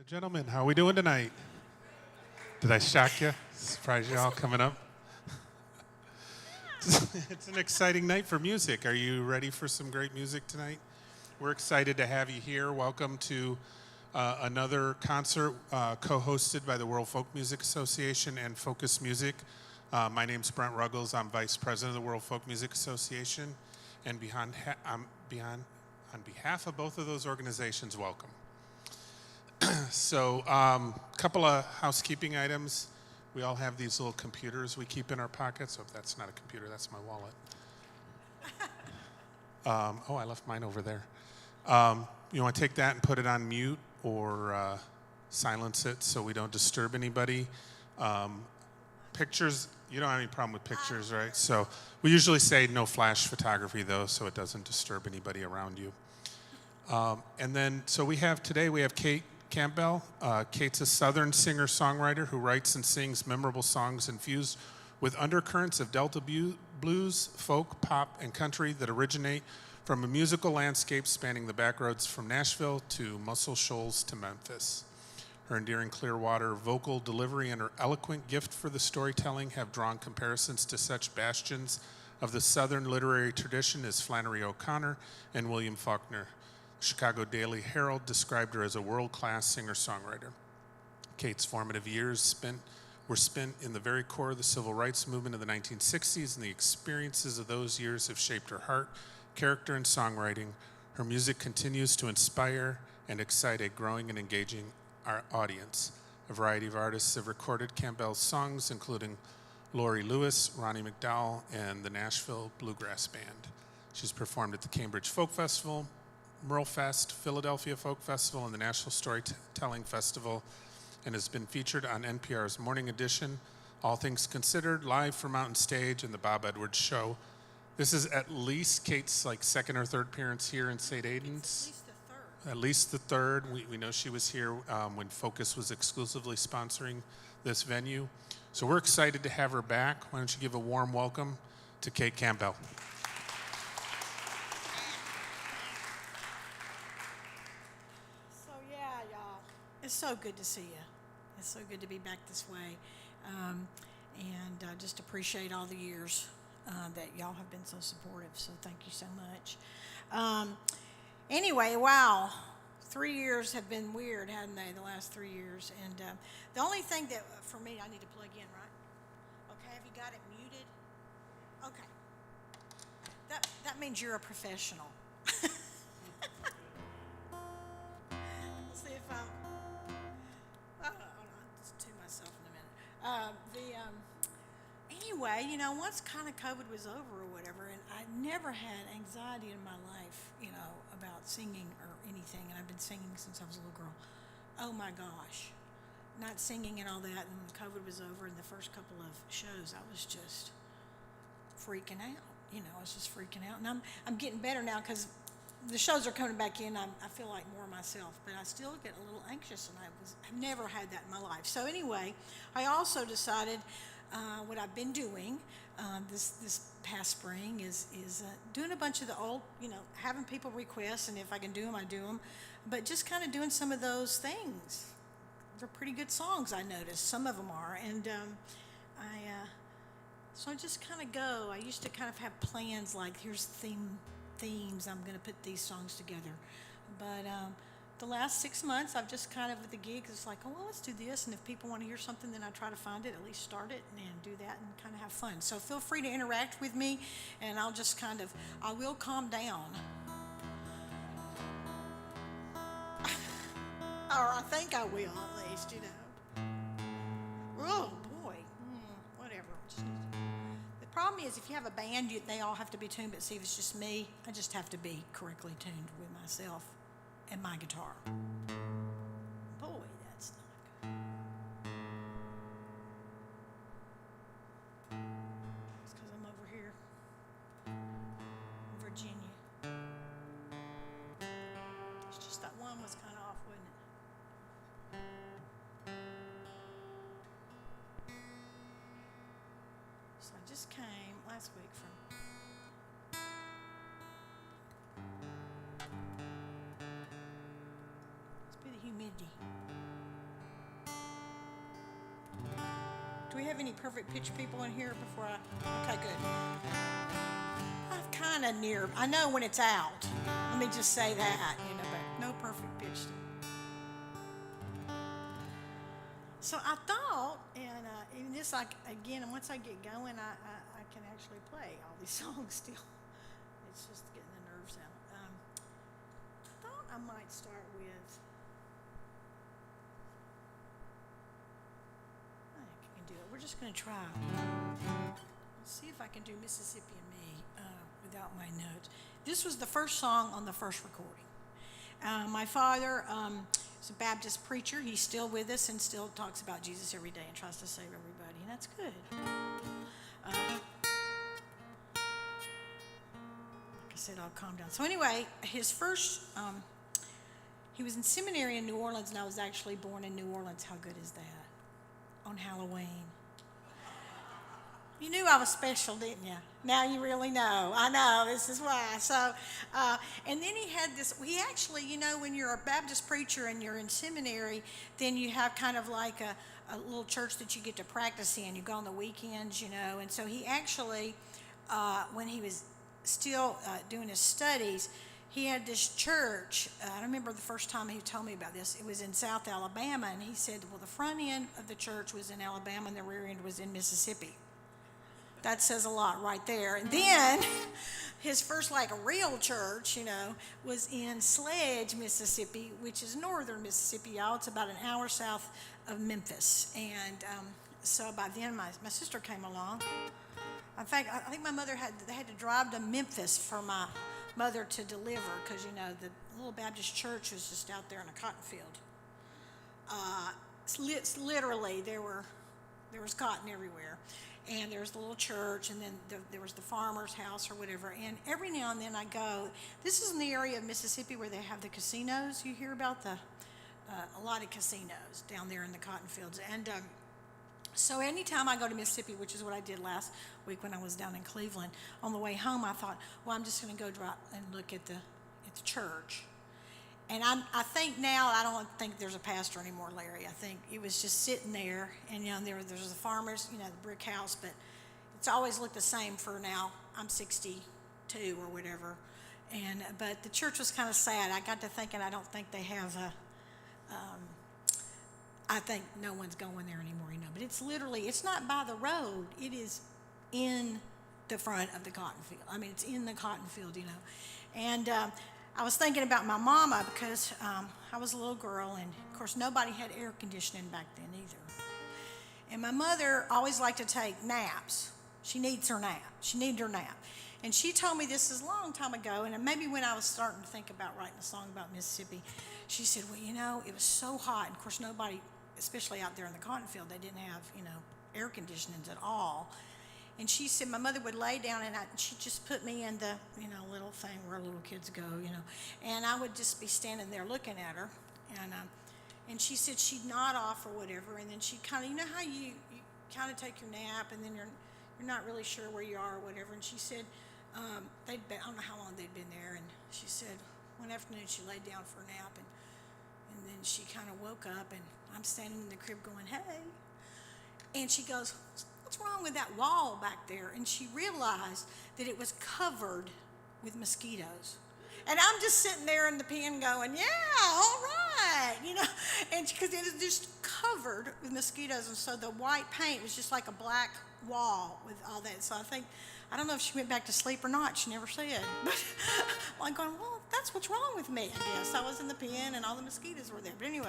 Gentlemen, how are we doing tonight? Did I shock you? Surprise you all coming up? It's an exciting night for music. Are you ready for some great music tonight? We're excited to have you here. Welcome to another concert co-hosted by the World Folk Music Association and Focus Music. My name's Brent Ruggles. I'm Vice President of the World Folk Music Association. And on behalf of both of those organizations, welcome. So, couple of housekeeping items. We all have these little computers we keep in our pockets. So if that's not a computer, that's my wallet. Oh, I left mine over there. You want to take that and put it on mute or silence it so we don't disturb anybody. Pictures, you don't have any problem with pictures, right? So we usually say no flash photography, though, so it doesn't disturb anybody around you. And then, so we have Kate Campbell. Kate's a Southern singer-songwriter who writes and sings memorable songs infused with undercurrents of Delta blues, folk, pop, and country that originate from a musical landscape spanning the backroads from Nashville to Muscle Shoals to Memphis. Her endearing Clearwater vocal delivery and her eloquent gift for the storytelling have drawn comparisons to such bastions of the Southern literary tradition as Flannery O'Connor and William Faulkner. Chicago Daily Herald described her as a world-class singer-songwriter. Kate's formative years were spent in the very core of the civil rights movement of the 1960s, and the experiences of those years have shaped her heart, character, and songwriting. Her music continues to inspire and excite a growing and engaging our audience. A variety of artists have recorded Campbell's songs, including Lori Lewis, Ronnie McDowell, and the Nashville Bluegrass Band. She's performed at the Cambridge Folk Festival, Merle Fest, Philadelphia Folk Festival, and the National Storytelling Festival, and has been featured on NPR's Morning Edition, All Things Considered, Live from Mountain Stage, and The Bob Edwards Show. This is at least Kate's second or third appearance here in St. Aidan's. At least the third. We know she was here when Focus was exclusively sponsoring this venue. So we're excited to have her back. Why don't you give a warm welcome to Kate Campbell. It's so good to see you. It's so good to be back this way. And just appreciate all the years that y'all have been so supportive. So thank you so much. Anyway, wow. 3 years have been weird, haven't they, the last 3 years? And the only thing that, for me, I need to plug in, right? Okay, have you got it muted? Okay. That means you're a professional. Let's see if I'm... Anyway, once kind of COVID was over or whatever, and I never had anxiety in my life, about singing or anything, and I've been singing since I was a little girl. Oh my gosh. Not singing and all that, and when COVID was over in the first couple of shows, I was just freaking out. I was just freaking out. And I'm getting better now because the shows are coming back in. I feel like more myself, but I still get a little anxious, and I've never had that in my life. So anyway, I also decided what I've been doing this past spring is doing a bunch of the old, having people request, and if I can do them, I do them, but just kind of doing some of those things. They're pretty good songs, I noticed. Some of them are, and so I just kind of go. I used to kind of have plans like, here's themes, I'm going to put these songs together, but the last 6 months I've just kind of, with the gigs, it's like, oh well, let's do this, and if people want to hear something, then I try to find it, at least start it and do that and kind of have fun. So feel free to interact with me, and I'll just I will calm down. Or I think I will, at least, Oh boy, whatever. The problem is, if you have a band, they all have to be tuned, but see, if it's just me, I just have to be correctly tuned with myself and my guitar. Boy, that's not good. It's because I'm over here in Virginia. It's just that one was kind of off, wasn't it? So I just came last week from humidity. Do we have any perfect pitch people in here before okay, good. I'm kind of near. I know when it's out. Let me just say that, but no perfect pitch. So I thought, and this, like, again, once I get going, I can actually play all these songs still. It's just getting the nerves out. I thought I might start with, I think I can do it. We're just going to try. Let's see if I can do Mississippi and Me without my notes. This was the first song on the first recording. My father is a Baptist preacher. He's still with us and still talks about Jesus every day and tries to save everybody, and that's good. Like I said, I'll calm down. So anyway, his first, he was in seminary in New Orleans, and I was actually born in New Orleans. How good is that? On Halloween. You knew I was special, didn't you? Now you really know. I know, this is why. So, and then he had this, he actually, when you're a Baptist preacher and you're in seminary, then you have kind of like a little church that you get to practice in. You go on the weekends, and so he actually, when he was still doing his studies, he had this church. I remember the first time he told me about this. It was in South Alabama, and he said, well, the front end of the church was in Alabama and the rear end was in Mississippi. That says a lot right there. And then his first, like, a real church, was in Sledge, Mississippi, which is northern Mississippi, y'all. It's about an hour south of Memphis. And so by then, my sister came along. In fact, I think my mother had to drive to Memphis for my mother to deliver because, the little Baptist church was just out there in a cotton field. Literally, there was cotton everywhere. And there's the little church, and then there was the farmer's house or whatever. And every now and then I go. This is in the area of Mississippi where they have the casinos. You hear about a lot of casinos down there in the cotton fields. And so anytime I go to Mississippi, which is what I did last week when I was down in Cleveland, on the way home I thought, well, I'm just going to go drive and look at the church. And I think now, I don't think there's a pastor anymore, Larry. I think it was just sitting there, and there's the farmers, the brick house, but it's always looked the same for now. I'm 62 or whatever, but the church was kind of sad. I got to thinking, I don't think they have I think no one's going there anymore, But it's not by the road. It is in the front of the cotton field. I mean, it's in the cotton field, And I was thinking about my mama because I was a little girl, and of course nobody had air conditioning back then either. And my mother always liked to take naps. She needed her nap. And she told me this is a long time ago, and maybe when I was starting to think about writing a song about Mississippi, she said, well, it was so hot. And of course nobody, especially out there in the cotton field, they didn't have, air conditionings at all. And she said my mother would lay down, and she'd just put me in the, little thing where little kids go, And I would just be standing there looking at her. And she said she'd nod off or whatever, and then she'd kind of, how you kind of take your nap, and then you're not really sure where you are or whatever. And she said I don't know how long they'd been there, and she said one afternoon she laid down for a nap, and then she kind of woke up, and I'm standing in the crib going, hey. And she goes, what's wrong with that wall back there? And she realized that it was covered with mosquitoes. And I'm just sitting there in the pen going, yeah, all right, and because it was just covered with mosquitoes. And so the white paint was just like a black wall with all that. So I don't know if she went back to sleep or not. She never said. But I'm going, well, that's what's wrong with me, I guess. I was in the pen and all the mosquitoes were there. But anyway,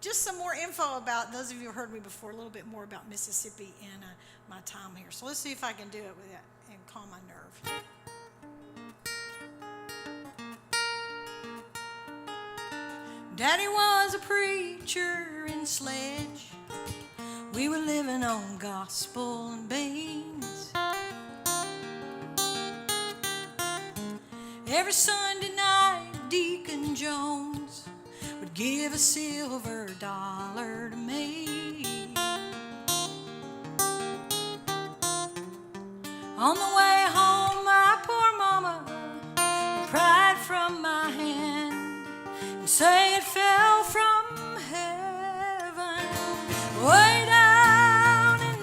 just some more info about, those of you who heard me before, a little bit more about Mississippi and my time here. So let's see if I can do it with that and calm my nerve. Daddy was a preacher in Sledge. We were living on gospel and beans. Every Sunday night, Deacon Jones would give a silver dollar to me. On the way home, my poor mama would pry it from my hand and say it fell from heaven, way down in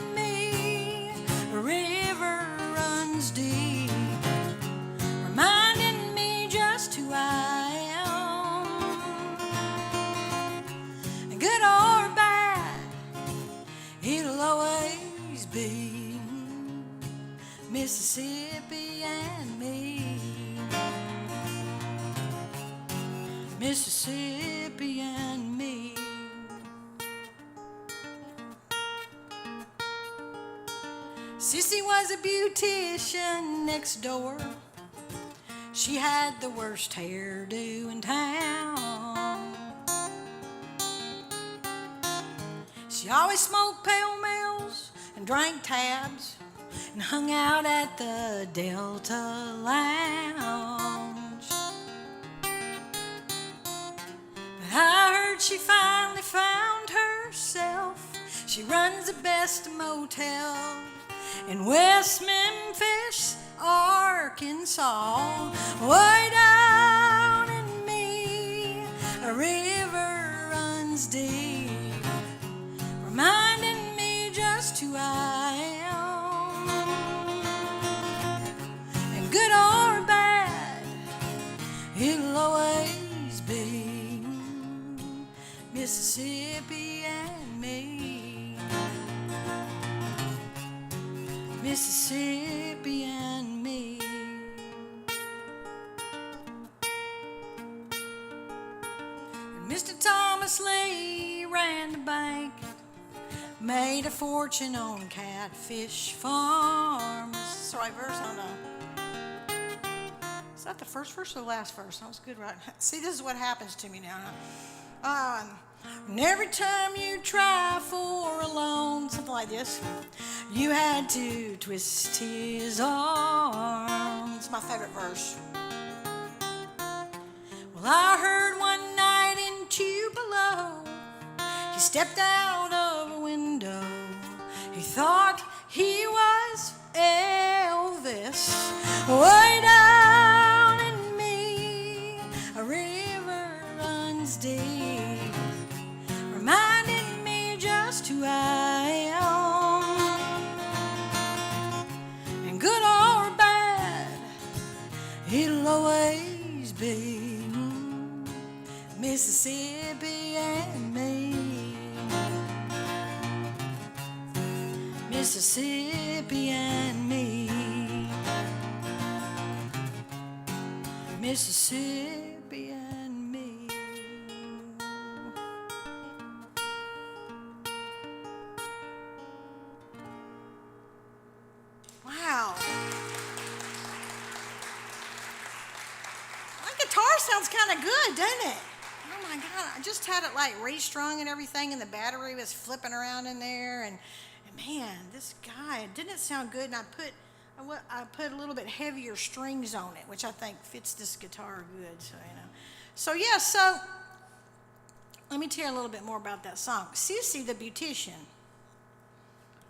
Mississippi and me. Sissy was a beautician next door. She had the worst hairdo in town. She always smoked Pale Males and drank tabs and hung out at the Delta Lounge. But I heard she finally found herself. She runs the best motel in West Memphis, Arkansas. Way down in me, a river runs deep, reminding me just who I am. And good or bad, it'll always be Mississippi and me. Mississippi and me. And Mr. Thomas Lee ran the bank, made a fortune on catfish farms. That's the right verse, I know. Is that the first verse or the last verse? That was good, right? See, this is what happens to me now. And every time you try for a loan, something like this, you had to twist his arm. It's my favorite verse. Well, I heard one night in Tupelo, he stepped out of a window. He thought he was Elvis. Way down in me, a river runs deep, reminding me just who I am. And good or bad, it'll always be Mississippi and me. Mississippi and me. Mississippi and me. Wow. My guitar sounds kind of good, doesn't it? Oh my God, I just had it like restrung and everything, and the battery was flipping around in there, and man, this guy, didn't it sound good? And I put a little bit heavier strings on it, which I think fits this guitar good, so you know. So yeah, so let me tell you a little bit more about that song. Sissy the Beautician.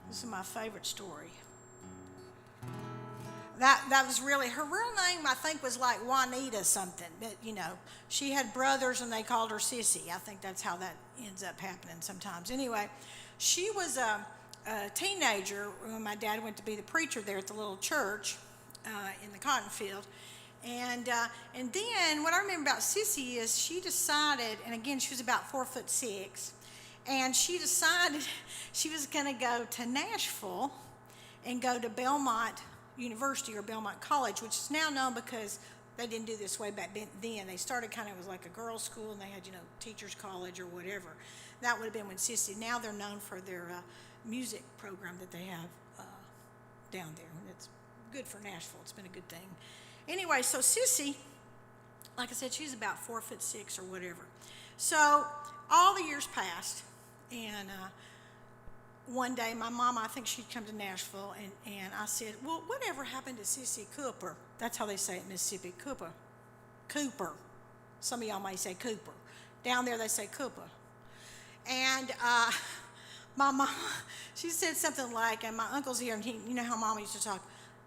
This is my favorite story. That was really, her real name, I think, was like Juanita something. But, you know, she had brothers and they called her Sissy. I think that's how that ends up happening sometimes. Anyway, she was a teenager when my dad went to be the preacher there at the little church in the cotton field. And then what I remember about Sissy is she decided, and again, she was about 4'6", and she decided she was going to go to Nashville and go to Belmont University or Belmont College, which is now known because they didn't do this way back then. They started kind of, it was like a girls' school, and they had, you know, teachers' college or whatever. That would have been when Sissy. Now they're known for their music program that they have down there, and it's good for Nashville. It's been a good thing. Anyway, so Sissy, like I said, she's about 4'6" or whatever. So all the years passed, and one day my mama, I think she'd come to Nashville, and I said, well, whatever happened to Sissy Cooper? That's how they say it in Mississippi, Cooper. Some of y'all might say Cooper. Down there they say Cooper. And my mama, she said something like, and my uncle's here, and you know how Mama used to talk,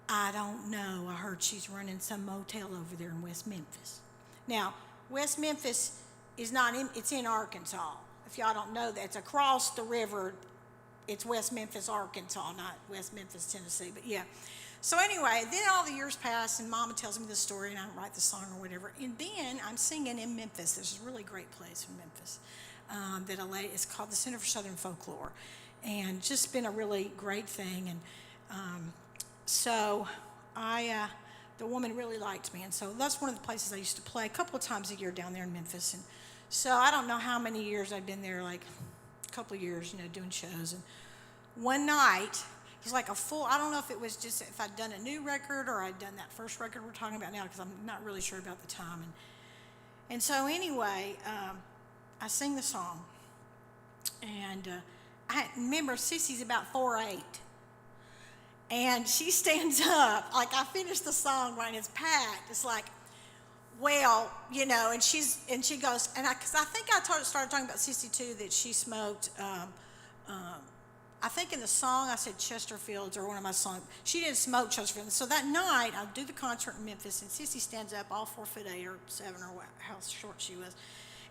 I don't know, I heard she's running some motel over there in West Memphis. Now, West Memphis is not in, it's in Arkansas. If y'all don't know that, it's across the river. It's West Memphis, Arkansas, not West Memphis, Tennessee, but yeah. So anyway, then all the years pass, and Mama tells me the story, and I write the song or whatever. And then I'm singing in Memphis. There's a really great place in Memphis it's called the Center for Southern Folklore, and just been a really great thing. And so I the woman really liked me. And so that's one of the places I used to play a couple of times a year down there in Memphis. And so I don't know how many years I've been there, like a couple of years, doing shows. And one night, it was like a full, I don't know if it was just if I'd done a new record or I'd done that first record we're talking about now, because I'm not really sure about the time. And so anyway, I sing the song. And I remember Sissy's about 4'8". And she stands up, like I finished the song, right, and it's packed. It's like, well, and she goes, and because I think I started talking about Sissy too, that she smoked, I think in the song I said Chesterfields, or one of my songs. She didn't smoke Chesterfields. So that night, I do the concert in Memphis, and Sissy stands up, all 4'8" or 7" or how short she was.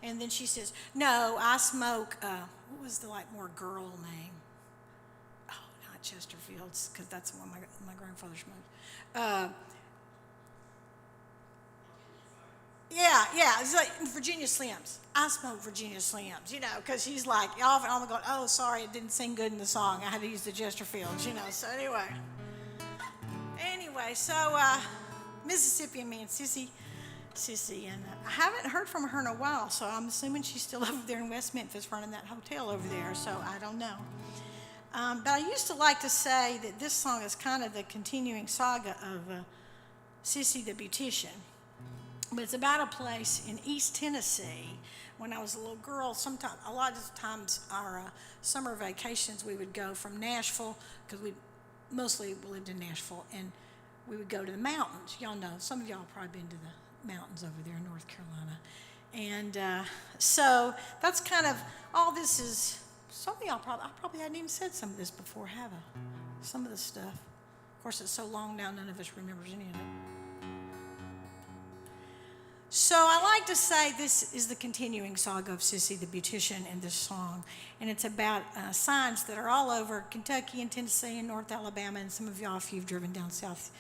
And then she says, no, I smoke, what was the more girl name? Not Chesterfields, because that's the one my grandfather smoked. Yeah, it's like Virginia Slims. I smoke Virginia Slims, because she's like, often I'm going, oh, sorry, it didn't sing good in the song. I had to use the Chesterfields, So anyway, so Mississippi and me and Sissy, and I haven't heard from her in a while, so I'm assuming she's still over there in West Memphis running that hotel over there, so I don't know. But I used to like to say that this song is kind of the continuing saga of Sissy the Beautician. But it's about a place in East Tennessee. When I was a little girl, a lot of times our summer vacations, we would go from Nashville, because we mostly lived in Nashville, and we would go to the mountains. Y'all know, some of y'all have probably been to the mountains over there in North Carolina. And so that's kind of, all this is, some of y'all I probably hadn't even said some of this before, have I? Some of the stuff. Of course, it's so long now, none of us remembers any of it. So I like to say this is the continuing saga of Sissy the Beautician in this song. And it's about signs that are all over Kentucky and Tennessee and North Alabama. And some of y'all, if you've driven down south,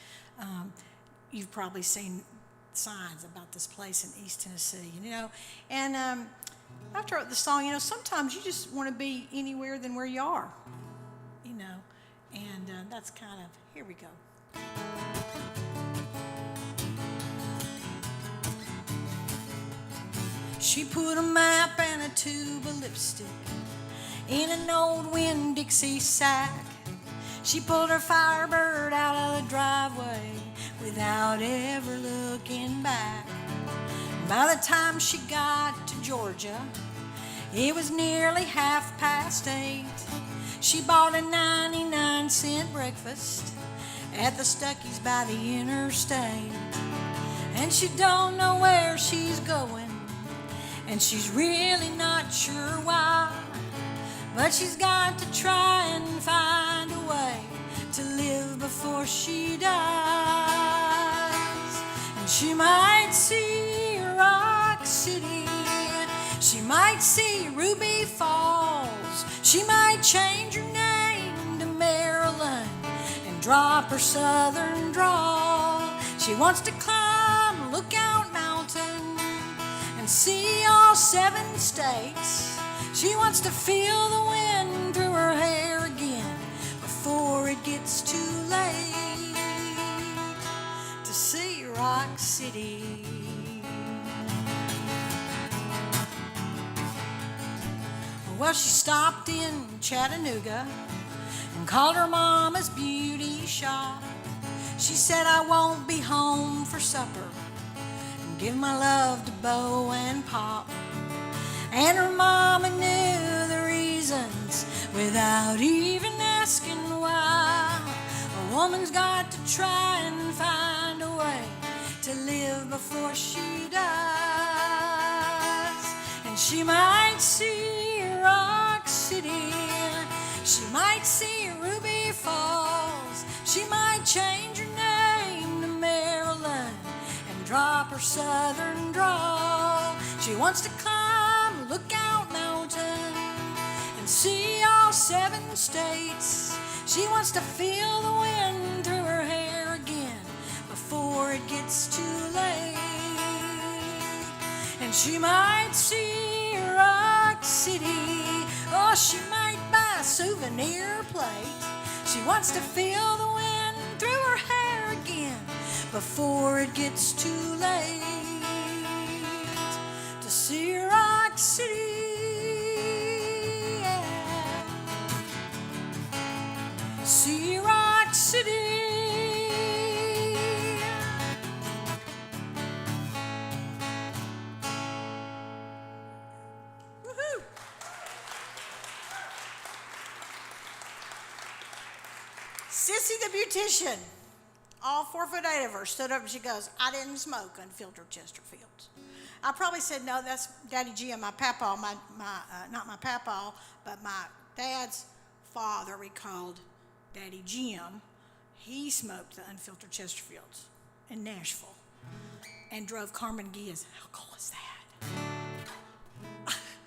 you've probably seen signs about this place in East Tennessee, And after the song, sometimes you just want to be anywhere than where you are, And that's kind of, here we go. She put a map and a tube of lipstick in an old Winn-Dixie sack. She pulled her Firebird out of the driveway without ever looking back. By the time she got to Georgia, it was nearly 8:30. She bought a 99-cent breakfast at the Stuckey's by the interstate. And she don't know where she's going, and she's really not sure why. But she's got to try and find a way to live before she dies. And she might see Rock City, she might see Ruby Falls, she might change her name to Maryland and drop her southern drawl. She wants to climb Lookout Mountain and see all 7 states. She wants to feel the wind through her hair again before it gets too late to see Rock City. Well, she stopped in Chattanooga and called her mama's beauty shop. She said, I won't be home for supper. Give my love to Bo and Pop. And her mama knew the reasons without even asking why. A woman's got to try and find a way to live before she dies. And she might see Rock City, she might see Ruby Falls, she might change her name to Maryland and drop her southern drawl. She wants to climb Lookout Mountain and see all 7 states. She wants to feel the wind through her hair again before it gets too late. And she might see Rock City, or she might buy a souvenir plate. She wants to feel the wind through her hair again before it gets too late to see Rock City. Yeah. See Rock City. Woohoo! Sissy the beautician, all 4'8" of her, stood up and she goes, "I didn't smoke unfiltered Chesterfields." I probably said, "No, that's Daddy Jim, my papaw, not my papaw, but my dad's father we called Daddy Jim. He smoked the unfiltered Chesterfields in Nashville and drove Carmen Gias." How cool is that?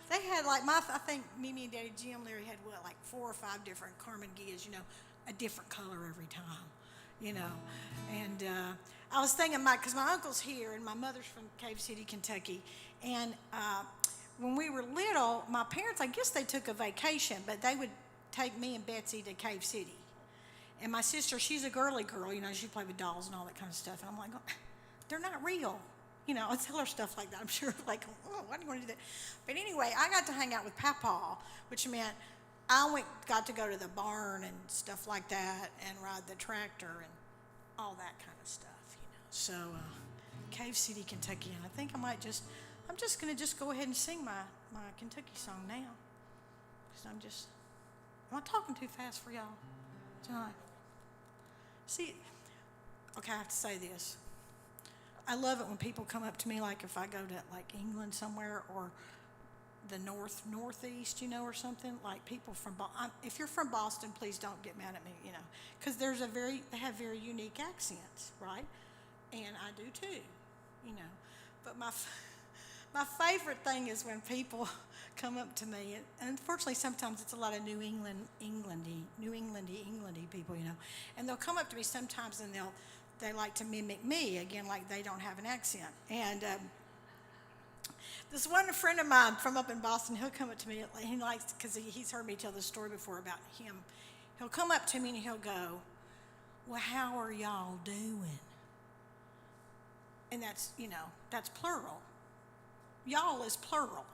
They had like I think Mimi and Daddy Jim, Larry had what, like 4 or 5 different Carmen Gias, a different color every time, And I was thinking, because my uncle's here and my mother's from Cave City, Kentucky. And when we were little, my parents, I guess they took a vacation, but they would take me and Betsy to Cave City. And my sister, she's a girly girl, she played with dolls and all that kind of stuff. And I'm like, oh, they're not real. I tell her stuff like that. I'm sure, like, oh, why do you want to do that? But anyway, I got to hang out with Papaw, which meant I got to go to the barn and stuff like that and ride the tractor and all that kind of stuff, So, Cave City, Kentucky, and I think I'm just going to go ahead and sing my Kentucky song now. Because am I talking too fast for y'all tonight? See, okay, I have to say this. I love it when people come up to me, like if I go to like England somewhere or the northeast, or something, like people from if you're from Boston, please don't get mad at me, because they have very unique accents, right? And I do too, But my favorite thing is when people come up to me, and unfortunately sometimes it's a lot of New Englandy people, and they'll come up to me sometimes and they like to mimic me again, like they don't have an accent. And this one friend of mine from up in Boston, he'll come up to me, he likes, because he's heard me tell this story before about him. He'll come up to me and he'll go, "Well, how are y'all doing?" And that's, that's plural. Y'all is plural.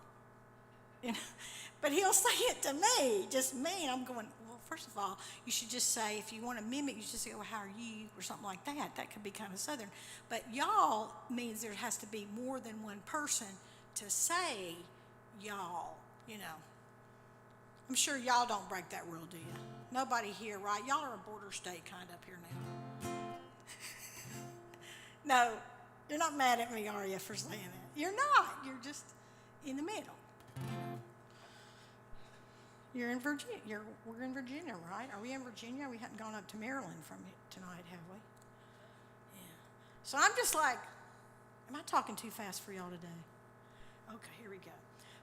But he'll say it to me, just me, and I'm going, well, first of all, you should just say, if you want to mimic, you should say, "Well, how are you?" or something like that. That could be kind of Southern. But y'all means there has to be more than one person to say y'all, I'm sure y'all don't break that rule, do you? Nobody here, right? Y'all are a border state kind up here now. No, you're not mad at me, are you, for saying that? You're not. You're just in the middle. You're in Virginia. We're in Virginia, right? Are we in Virginia? We hadn't gone up to Maryland from tonight, have we? Yeah. So I'm just like, am I talking too fast for y'all today? Okay, here we go.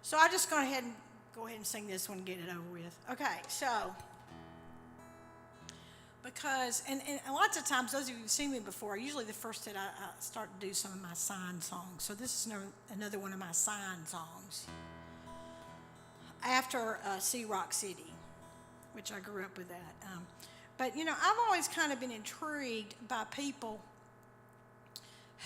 So I just go ahead and sing this one and get it over with. Okay, so because and lots of times, those of you who've seen me before, usually the first that I start to do some of my sign songs. So this is another one of my sign songs. After See Rock City, which I grew up with that. But I've always kind of been intrigued by people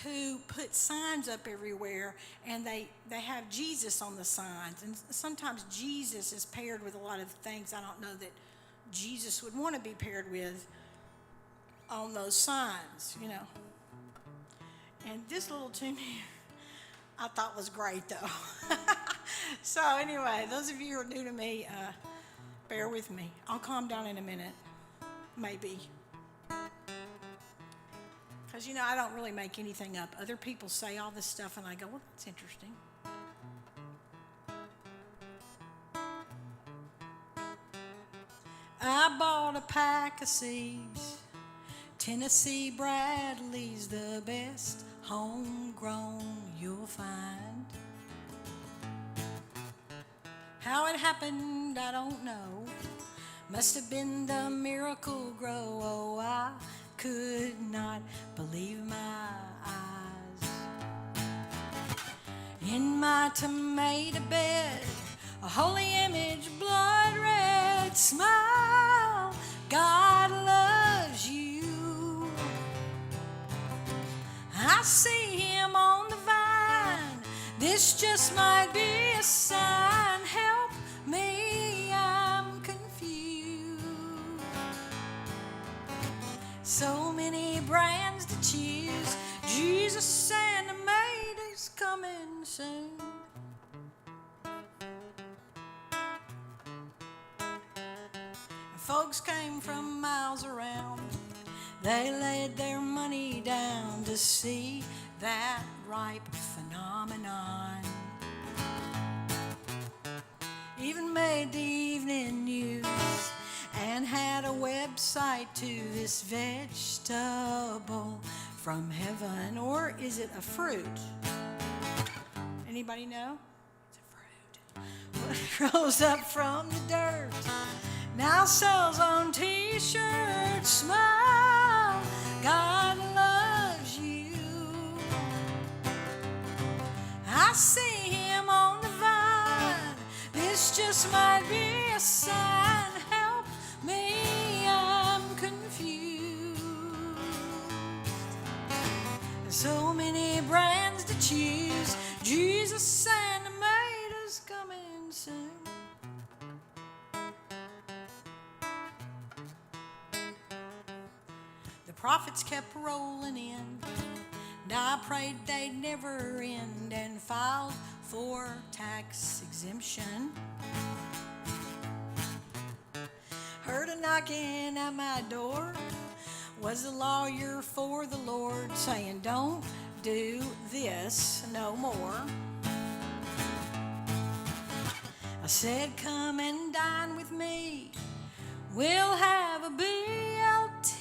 who put signs up everywhere, and they have Jesus on the signs. And sometimes Jesus is paired with a lot of things I don't know that Jesus would want to be paired with on those signs, And this little tune here I thought was great, though. So anyway, those of you who are new to me, bear with me. I'll calm down in a minute, maybe. Because, I don't really make anything up. Other people say all this stuff, and I go, well, that's interesting. I bought a pack of seeds. Tennessee Bradley's the best homegrown you'll find. How it happened, I don't know. Must have been the Miracle Grow. Oh, I could not believe my eyes. In my tomato bed, a holy image, blood red, smile, God loves you. I see him on the vine. This just might be a sign. Help me, I'm confused. So many brands to choose. Jesus Santa Maid is coming soon. Folks came from miles around. They laid their money down to see that ripe phenomenon. Even made the evening news and had a website to this vegetable from heaven. Or is it a fruit? Anybody know? It's a fruit. What rose up from the dirt now sells on t-shirts. Smile, God loves you. I see him on the vine. This just might be a sign. Help me, I'm confused. There's so many brands to choose. Jesus Santa Maid is coming soon. The prophets kept rolling in, and I prayed they'd never end, and filed for tax exemption. Heard a knocking at my door. Was a lawyer for the Lord, saying, don't do this no more. I said, come and dine with me. We'll have a BLT.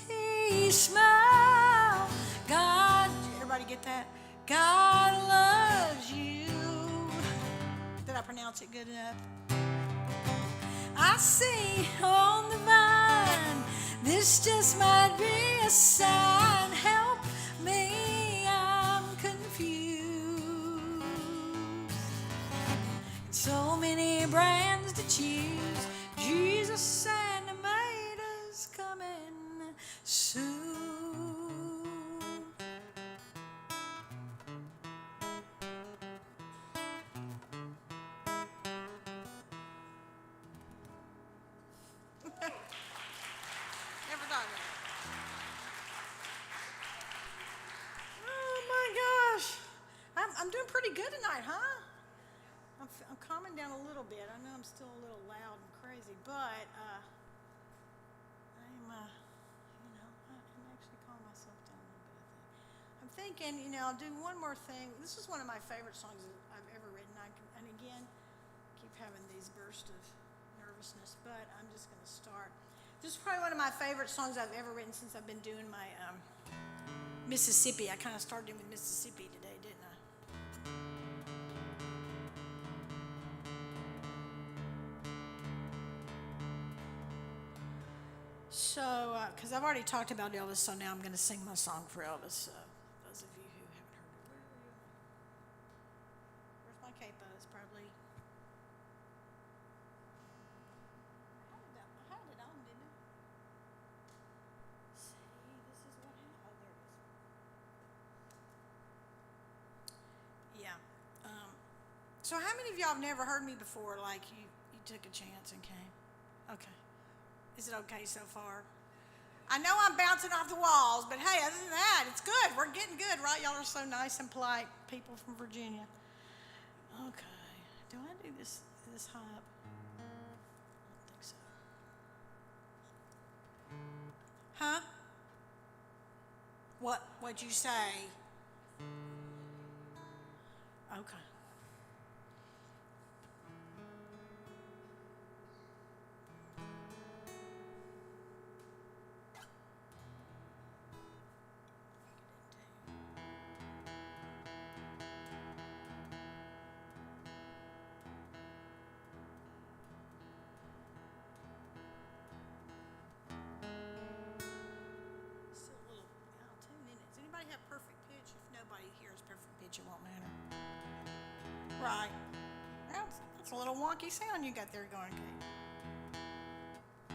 Smile, God, everybody get that? God loves you. Did I pronounce it good enough? I see on the vine, this just might be a sign. Help me, I'm confused. So many brands to choose. Jesus Santa Maid is coming soon. Never thought of that. Oh my gosh. I'm doing pretty good tonight, huh? I'm calming down a little bit. I know I'm still a little loud and crazy, but I can actually calm myself down a little bit, I think. I'm thinking, I'll do one more thing. This is one of my favorite songs that I've ever written. And again, keep having these bursts of nervousness, but I'm just going to start. This is probably one of my favorite songs I've ever written since I've been doing my Mississippi. I kind of started in with Mississippi today, didn't I? So, because I've already talked about Elvis, so now I'm going to sing my song for Elvis. Those of you who haven't heard it, where's my capo? It's probably. I had it on, didn't I? See, this is what happened. Oh, there it is. Yeah. So, how many of y'all have never heard me before? Like you took a chance and came. Okay. Is it okay so far? I know I'm bouncing off the walls, but hey, other than that, it's good. We're getting good, right? Y'all are so nice and polite, people from Virginia. Okay. Do I do this high up? I don't think so. Huh? What'd you say? Okay. Have perfect pitch. If nobody hears perfect pitch, it won't matter. Right. That's a little wonky sound you got there going, Kate. I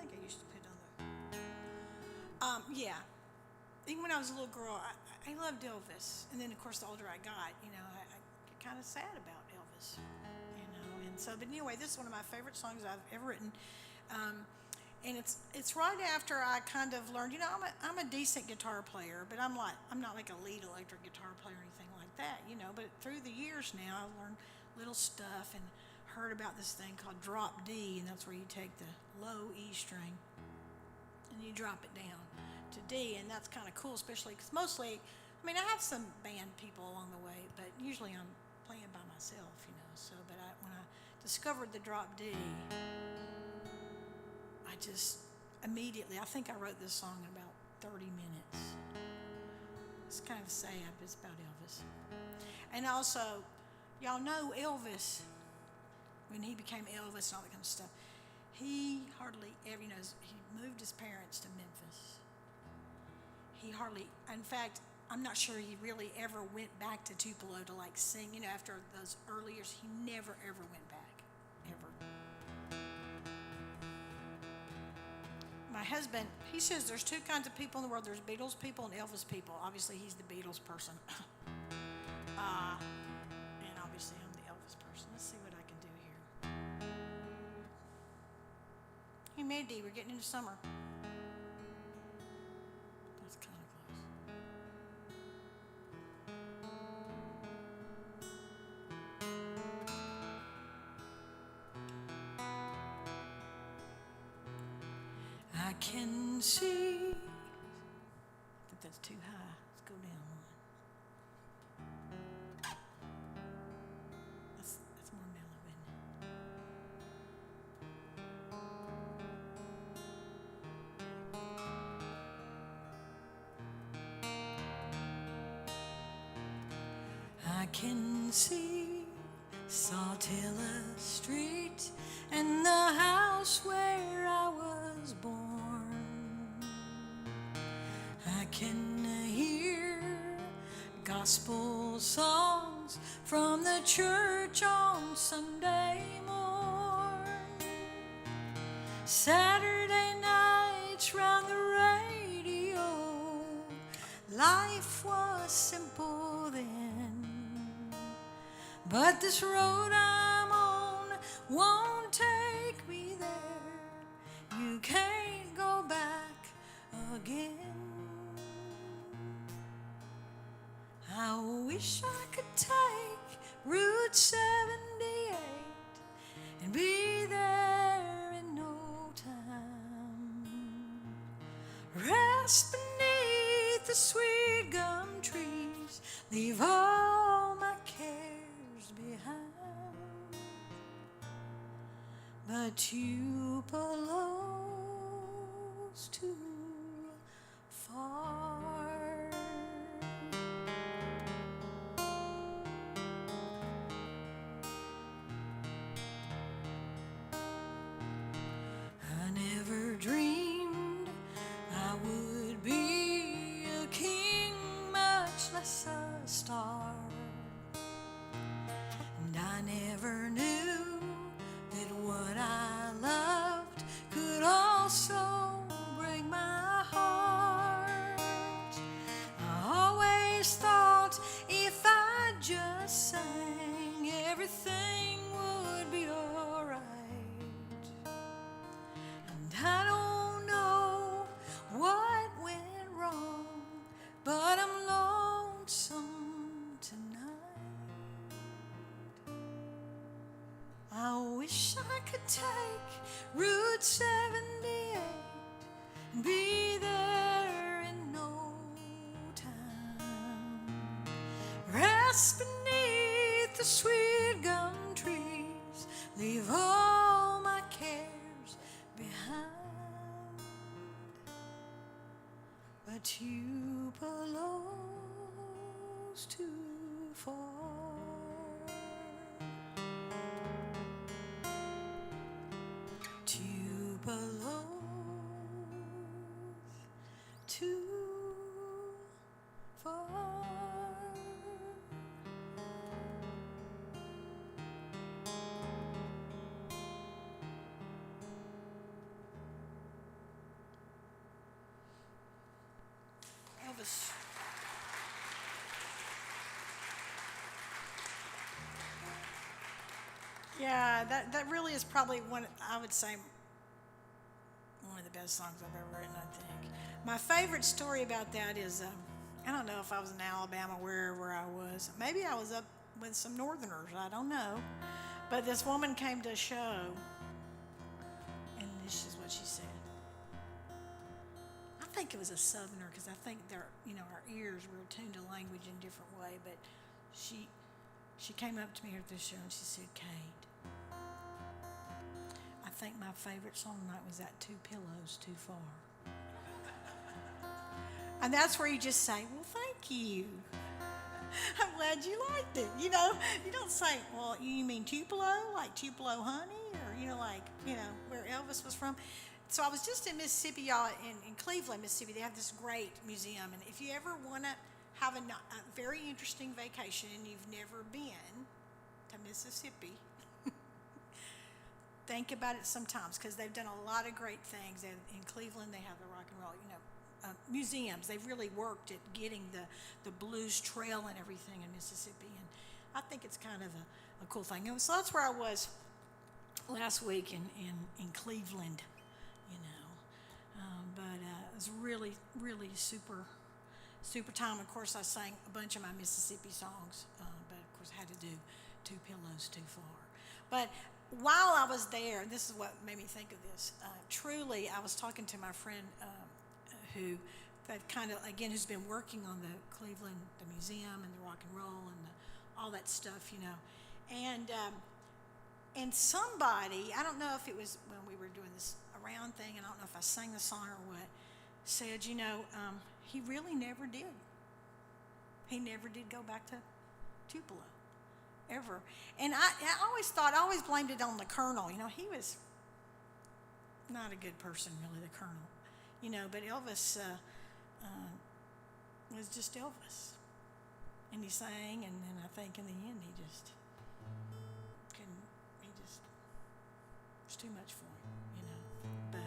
think I used to put on the. Yeah. even when I was a little girl, I loved Elvis. And then, of course, the older I got, I get kind of sad about Elvis, And so, but anyway, this is one of my favorite songs I've ever written. And it's right after I kind of learned, I'm a decent guitar player, but I'm not like a lead electric guitar player or anything like that, But through the years now, I've learned little stuff and heard about this thing called drop D, and that's where you take the low E string and you drop it down to D, and that's kind of cool, especially because mostly, I have some band people along the way, but usually I'm playing by myself, So, but when I discovered the drop D, I just immediately, I think I wrote this song in about 30 minutes. It's kind of sad, but it's about Elvis. And also, y'all know Elvis, when he became Elvis and all that kind of stuff, he hardly ever, he moved his parents to Memphis. He hardly, in fact, I'm not sure he really ever went back to Tupelo to sing, after those early years. He never, ever went back, ever. My husband, he says there's two kinds of people in the world. There's Beatles people and Elvis people. Obviously, he's the Beatles person. And obviously, I'm the Elvis person. Let's see what I can do here. Humidity, we're getting into summer. That's kind of close. I can see. I think that's too high. Let's go down one. That's more mellow, isn't it? I can see Saltilla Street and the house where I was born. I can hear gospel songs from the church on Sunday morn. Saturday nights round the radio, life was simple then. But this road I'm on won't take me there. You can't go back again. I wish I could take Route 78 and be there in no time. Rest beneath the sweet gum trees, leave all my cares behind. But Tupelo's too far. I never dreamed I would be a king, much less a star. And I never knew that what I loved could also break my heart. I always thought if I just sang, everything would be alright. And I don't know what went wrong, but I'm lonesome tonight. I wish I could take Route 78 and be there in no time. Rest beneath the sweet gum trees, leave all my cares behind. But Tupelo's too far. Tupelo's too far. Elvis. Yeah, that really is probably one, I would say, one of the best songs I've ever written, I think. My favorite story about that is, I don't know if I was in Alabama, wherever I was. Maybe I was up with some Northerners, I don't know. But this woman came to a show, and this is what she said. I think it was a Southerner, because I think our ears were attuned to language in a different way. But she came up to me at this show, and she said, "Kate, I think my favorite song tonight was that Two Pillows Too Far." And that's where you just say, "Well, thank you. I'm glad you liked it." You don't say, "Well, you mean Tupelo, like Tupelo honey?" Or, where Elvis was from. So I was just in Mississippi, y'all, in Cleveland, Mississippi. They have this great museum. And if you ever want to have a very interesting vacation and you've never been to Mississippi, think about it sometimes, because they've done a lot of great things. In Cleveland, they have the rock and roll, museums. They've really worked at getting the blues trail and everything in Mississippi, and I think it's kind of a cool thing. So that's where I was last week in Cleveland, but it was really, really super time. Of course, I sang a bunch of my Mississippi songs, but of course I had to do Two Pillows Too Far. But while I was there, and this is what made me think of this, truly, I was talking to my friend who's been working on the Cleveland, the museum and the rock and roll and all that stuff, and somebody, I don't know if it was when we were doing this around thing, and I don't know if I sang the song or what, said, he really never did. He never did go back to Tupelo, ever. And I always blamed it on the Colonel. He was not a good person, really, the Colonel. But Elvis was just Elvis. And he sang, and then I think in the end it was too much for him, But,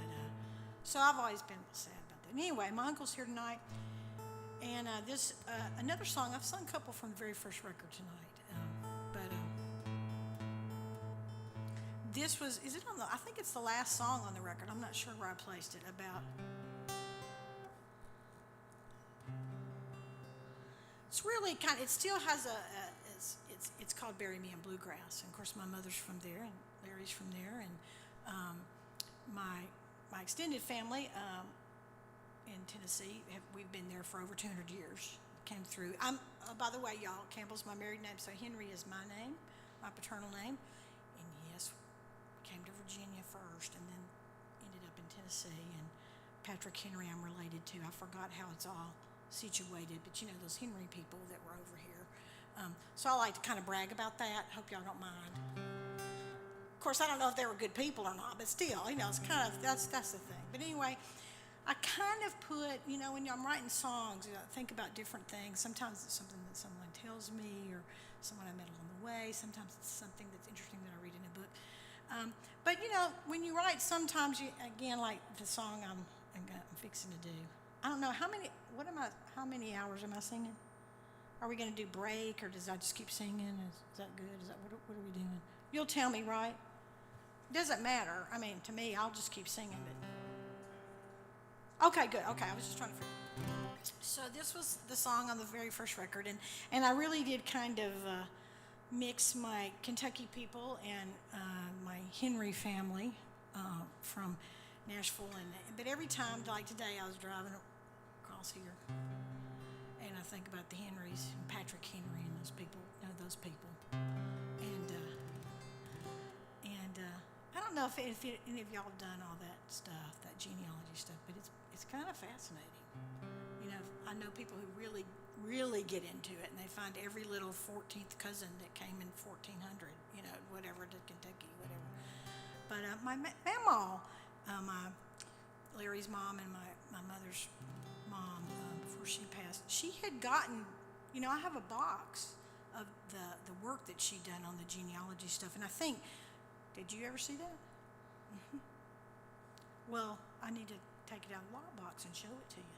so I've always been sad about that. Anyway, my uncle's here tonight, and this, another song, I've sung a couple from the very first record tonight, this was, I think it's the last song on the record. I'm not sure where I placed it, it's really it still has it's called Bury Me in Bluegrass. And of course, my mother's from there, and Larry's from there, and my extended family in Tennessee, we've been there for over 200 years. Came through. By the way, y'all, Campbell's my married name, so Henry is my name, my paternal name. And yes, came to Virginia first, and then ended up in Tennessee. And Patrick Henry, I'm related to. I forgot how it's all situated, but those Henry people that were over here. So I like to kind of brag about that. Hope y'all don't mind. Of course, I don't know if they were good people or not, but still, it's kind of that's the thing. But anyway, I kind of put, when I'm writing songs, I think about different things. Sometimes it's something that someone tells me, or someone I met along the way. Sometimes it's something that's interesting that I read in a book. But when you write, sometimes like the song I'm fixing to do. I don't know how many hours am I singing? Are we going to do break, or does I just keep singing? Is that good? What are we doing? You'll tell me, right? It doesn't matter. I mean, to me, I'll just keep singing. But okay, good. Okay, I was just trying to figure. So this was the song on the very first record, and I really did kind of mix my Kentucky people and my Henry family from Nashville, but every time, like today, I was driving across here, and I think about the Henrys and Patrick Henry and those people, and I don't know if any of y'all have done all that stuff, that genealogy stuff, but it's kind of fascinating. I know people who really, really get into it, and they find every little 14th cousin that came in 1400, whatever, to Kentucky, whatever. But my mama, Larry's mom and my mother's mom, before she passed, she had gotten, I have a box of the work that she'd done on the genealogy stuff, and I think, did you ever see that? Mm-hmm. Well, I need to take it out of the law box and show it to you.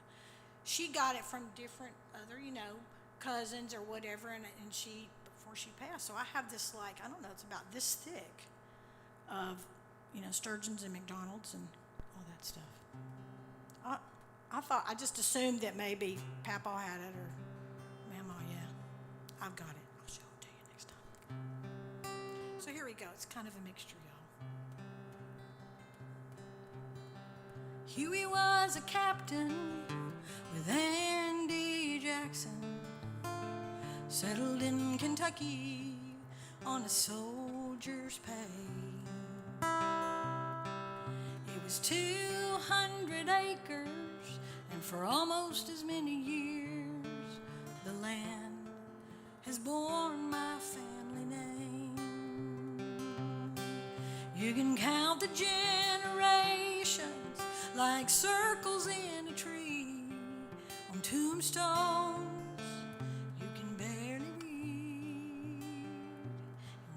she got it from different other, cousins or whatever, and she, before she passed. So I have this, like, I don't know, it's about this thick of, sturgeons and McDonald's and all that stuff. I just assumed that maybe Papa had it or Mama, yeah. I've got it. I'll show it to you next time. So here we go. It's kind of a mixture, y'all. Huey was a captain with Andy Jackson, settled in Kentucky on a soldier's pay. It was 200 acres, and for almost as many years, the land has borne my family name. You can count the generations like circles in a tree on tombstones you can barely read.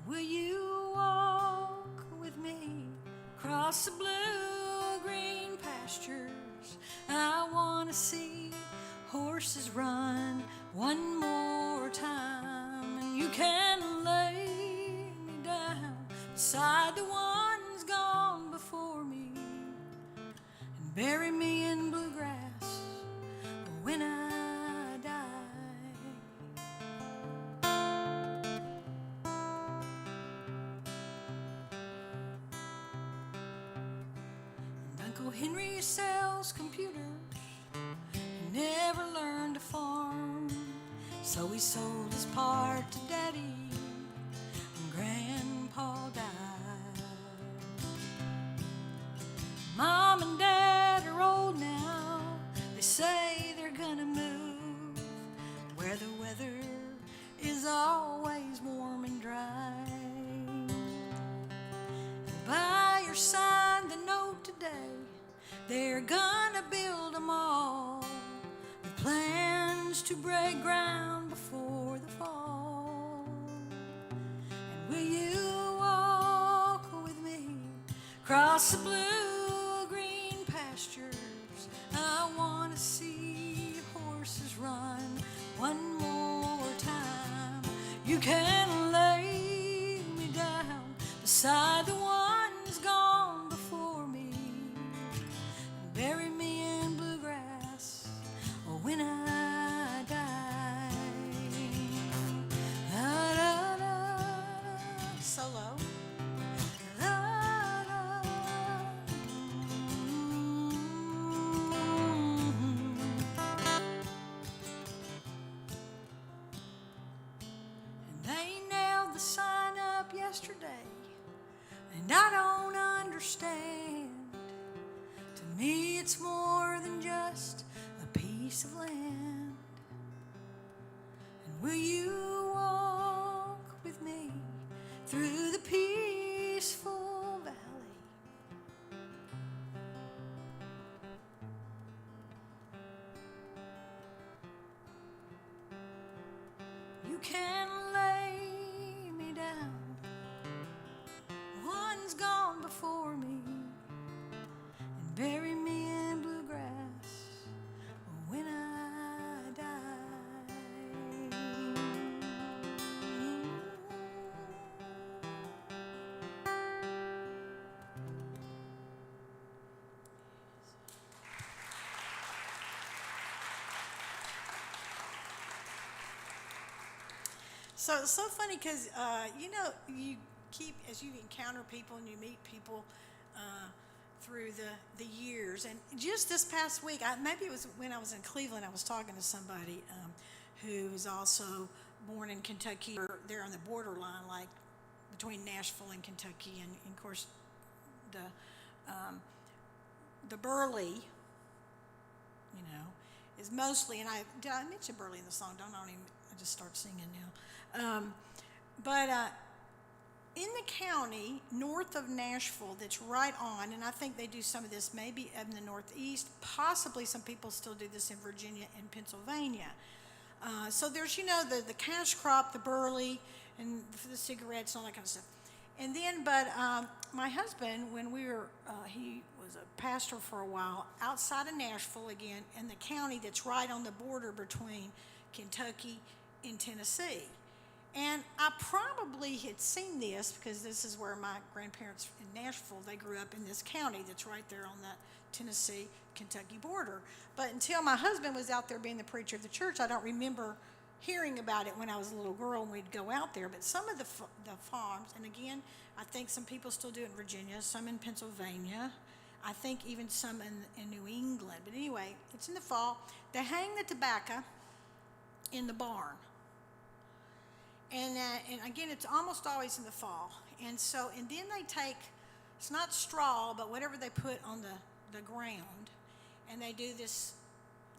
Will you walk with me across the blue-green pastures? I want to see horses run one more time, and you can lay me down beside the ones gone before me and bury me in bluegrass when I die. And Uncle Henry sells computers. He never learned to farm, so he sold his part to Daddy, and Grandpa died. Mom and Dad are old now. They say they're gonna move where the weather is always warm and dry. The buyer signed the note today. They're gonna build a mall with plans to break ground before the fall. And will you walk with me across the blue-green pastures? I want to see horses run one more time. You can lay me down beside the ones gone before me and bury me in bluegrass when I die. Da, da, da. Solo. Da, da. And they nailed the sign up yesterday, and I don't understand. To me, it's more than just a piece of land. And will you walk with me through the peaceful valley? You can lay me down. One's gone before me and bury me in bluegrass when I die. So it's so funny because, you keep, as you encounter people and you meet people through the years. And just this past week, maybe it was when I was in Cleveland, I was talking to somebody who is also born in Kentucky, or they're on the borderline, like between Nashville and Kentucky. And of course, the Burley, is mostly, and did I mention Burley in the song? I just start singing now. But in the county north of Nashville, that's right on, and I think they do some of this maybe in the Northeast, possibly some people still do this in Virginia and Pennsylvania. So there's, the cash crop, the Burley, and the cigarettes and all that kind of stuff. And then, but my husband, when he was a pastor for a while outside of Nashville again, in the county that's right on the border between Kentucky and Tennessee. And I probably had seen this because this is where my grandparents in Nashville, they grew up in this county that's right there on that Tennessee-Kentucky border. But until my husband was out there being the preacher of the church, I don't remember hearing about it when I was a little girl and we'd go out there. But some of the farms, and again, I think some people still do it in Virginia, some in Pennsylvania, I think even some in New England. But anyway, it's in the fall. They hang the tobacco in the barn. And again, it's almost always in the fall. And then they take, it's not straw, but whatever they put on the ground, and they do this,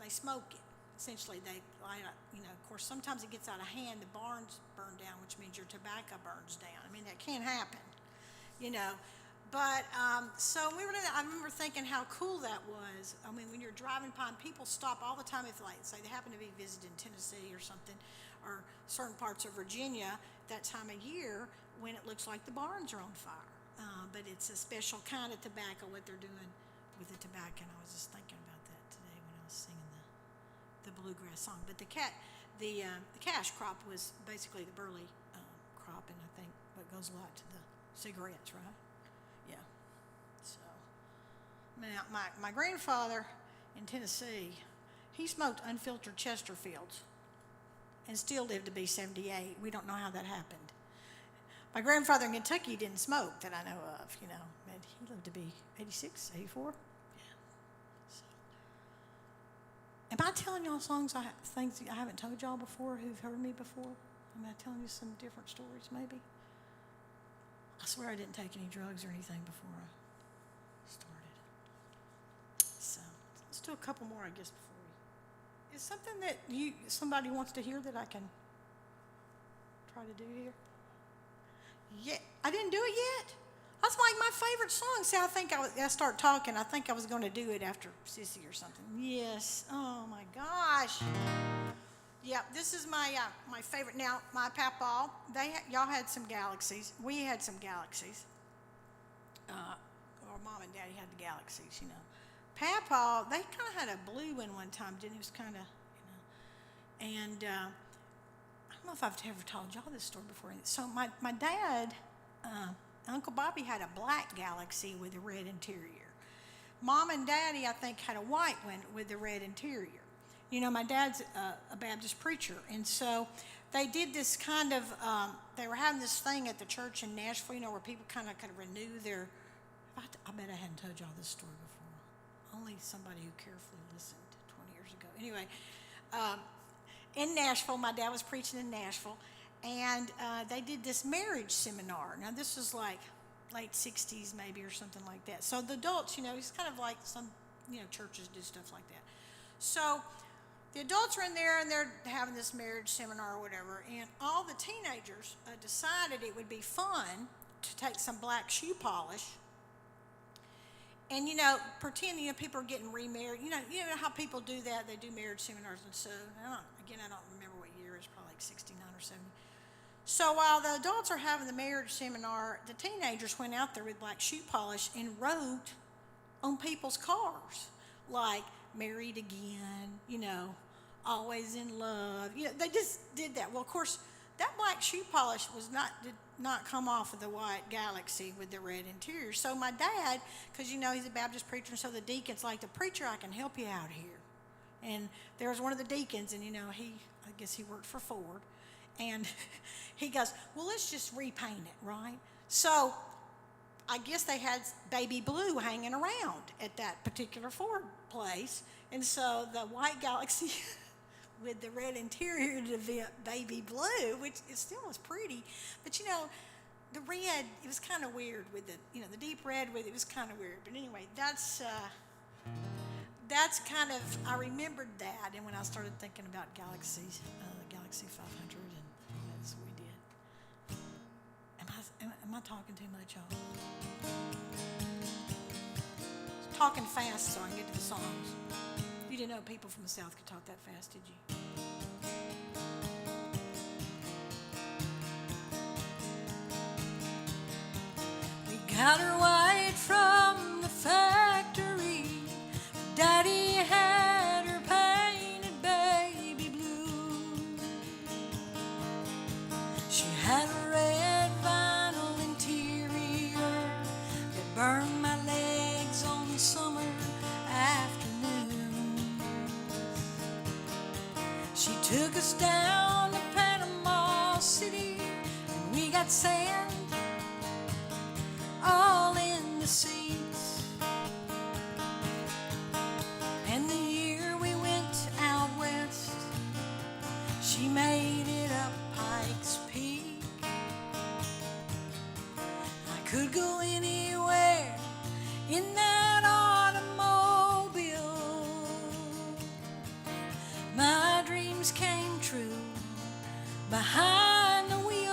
they smoke it. Essentially, they light up, of course, sometimes it gets out of hand, the barns burn down, which means your tobacco burns down. I mean, that can happen, But, so we were in, I remember thinking how cool that was. I mean, when you're driving by, people stop all the time if, like, say they happen to be visiting Tennessee or something, or certain parts of Virginia that time of year when it looks like the barns are on fire. But it's a special kind of tobacco, what they're doing with the tobacco. And I was just thinking about that today when I was singing the bluegrass song. But the cash crop was basically the burley crop, and I think what goes a lot to the cigarettes, right? Yeah. So now my grandfather in Tennessee, he smoked unfiltered Chesterfields and still lived to be 78. We don't know how that happened. My grandfather in Kentucky didn't smoke that I know of, but he lived to be 86, 84. Yeah. So, am I telling y'all things I haven't told y'all before who've heard me before? Am I telling you some different stories maybe? I swear I didn't take any drugs or anything before I started. So, let's do a couple more, I guess, before we... Is something that somebody wants to hear that I can try to do here? Yeah, I didn't do it yet. That's like my favorite song. See, I think I start talking. I think I was going to do it after Sissy or something. Yes. Oh my gosh. Yeah, this is my favorite. Now, my papaw, y'all had some Galaxies. We had some Galaxies. Or Mom and Daddy had the Galaxies, Papaw, they kind of had a blue one time, didn't he? It was kind of, And I don't know if I've ever told y'all this story before. So my dad, Uncle Bobby had a black Galaxy with a red interior. Mom and Daddy, I think, had a white one with the red interior. My dad's a Baptist preacher, and so they did this kind of, they were having this thing at the church in Nashville, where people kind of renew their, I bet I hadn't told y'all this story before. Only somebody who carefully listened 20 years ago. Anyway, in Nashville, my dad was preaching in Nashville, and they did this marriage seminar. Now, this was like late 60s maybe or something like that. So the adults, it's kind of like some, churches do stuff like that. So the adults are in there, and they're having this marriage seminar or whatever, and all the teenagers decided it would be fun to take some black shoe polish and, pretend, people are getting remarried. You know how people do that. They do marriage seminars, and so, I don't remember what year. It's probably like 69 or 70. So while the adults are having the marriage seminar, the teenagers went out there with black shoe polish and wrote on people's cars, like, married again, always in love. They just did that. Well, of course, that black shoe polish did not come off of the white Galaxy with the red interior. So my dad, because he's a Baptist preacher, so the deacons like, the preacher, I can help you out here. And there was one of the deacons, and I guess he worked for Ford, and he goes, well, let's just repaint it, right? So I guess they had baby blue hanging around at that particular Ford place, and so the white Galaxy with the red interior to baby blue, which it still was pretty, but the red, it was kind of weird with the deep red with it was kind of weird. But anyway, that's kind of, I remembered that, and when I started thinking about Galaxies, the Galaxy 500, and that's what we did. Am I talking too much, y'all? Talking fast so I can get to the songs. You didn't know people from the South could talk that fast, did you? We powder white from the factory. Daddy had her painted baby blue. She had a red vinyl interior that burned my legs on summer afternoons. She took us down to Panama City, and we got sand all in the seats. And the year we went out west, she made it up Pikes Peak. I could go anywhere in that automobile. My dreams came true behind the wheel.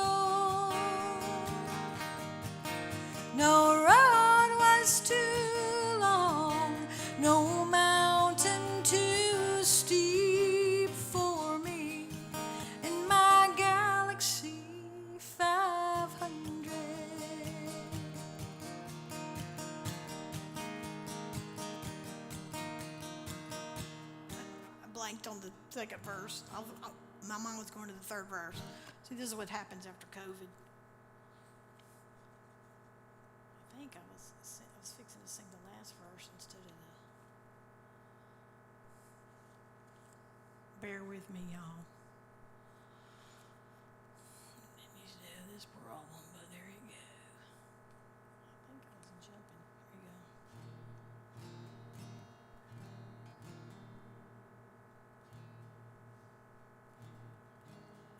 No road was too long, no mountain too steep for me in my Galaxy 500. I blanked on the second verse. My mind was going to the third verse. See, this is what happens after COVID. I think I was fixing to sing the last verse instead of the. Bear with me, y'all. Didn't used to have this problem, but there you go. I think I was jumping. Here you go.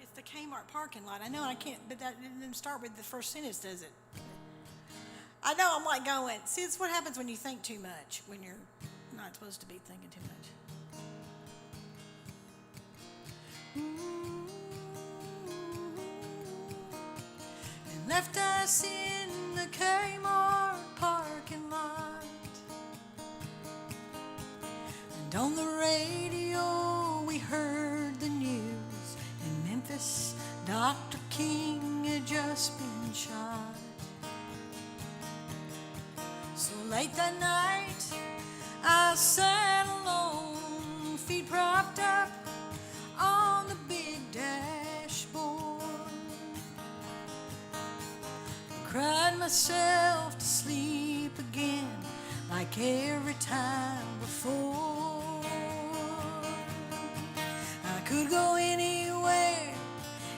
It's the Kmart parking lot. I know I can't, but that didn't start with the first sentence, does it? I know, I'm like going, see, it's what happens when you think too much, when you're not supposed to be thinking too much. And left us in the Kmart parking lot. And on the radio we heard the news. In Memphis, Dr. King had just been shot. So late that night, I sat alone, feet propped up on the big dashboard. Cried myself to sleep again, like every time before. I could go anywhere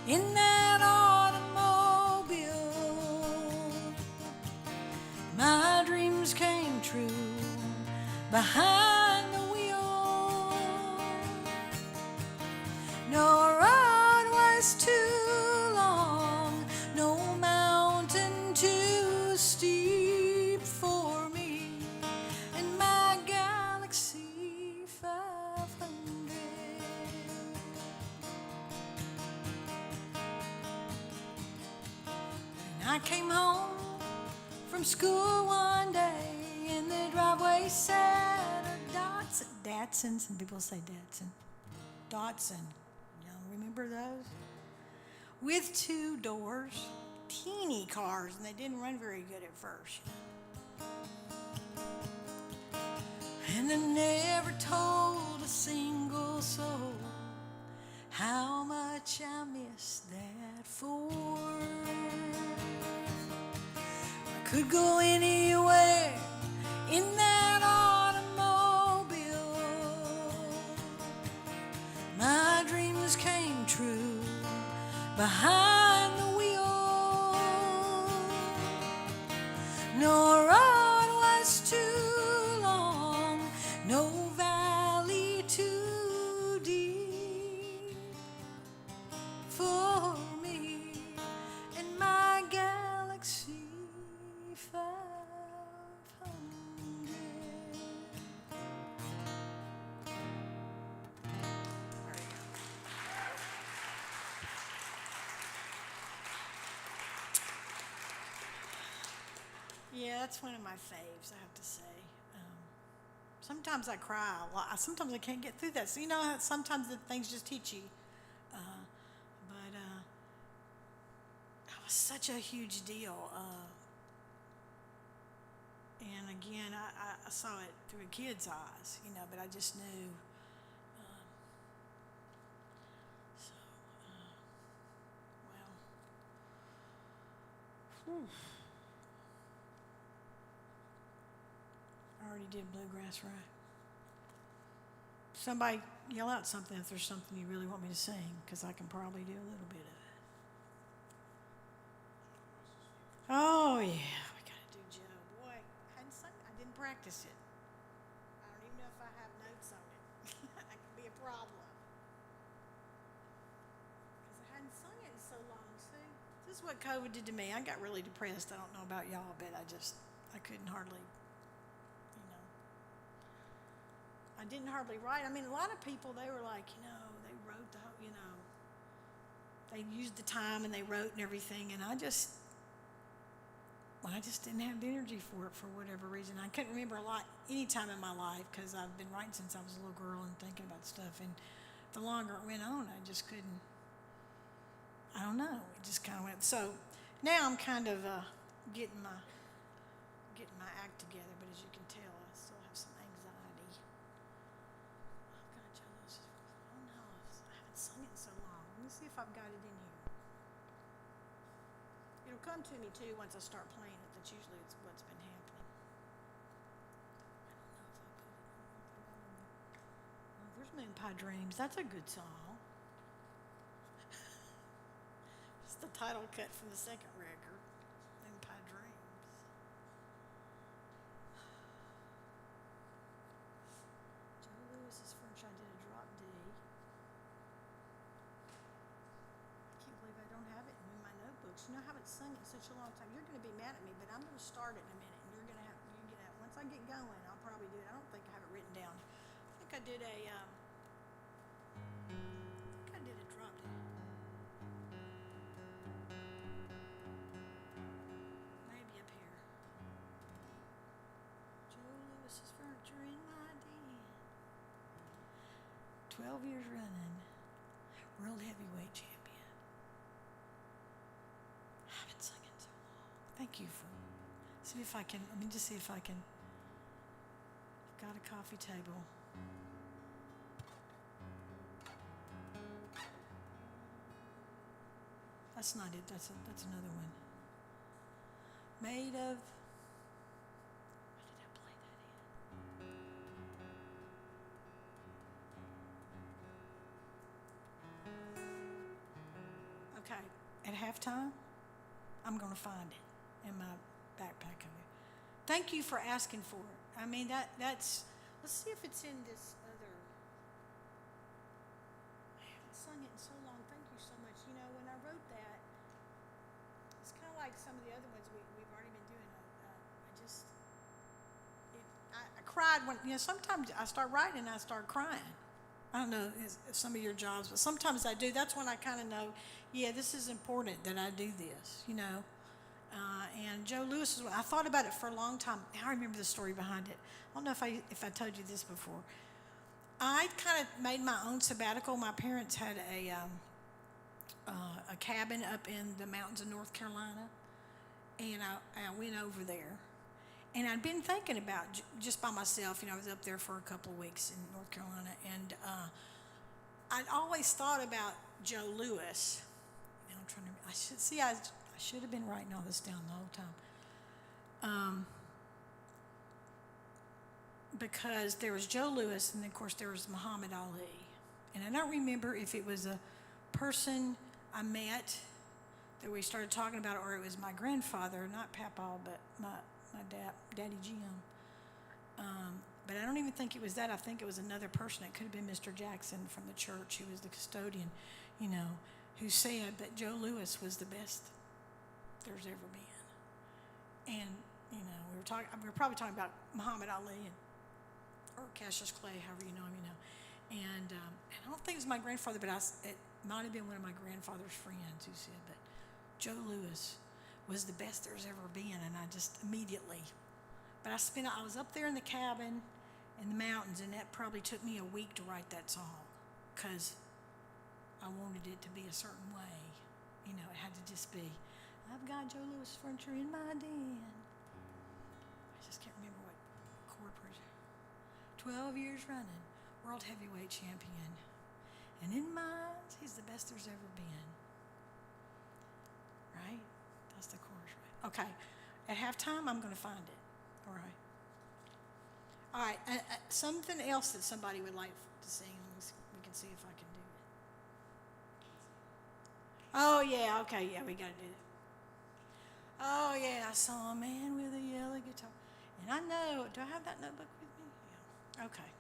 in that automobile. My dreams came true behind the wheel. No road was too long, no mountain too steep for me in my Galaxy 500. And I came home from school one day, in the driveway sat a Datsun. Some people say Datsun. Y'all remember those? With two doors, teeny cars, and they didn't run very good at first. And I never told a single soul how much I miss that Ford. I could go anywhere in that automobile. My dreams came true behind the wheel. No road was too long, no valley too deep for me in my Galaxy 500. Yeah, that's one of my faves, I have to say. Sometimes I cry a lot. Sometimes I can't get through that. So, you know, sometimes the things just teach you. But that was such a huge deal. and again, I saw it through a kid's eyes, but I just knew. So, well, whew. I already did bluegrass, right? Somebody yell out something if there's something you really want me to sing, because I can probably do a little bit of it. Oh, yeah, we got to do Joe. Boy, I didn't practice it. I don't even know if I have notes on it. That could be a problem. Because I hadn't sung it in so long, see? This is what COVID did to me. I got really depressed. I don't know about y'all, but I couldn't hardly, I didn't hardly write. I mean, a lot of people, they were like, they wrote the whole, they used the time and they wrote and everything, and I just didn't have the energy for it for whatever reason. I couldn't remember any time in my life, because I've been writing since I was a little girl and thinking about stuff, and the longer it went on, I just couldn't, I don't know, it just kind of went. So now I'm kind of getting my act together, but as you can tell, I still have some anxiety. I've got jealous. Oh no, I haven't sung it in so long. Let me see if I've got it in here. It'll come to me too once I start playing it. That's usually what's been happening. I don't know if I put it. Oh, there's Moon Pie Dreams. That's a good song. It's the title cut from the second record, Moon Pie Dreams. Joe Lewis's French. I did a drop D. I can't believe I don't have it in my notebooks. I haven't sung it in such a long time. You're going to be mad at me, but I'm going to start it in a minute, and you're going to have. Once I get going, I'll probably do it. I don't think I have it written down. I think I did a drop D. Maybe up here. Joe Lewis's Furniture in my den. 12 years running. World heavyweight champion. I haven't sung in so long. Thank you for. See if I can. Let me just see if I can. I've got a coffee table. That's not it. That's another one. Made of. Why did I play that in? Okay. At halftime, I'm going to find it in my backpack over there. Thank you for asking for it. I mean, that's. Let's see if it's in this other. I haven't sung it in so long. Thank you so much. When I wrote that, it's kind of like some of the other ones we've already been doing. I cried when, sometimes I start writing and I start crying. I don't know if some of your jobs, but sometimes I do. That's when I kind of know, yeah, this is important that I do this, and Joe Lewis, I thought about it for a long time. I remember the story behind it. I don't know if I told you this before. I kind of made my own sabbatical. My parents had a cabin up in the mountains of North Carolina, and I went over there. And I'd been thinking about just by myself. I was up there for a couple of weeks in North Carolina, and I'd always thought about Joe Lewis. I'm trying to. I should have been writing all this down the whole time. Because there was Joe Lewis, and then, of course, there was Muhammad Ali. And I don't remember if it was a person I met that we started talking about, or it was my grandfather, not Papa, but my dad, Daddy Jim. But I don't even think it was that. I think it was another person. It could have been Mr. Jackson from the church, who was the custodian, who said that Joe Lewis was the best there's ever been. And, we were probably talking about Muhammad Ali or Cassius Clay, however you know him, And I don't think it was my grandfather, but it might have been one of my grandfather's friends who said that Joe Lewis was the best there's ever been, and I just immediately. But I was up there in the cabin in the mountains, and that probably took me a week to write that song, because I wanted it to be a certain way. It had to just be, I've got Joe Lewis Furniture in my den. just can't remember what corporate. 12 years running, world heavyweight champion. And in mine, he's the best there's ever been. Right? That's the chorus, right? Okay. At halftime, I'm going to find it. All right. All right. Something else that somebody would like to sing. We can see if I can do it. Oh, yeah. Okay. Yeah, we got to do it. Oh, yeah. I saw a man with a yellow guitar. And I know. Do I have that notebook with me? Yeah. Okay.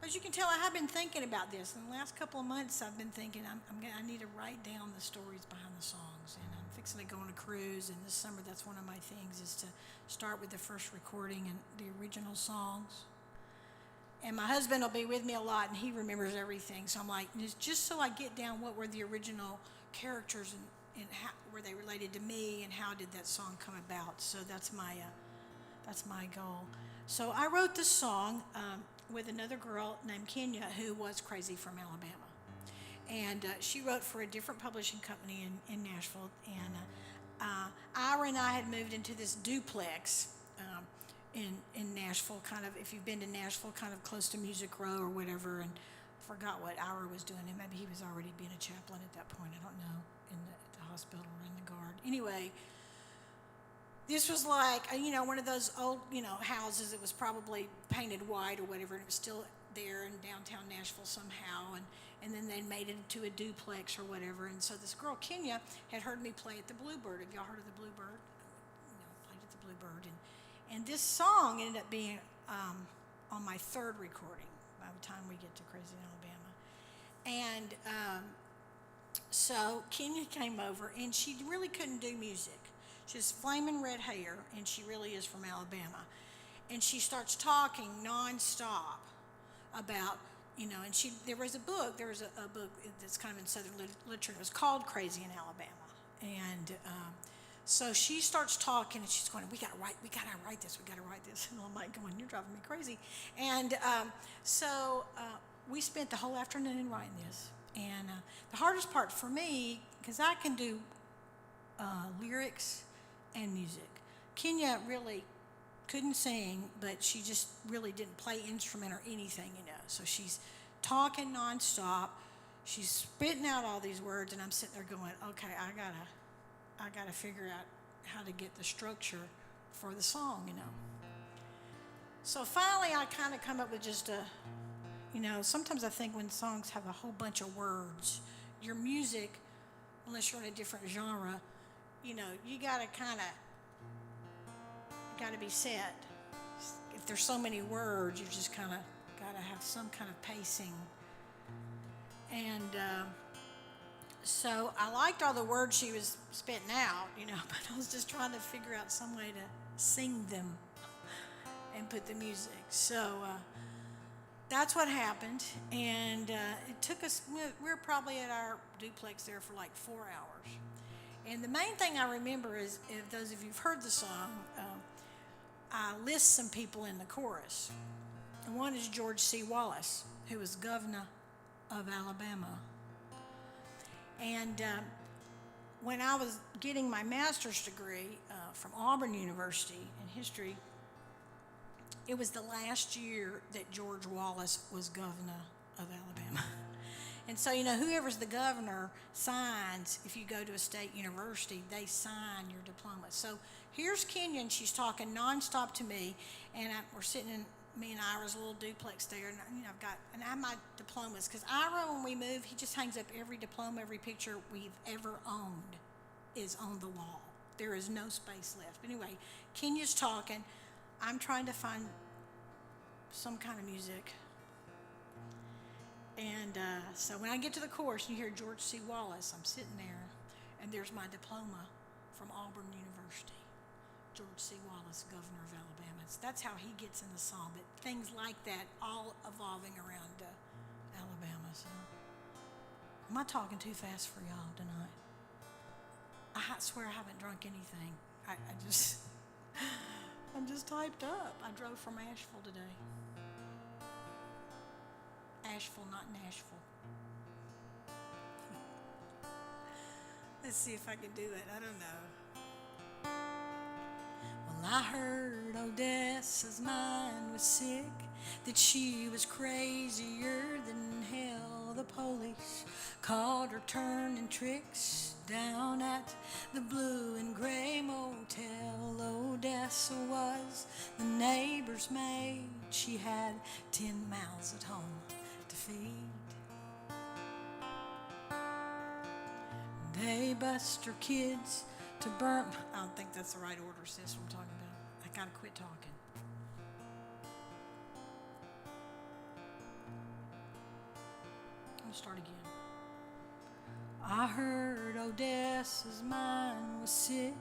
As you can tell, I have been thinking about this. In the last couple of months, I've been thinking I need to write down the stories behind the songs. And I'm fixing to go on a cruise, and this summer that's one of my things is to start with the first recording and the original songs. And my husband will be with me a lot, and he remembers everything. So I'm like, just so I get down what were the original characters and how were they related to me, and how did that song come about. So that's my goal. So I wrote this song with another girl named Kenya who was crazy from Alabama. And she wrote for a different publishing company in Nashville. And Ira and I had moved into this duplex in Nashville, kind of, if you've been to Nashville, kind of close to Music Row or whatever, and forgot what Ira was doing. And maybe he was already being a chaplain at that point. I don't know, at the hospital or in the guard. Anyway, this was like, one of those old, houses that was probably painted white or whatever, and it was still there in downtown Nashville somehow, and then they made it into a duplex or whatever. And so this girl, Kenya, had heard me play at the Bluebird. Have y'all heard of the Bluebird? Played at the Bluebird. And this song ended up being on my third recording by the time we get to Crazy in Alabama. And so Kenya came over, and she really couldn't do music. She has flaming red hair, and she really is from Alabama. And she starts talking nonstop about, and there was a book that's kind of in Southern literature. It was called Crazy in Alabama. And so she starts talking, and she's going, we gotta write this. And I'm like, going, you're driving me crazy. And so we spent the whole afternoon writing this. And the hardest part for me, because I can do lyrics and music. Kenya really couldn't sing, but she just really didn't play instrument or anything, So she's talking nonstop. She's spitting out all these words, and I'm sitting there going, okay, I gotta figure out how to get the structure for the song, So finally, I kind of come up with just sometimes I think when songs have a whole bunch of words, your music, unless you're in a different genre, you gotta be set. If there's so many words, you just kind of gotta have some kind of pacing. And so I liked all the words she was spitting out, but I was just trying to figure out some way to sing them and put the music. So that's what happened, and it took us, we were probably at our duplex there for like 4 hours. And the main thing I remember is, if those of you who've heard the song, I list some people in the chorus. And one is George C. Wallace, who was governor of Alabama. And when I was getting my master's degree from Auburn University in history, it was the last year that George Wallace was governor of Alabama. And so, whoever's the governor signs, if you go to a state university, they sign your diploma. So here's Kenya, and she's talking nonstop to me, and we're sitting in me and Ira's little duplex there, and I have my diplomas, because Ira, when we move, he just hangs up every diploma, every picture we've ever owned is on the wall. There is no space left. But anyway, Kenya's talking. I'm trying to find some kind of music. And so when I get to the chorus, and you hear George C. Wallace, I'm sitting there, and there's my diploma from Auburn University. George C. Wallace, governor of Alabama. That's how he gets in the song, but things like that all evolving around Alabama. So, am I talking too fast for y'all tonight? I swear I haven't drunk anything. I'm just typed up. I drove from Asheville today. Asheville, not Nashville. Let's see if I can do it. I don't know. Well, I heard Odessa's mind was sick, that she was crazier than hell. The police caught her turning tricks down at the blue and gray motel. Odessa was the neighbor's maid. She had 10 mouths at home to feed. They bust her kids to burn. I don't think that's the right order, sis, what I'm talking about. I gotta quit talking. I'll start again. I heard Odessa's mind was sick,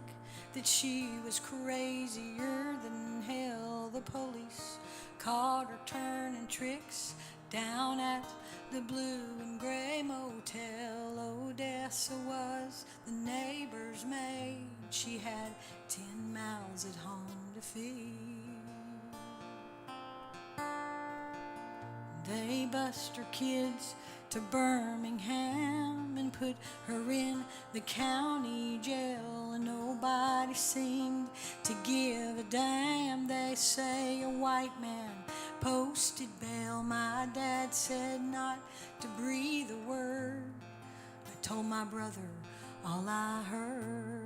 that she was crazier than hell. The police caught her turning tricks down at the blue and gray motel. Odessa was the neighbor's maid. She had 10 mouths at home to feed. They bust her kids to Birmingham and put her in the county jail, and nobody seemed to give a damn. They say a white man posted bail. My dad said not to breathe a word. I told my brother all I heard.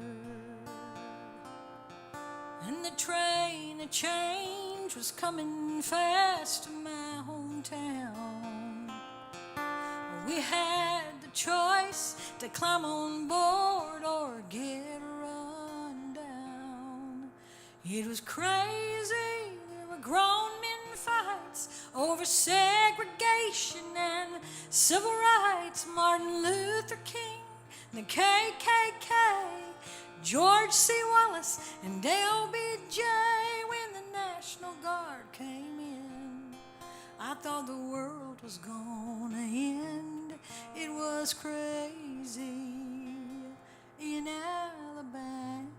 And the train of change was coming fast to my hometown. We had the choice to climb on board or get run down. It was crazy. There were grown men fights over segregation and civil rights. Martin Luther King, the KKK, George C. Wallace, and LBJ. When the National Guard came in, I thought the world was gonna end. It was crazy in Alabama.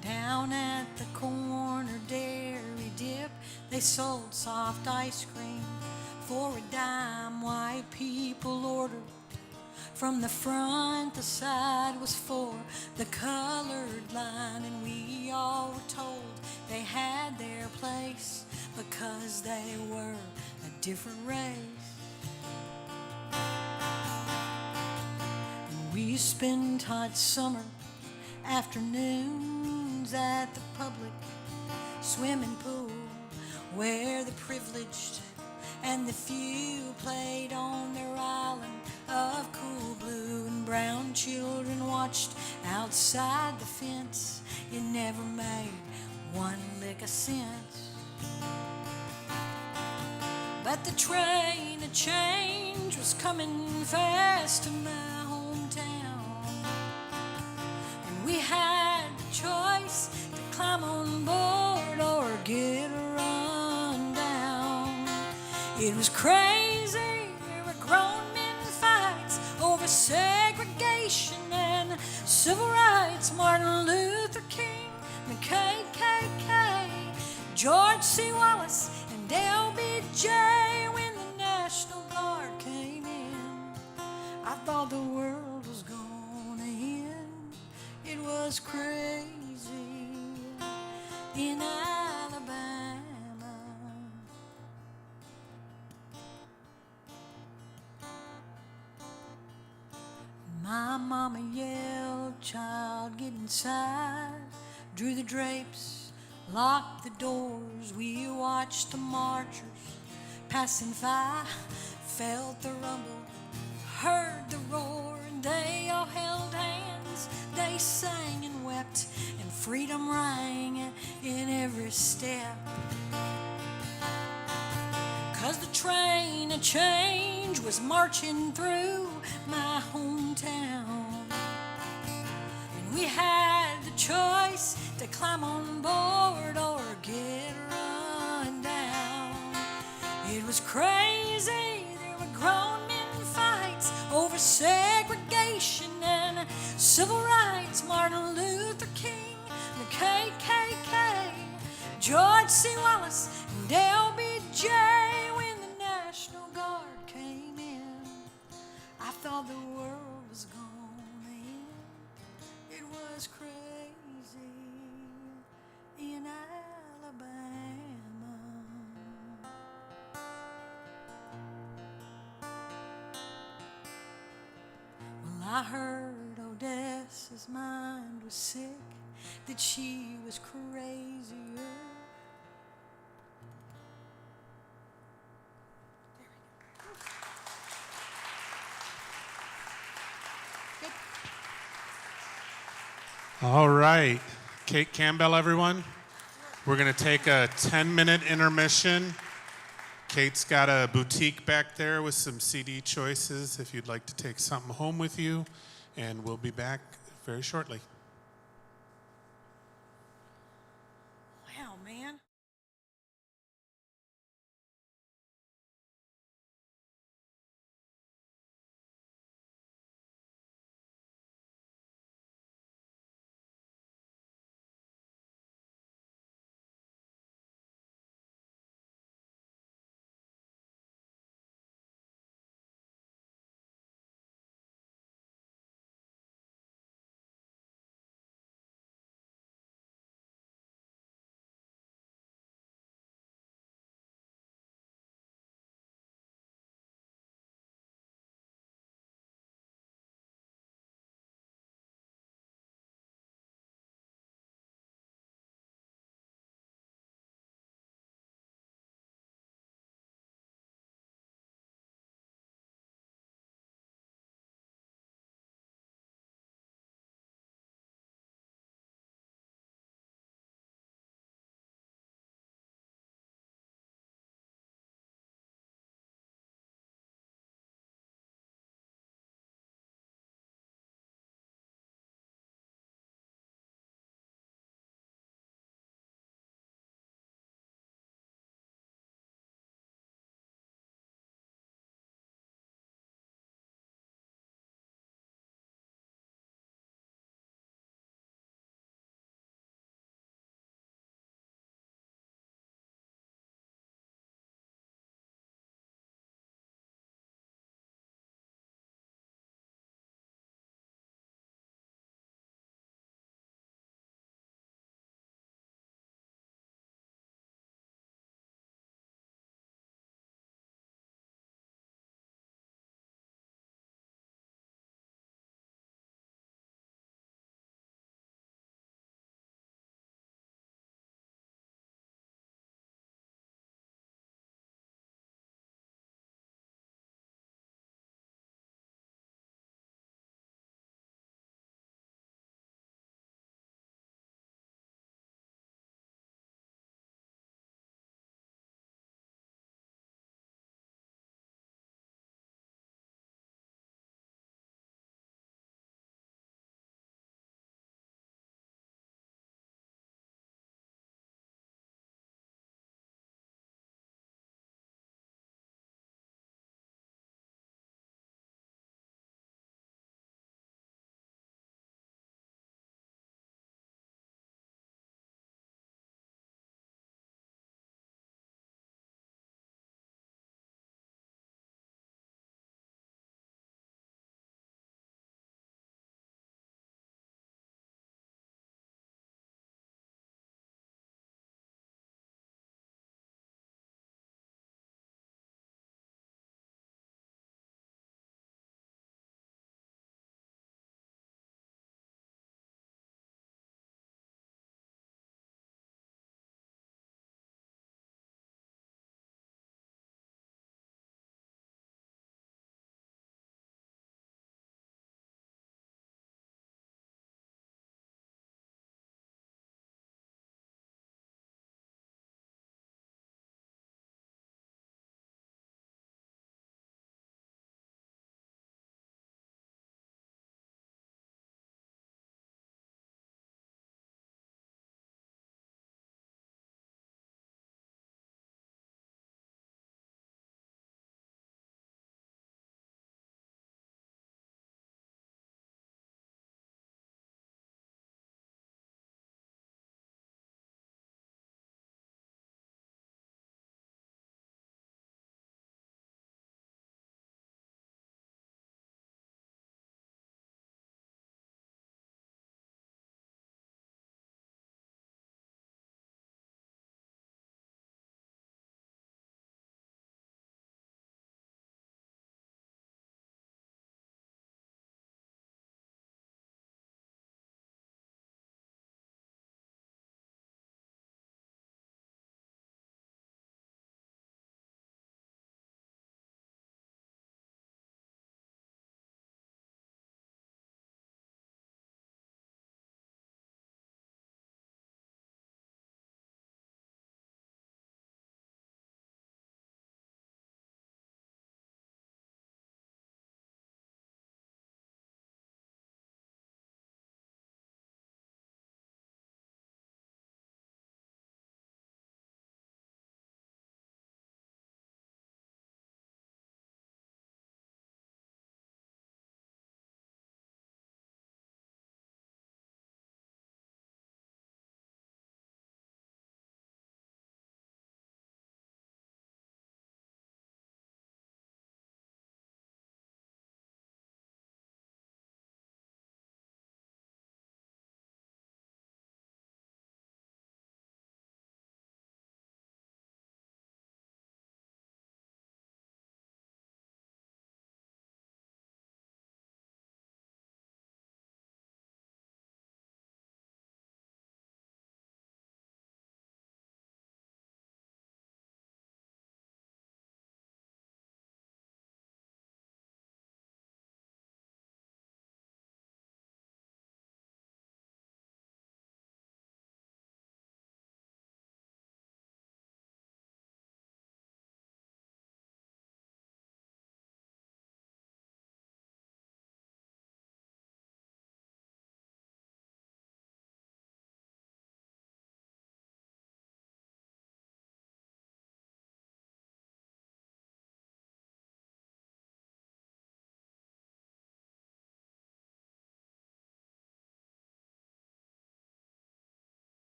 Down at the corner dairy dip, they sold soft ice cream for a dime. White people ordered from the front, the side was for the colored line, and we all were told they had their place because they were a different race. And we spent hot summer afternoons at the public swimming pool, where the privileged and the few played on their island of cool blue, and brown children watched outside the fence. It never made one lick of sense. But the train of change was coming fast to my hometown, and we had the choice to climb on board or get run down. It was crazy. There were grown men fights over segregation and civil rights. Martin Luther King, the KKK, George C. Wallace, and LBJ. When the National Guard came in, I thought the world was gonna end. It was crazy in Alabama. My mama yelled, "Child, get inside." Drew the drapes, locked the doors. We watched the marchers passing by, felt the rumble, heard the roar, and they all held hands. They sang and wept, and freedom rang in every step. 'Cause the train of change was marching through my hometown, and we had the choice to climb on board or get run down. It was crazy. There were grown men fights over segregation and civil rights. Martin Luther King, the KKK, George C. Wallace, and LBJ. When the thought the world was gonna end. It was crazy in Alabama. Well, I heard Odessa's mind was sick, that she was crazier. All right. Kate Campbell, everyone. We're going to take a 10-minute intermission. Kate's got a boutique back there with some CD choices if you'd like to take something home with you. And we'll be back very shortly.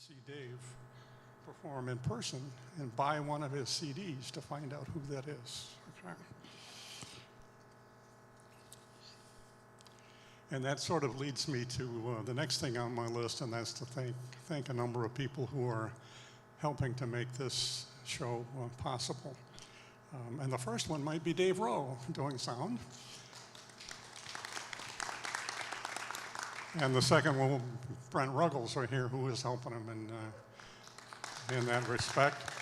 see Dave perform in person and buy one of his CDs to find out who that is. Okay. And that sort of leads me to the next thing on my list, and that's to thank a number of people who are helping to make this show possible. And the first one might be Dave Rowe doing sound. And the second one, Brent Ruggles right here, who is helping him in that respect.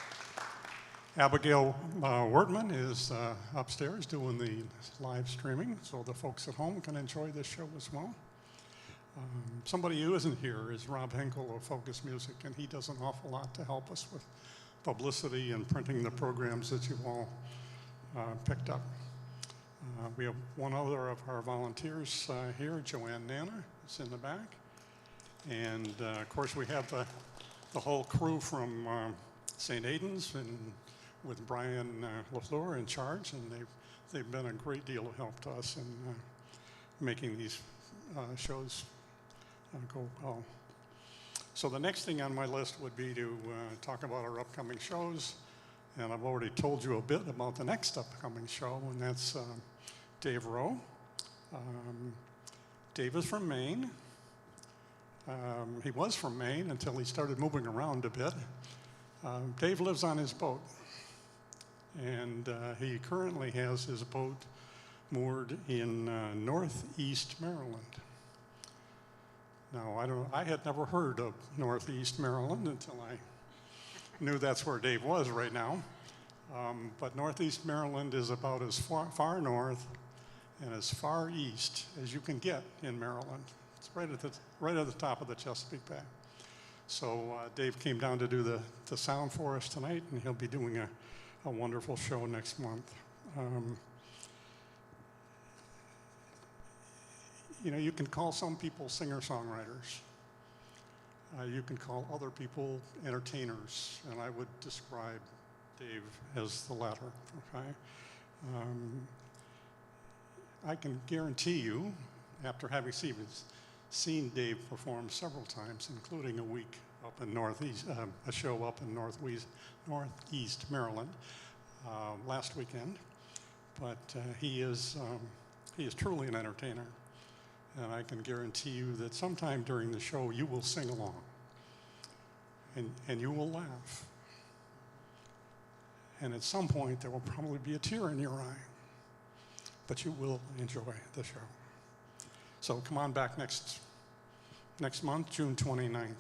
Abigail Wertman is upstairs doing the live streaming, so the folks at home can enjoy this show as well. Somebody who isn't here is Rob Henkel of Focus Music, and he does an awful lot to help us with publicity and printing the programs that you've all picked up. We have one other of our volunteers here, Joanne Nana, is in the back. And of course, we have the whole crew from St. Aidan's and with Brian LaFleur in charge, and they've been a great deal of help to us in making these shows go well. So the next thing on my list would be to talk about our upcoming shows, and I've already told you a bit about the next upcoming show, and that's Dave Rowe. Dave is from Maine. He was from Maine until he started moving around a bit. Dave lives on his boat, and he currently has his boat moored in northeast Maryland. Now, I had never heard of northeast Maryland until I knew that's where Dave was right now. But northeast Maryland is about as far north and as far east as you can get in Maryland. It's right at the top of the Chesapeake Bay. So Dave came down to do the sound for us tonight, and he'll be doing a wonderful show next month. You know, you can call some people singer-songwriters. You can call other people entertainers, and I would describe Dave as the latter, okay? I can guarantee you, after having seen Dave perform several times, including a week up in a show up in northeast Maryland last weekend, but he is truly an entertainer. And I can guarantee you that sometime during the show you will sing along and you will laugh. And at some point there will probably be a tear in your eye, but you will enjoy the show. So come on back next month, June 29th.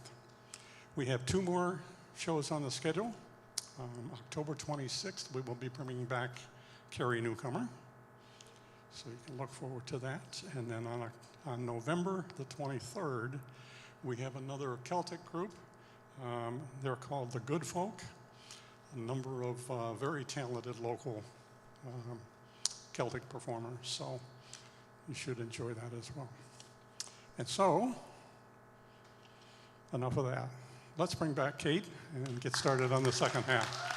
We have 2 more shows on the schedule. October 26th, we will be bringing back Carrie Newcomer. So you can look forward to that. And then on November the 23rd, we have another Celtic group. They're called the Good Folk, a number of very talented local Celtic performers. So you should enjoy that as well. And so, enough of that. Let's bring back Kate and get started on the second half.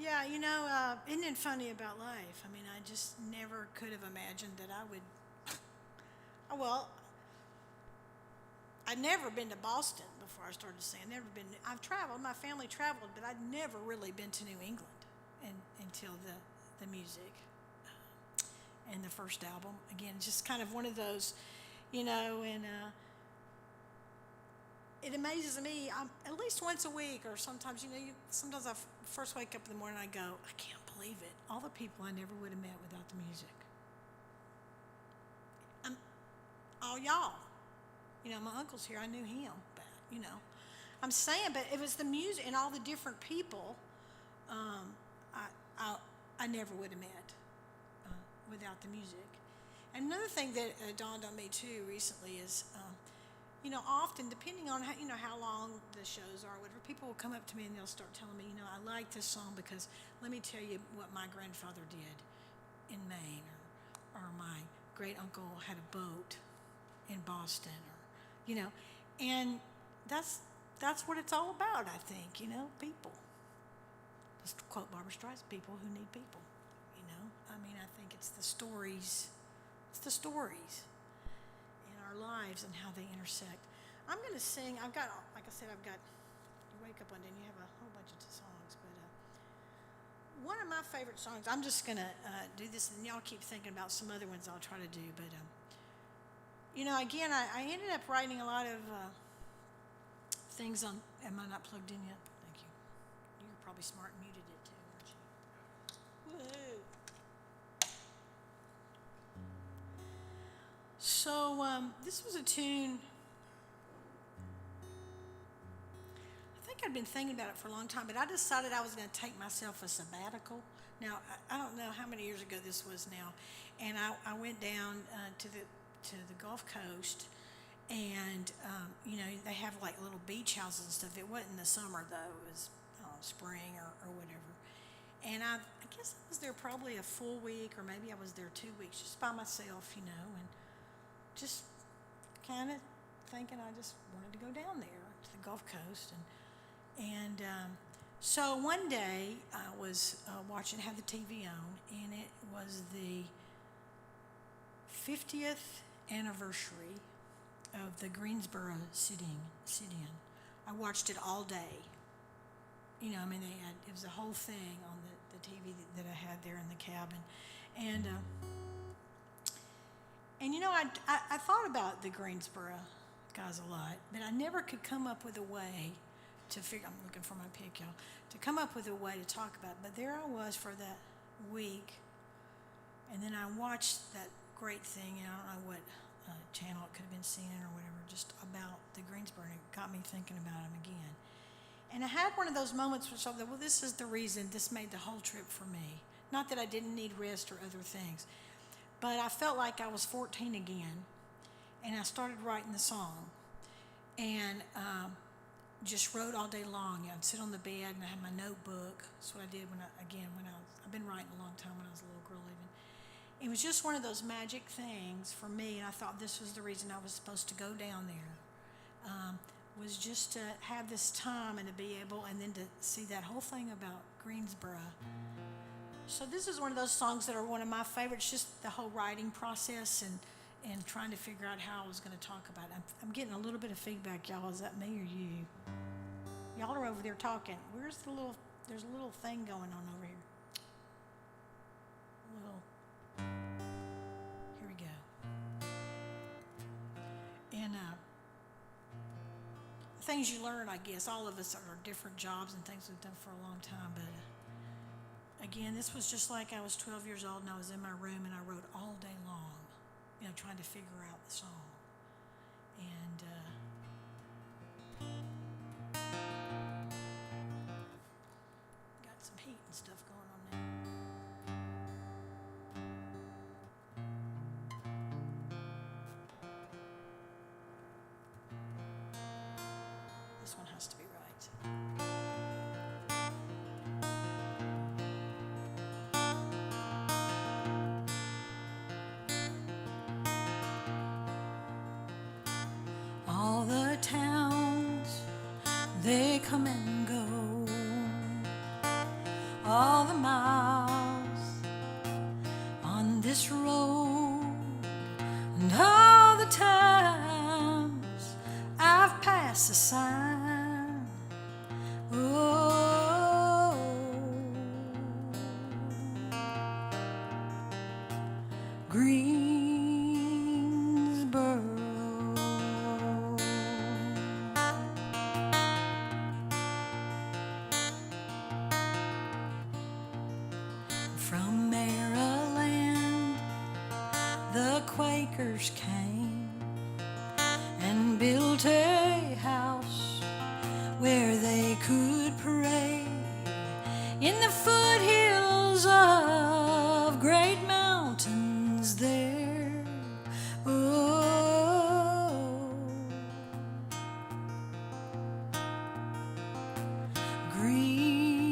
Yeah, isn't it funny about life? I mean, I just never could have imagined that I would. Well, I'd never been to Boston before I started singing. I've traveled, my family traveled, but I'd never really been to New England until the music and the first album. Again, just kind of one of those, and it amazes me. At least once a week, or sometimes, sometimes I first wake up in the morning and I go, I can't believe it. All the people I never would have met without the music. All y'all. My uncle's here. I knew him, but I'm saying, but it was the music and all the different people. I never would have met without the music. And another thing that dawned on me too recently is, often depending on how long the shows are, whatever, people will come up to me and they'll start telling me, I like this song because let me tell you what my grandfather did in Maine, or my great uncle had a boat in Boston, and that's what it's all about, I think, people. Just to quote Barbra Streisand, people who need people, I mean, I think it's the stories in our lives and how they intersect. I'm going to sing, you wake up one day and you have a whole bunch of songs, but one of my favorite songs, I'm just going to do this, and y'all keep thinking about some other ones I'll try to do, but again, I ended up writing a lot of things on. Am I not plugged in yet? Thank you. You're probably smart and muted it too, aren't you? Woohoo! So this was a tune. I think I'd been thinking about it for a long time, but I decided I was going to take myself a sabbatical. Now I don't know how many years ago this was now, and I went down to the Gulf Coast, and they have like little beach houses and stuff. It wasn't the summer though; it was spring or whatever. And I guess I was there probably a full week, or maybe I was there 2 weeks, just by myself, and just kind of thinking I just wanted to go down there to the Gulf Coast, and so one day I was watching, had the TV on, and it was the 50th anniversary of the Greensboro sit-in. I watched it all day. It was a whole thing on the TV that I had there in the cabin, and I thought about the Greensboro guys a lot, but I never could come up with a way to figure. I'm looking for my pick, y'all. To come up with a way to talk about it. But there I was for that week, and then I watched that great thing. I don't know what channel it could have been seen or whatever, just about the Greensboro, and it got me thinking about him again. And I had one of those moments which I thought, well, this is the reason this made the whole trip for me. Not that I didn't need rest or other things, but I felt like I was 14 again, and I started writing the song, and just wrote all day long. I'd sit on the bed and I had my notebook. That's what I did I've been writing a long time when I was a little girl even. It was just one of those magic things for me, and I thought this was the reason I was supposed to go down there, was just to have this time and to be able, and then to see that whole thing about Greensboro. So this is one of those songs that are one of my favorites, just the whole writing process and trying to figure out how I was going to talk about it. I'm getting a little bit of feedback, y'all. Is that me or you? Y'all are over there talking. There's a little thing going on over here. Here we go. And things you learn, I guess. All of us are different jobs and things we've done for a long time, but again, this was just like I was 12 years old and I was in my room and I wrote all day long, trying to figure out the song. And got some heat and stuff going on there. This one has to be right. All the towns, they come and go. all the miles on this road and all the times I've passed the sign. Oh, Greensboro. From Maryland, the Quakers came and built a house where they could pray in the foothills of great mountains there. Oh, Greensboro.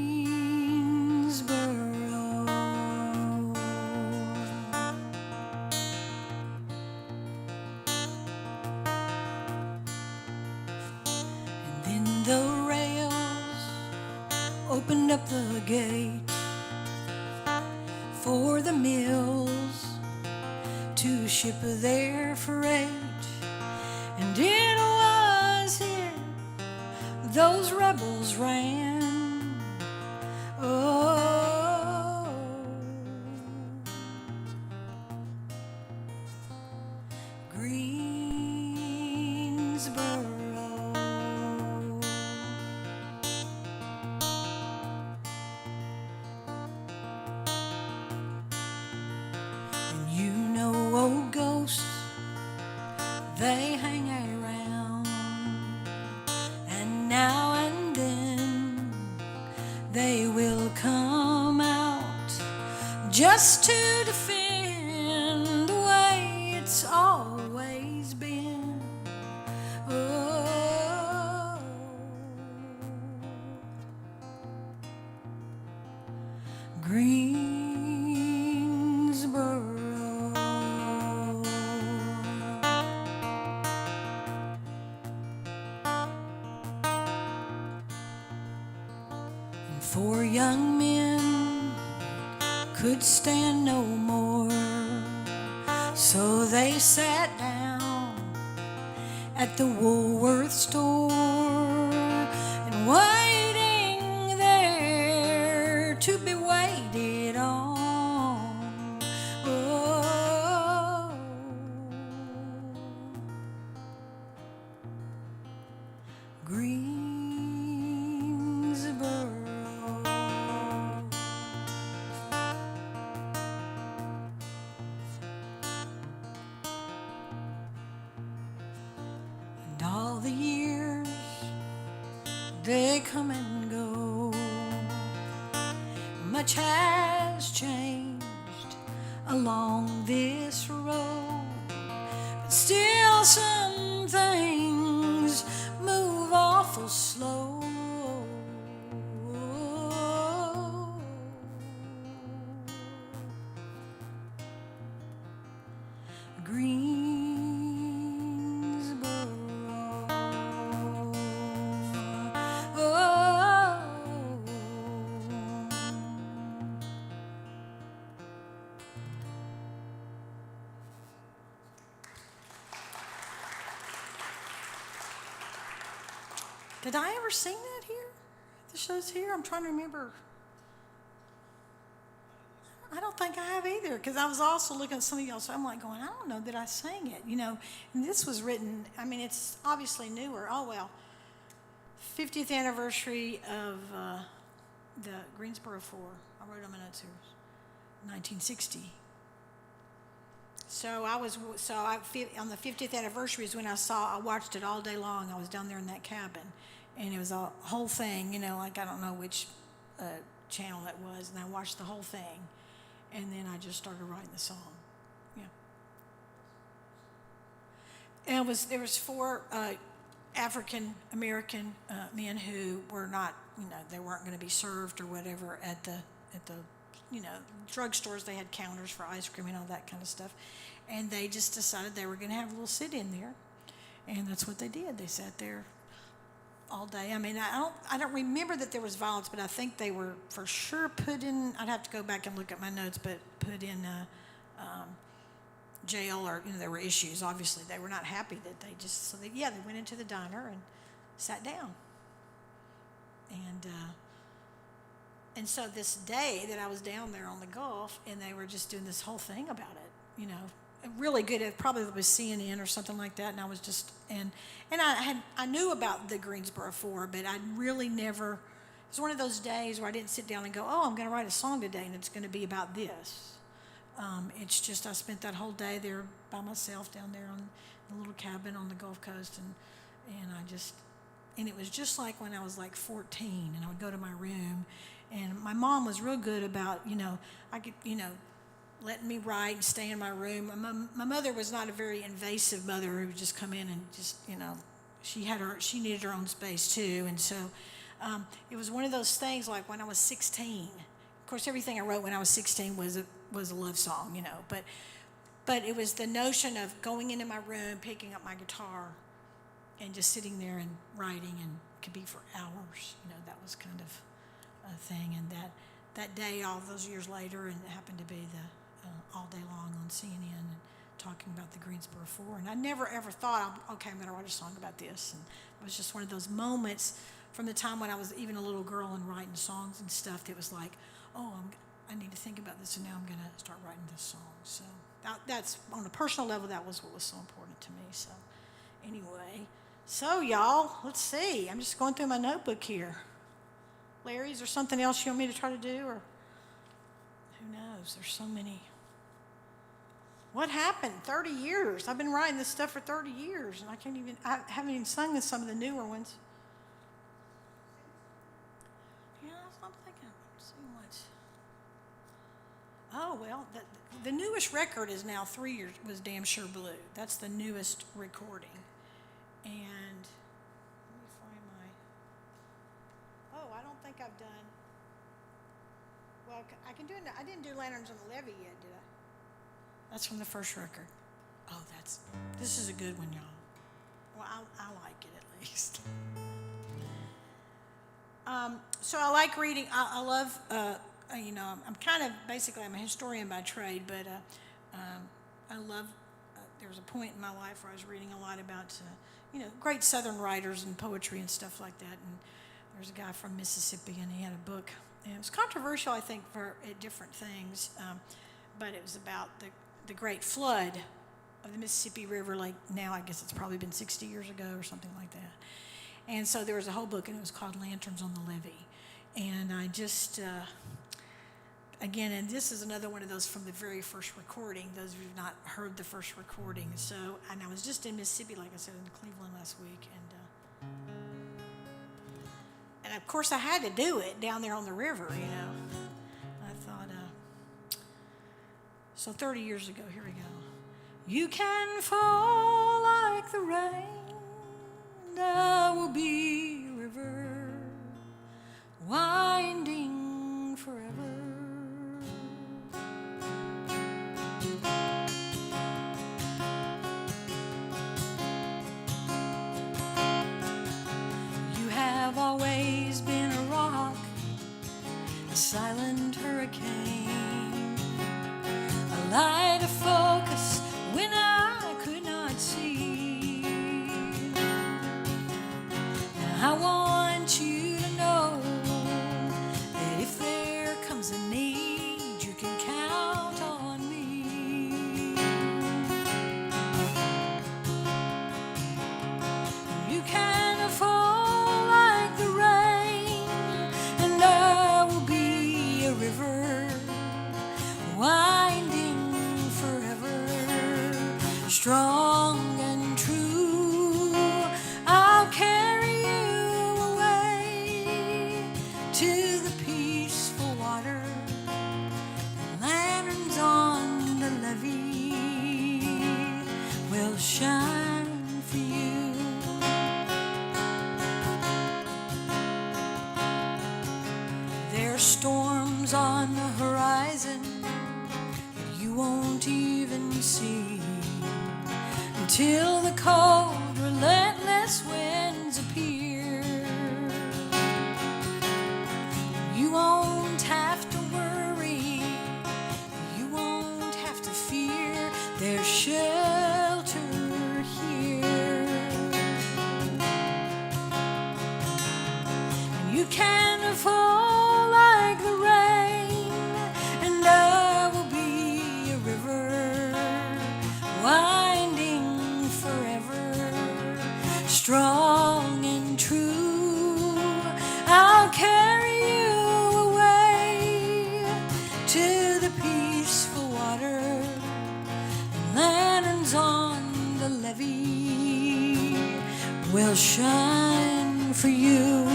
And then the rails opened up the gate for the mills to ship their freight. And it was here those rebels ran. Oh, Greensboro. And you know old ghosts, they hang around, and now and then they will come out just to defend the way it's always been. Oh, Greensboro. And four young men could stand no more, so they sat down at the Woolworth store, and waiting there to be waited on. Oh, Greensboro. And all the years, they come and go. Much has changed along this road, but still some things move awful slow. Greensboro. Oh. Did I ever sing that here? The show's here? I'm trying to remember. I don't think I have either, because I was also looking at some of y'all, so I'm like going, I don't know that I sang it, you know. And this was written, I mean, it's obviously newer. Oh, well, 50th anniversary of the Greensboro Four. I wrote on my notes here, 1960. So on the 50th anniversary is when I watched it all day long. I was down there in that cabin, and it was a whole thing, you know, like I don't know which channel that was, and I watched the whole thing, and then I just started writing the song. Yeah. And there was four African American men who were not, you know, they weren't going to be served or whatever at the you know, drugstores. They had counters for ice cream and all that kind of stuff, and they just decided they were going to have a little sit in there, and that's what they did. They sat there all day. I mean, I don't remember that there was violence, but I think they were for sure put in. I'd have to go back and look at my notes, but put in jail, or there were issues. Obviously, they were not happy that they just they went into the diner and sat down. And so this day that I was down there on the Gulf, and they were just doing this whole thing about it, really good. It probably was CNN or something like that, and I was just and I knew about the Greensboro Four, but I'd really never. It was one of those days where I didn't sit down and go, "Oh, I'm going to write a song today, and it's going to be about this." It's just I spent that whole day there by myself down there on the little cabin on the Gulf Coast, and it was just like when I was like 14, and I would go to my room, and my mom was real good about I could letting me write and stay in my room. My mother was not a very invasive mother who would just come in and just she needed her own space too, and so it was one of those things like when I was 16. Of course, everything I wrote when I was 16 was a love song, but it was the notion of going into my room, picking up my guitar, and just sitting there and writing, and it could be for hours. That was kind of a thing. And that day, all those years later, and it happened to be the all day long on CNN and talking about the Greensboro Four. And I never ever thought, okay, I'm going to write a song about this. And it was just one of those moments from the time when I was even a little girl and writing songs and stuff that was like, oh, I need to think about this, and now I'm going to start writing this song. So that's on a personal level, that was what was so important to me. So anyway, so y'all, let's see. I'm just going through my notebook here. Larry, is there something else you want me to try to do, or who knows? There's so many. What happened? 30 years. I've been writing this stuff for 30 years, and I haven't even sung some of the newer ones. Yeah, that's what I'm thinking. Let's see what's. Oh, well, the newest record is now 3 years, was Damn Sure Blue. That's the newest recording. And let me find I don't think I've done. Well, I can do it. I didn't do Lanterns on the Levee yet, did I? That's from the first record. Oh, this is a good one, y'all. Well, I like it at least. So I like reading. I love, I'm kind of, basically, I'm a historian by trade, but I love, there was a point in my life where I was reading a lot about, great Southern writers and poetry and stuff like that. And there's a guy from Mississippi, and he had a book. And it was controversial, I think, for different things, but it was about the great flood of the Mississippi River. Like now, I guess it's probably been 60 years ago or something like that. And so there was a whole book, and it was called Lanterns on the Levee. And I just, again, and this is another one of those from the very first recording, those of you who have not heard the first recording. So, and I was just in Mississippi, like I said, in Cleveland last week. And of course, I had to do it down there on the river, I thought, so 30 years ago, here we go. You can fall like the rain, and I will be a river winding forever. You have always been a rock, a silent hurricane, a light of focus when I could not see. Now I want you to know that if there comes a need, you can count on me. You can fall like the rain, and I will be a river winding forever, strong and true. I'll carry you away to the peaceful water, lanterns on the levee will shine for you. There are storms on the horizon that you won't even see until the cold, relentless winds appear. shelter here. And you can fall like the rain, and I will be a river winding forever, strong and true. I'll carry you away to the peaceful water, and lanterns on the levee will shine for you.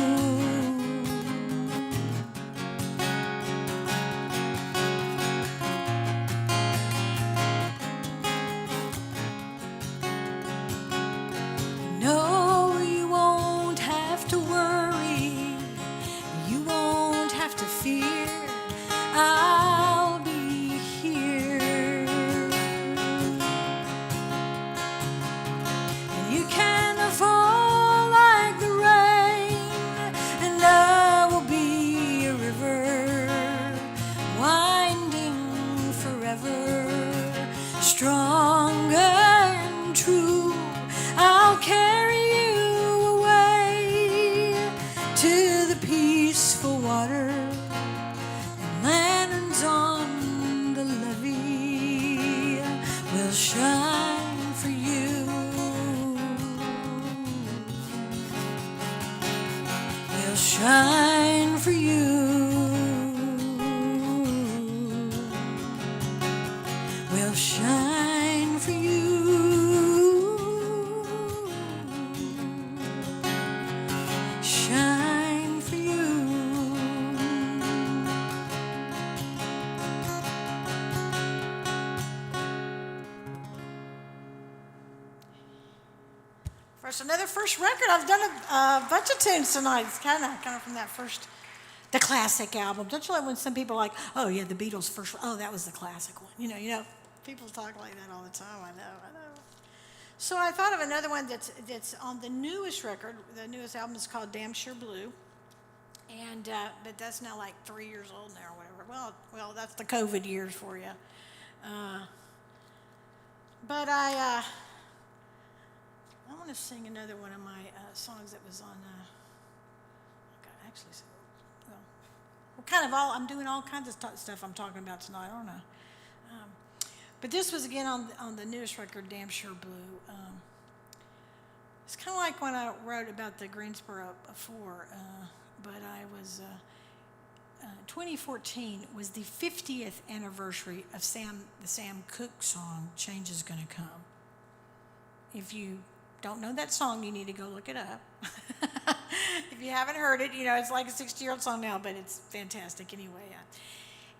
No, you won't have to worry, you won't have to fear, I'll be here. And you can fall like the rain, and I will be a river winding forever, strong and true. I'll carry you away to the peaceful water, and lanterns on the levee will shine for you. Will shine for you. Will shine for you. Shine for you. Another first record. I've done a bunch of tunes tonight. It's kind of from that first, the classic album. Don't you like when some people are like, oh yeah, the Beatles first? Oh, that was the classic one. You know, people talk like that all the time. I know. So I thought of another one that's on the newest record. The newest album is called Damn Sure Blue, and but that's now like 3 years old now or whatever. Well, that's the COVID years for you. But I want to sing another one of my songs that was on. Actually, I'm doing all kinds of stuff I'm talking about tonight. I don't know. But this was again on the newest record, Damn Sure Blue. It's kind of like when I wrote about the Greensboro before, but I was 2014 was the 50th anniversary of the Sam Cooke song, Change Is Gonna Come. If you don't know that song, you need to go look it up. If you haven't heard it, it's like a 60-year-old song now, but it's fantastic anyway.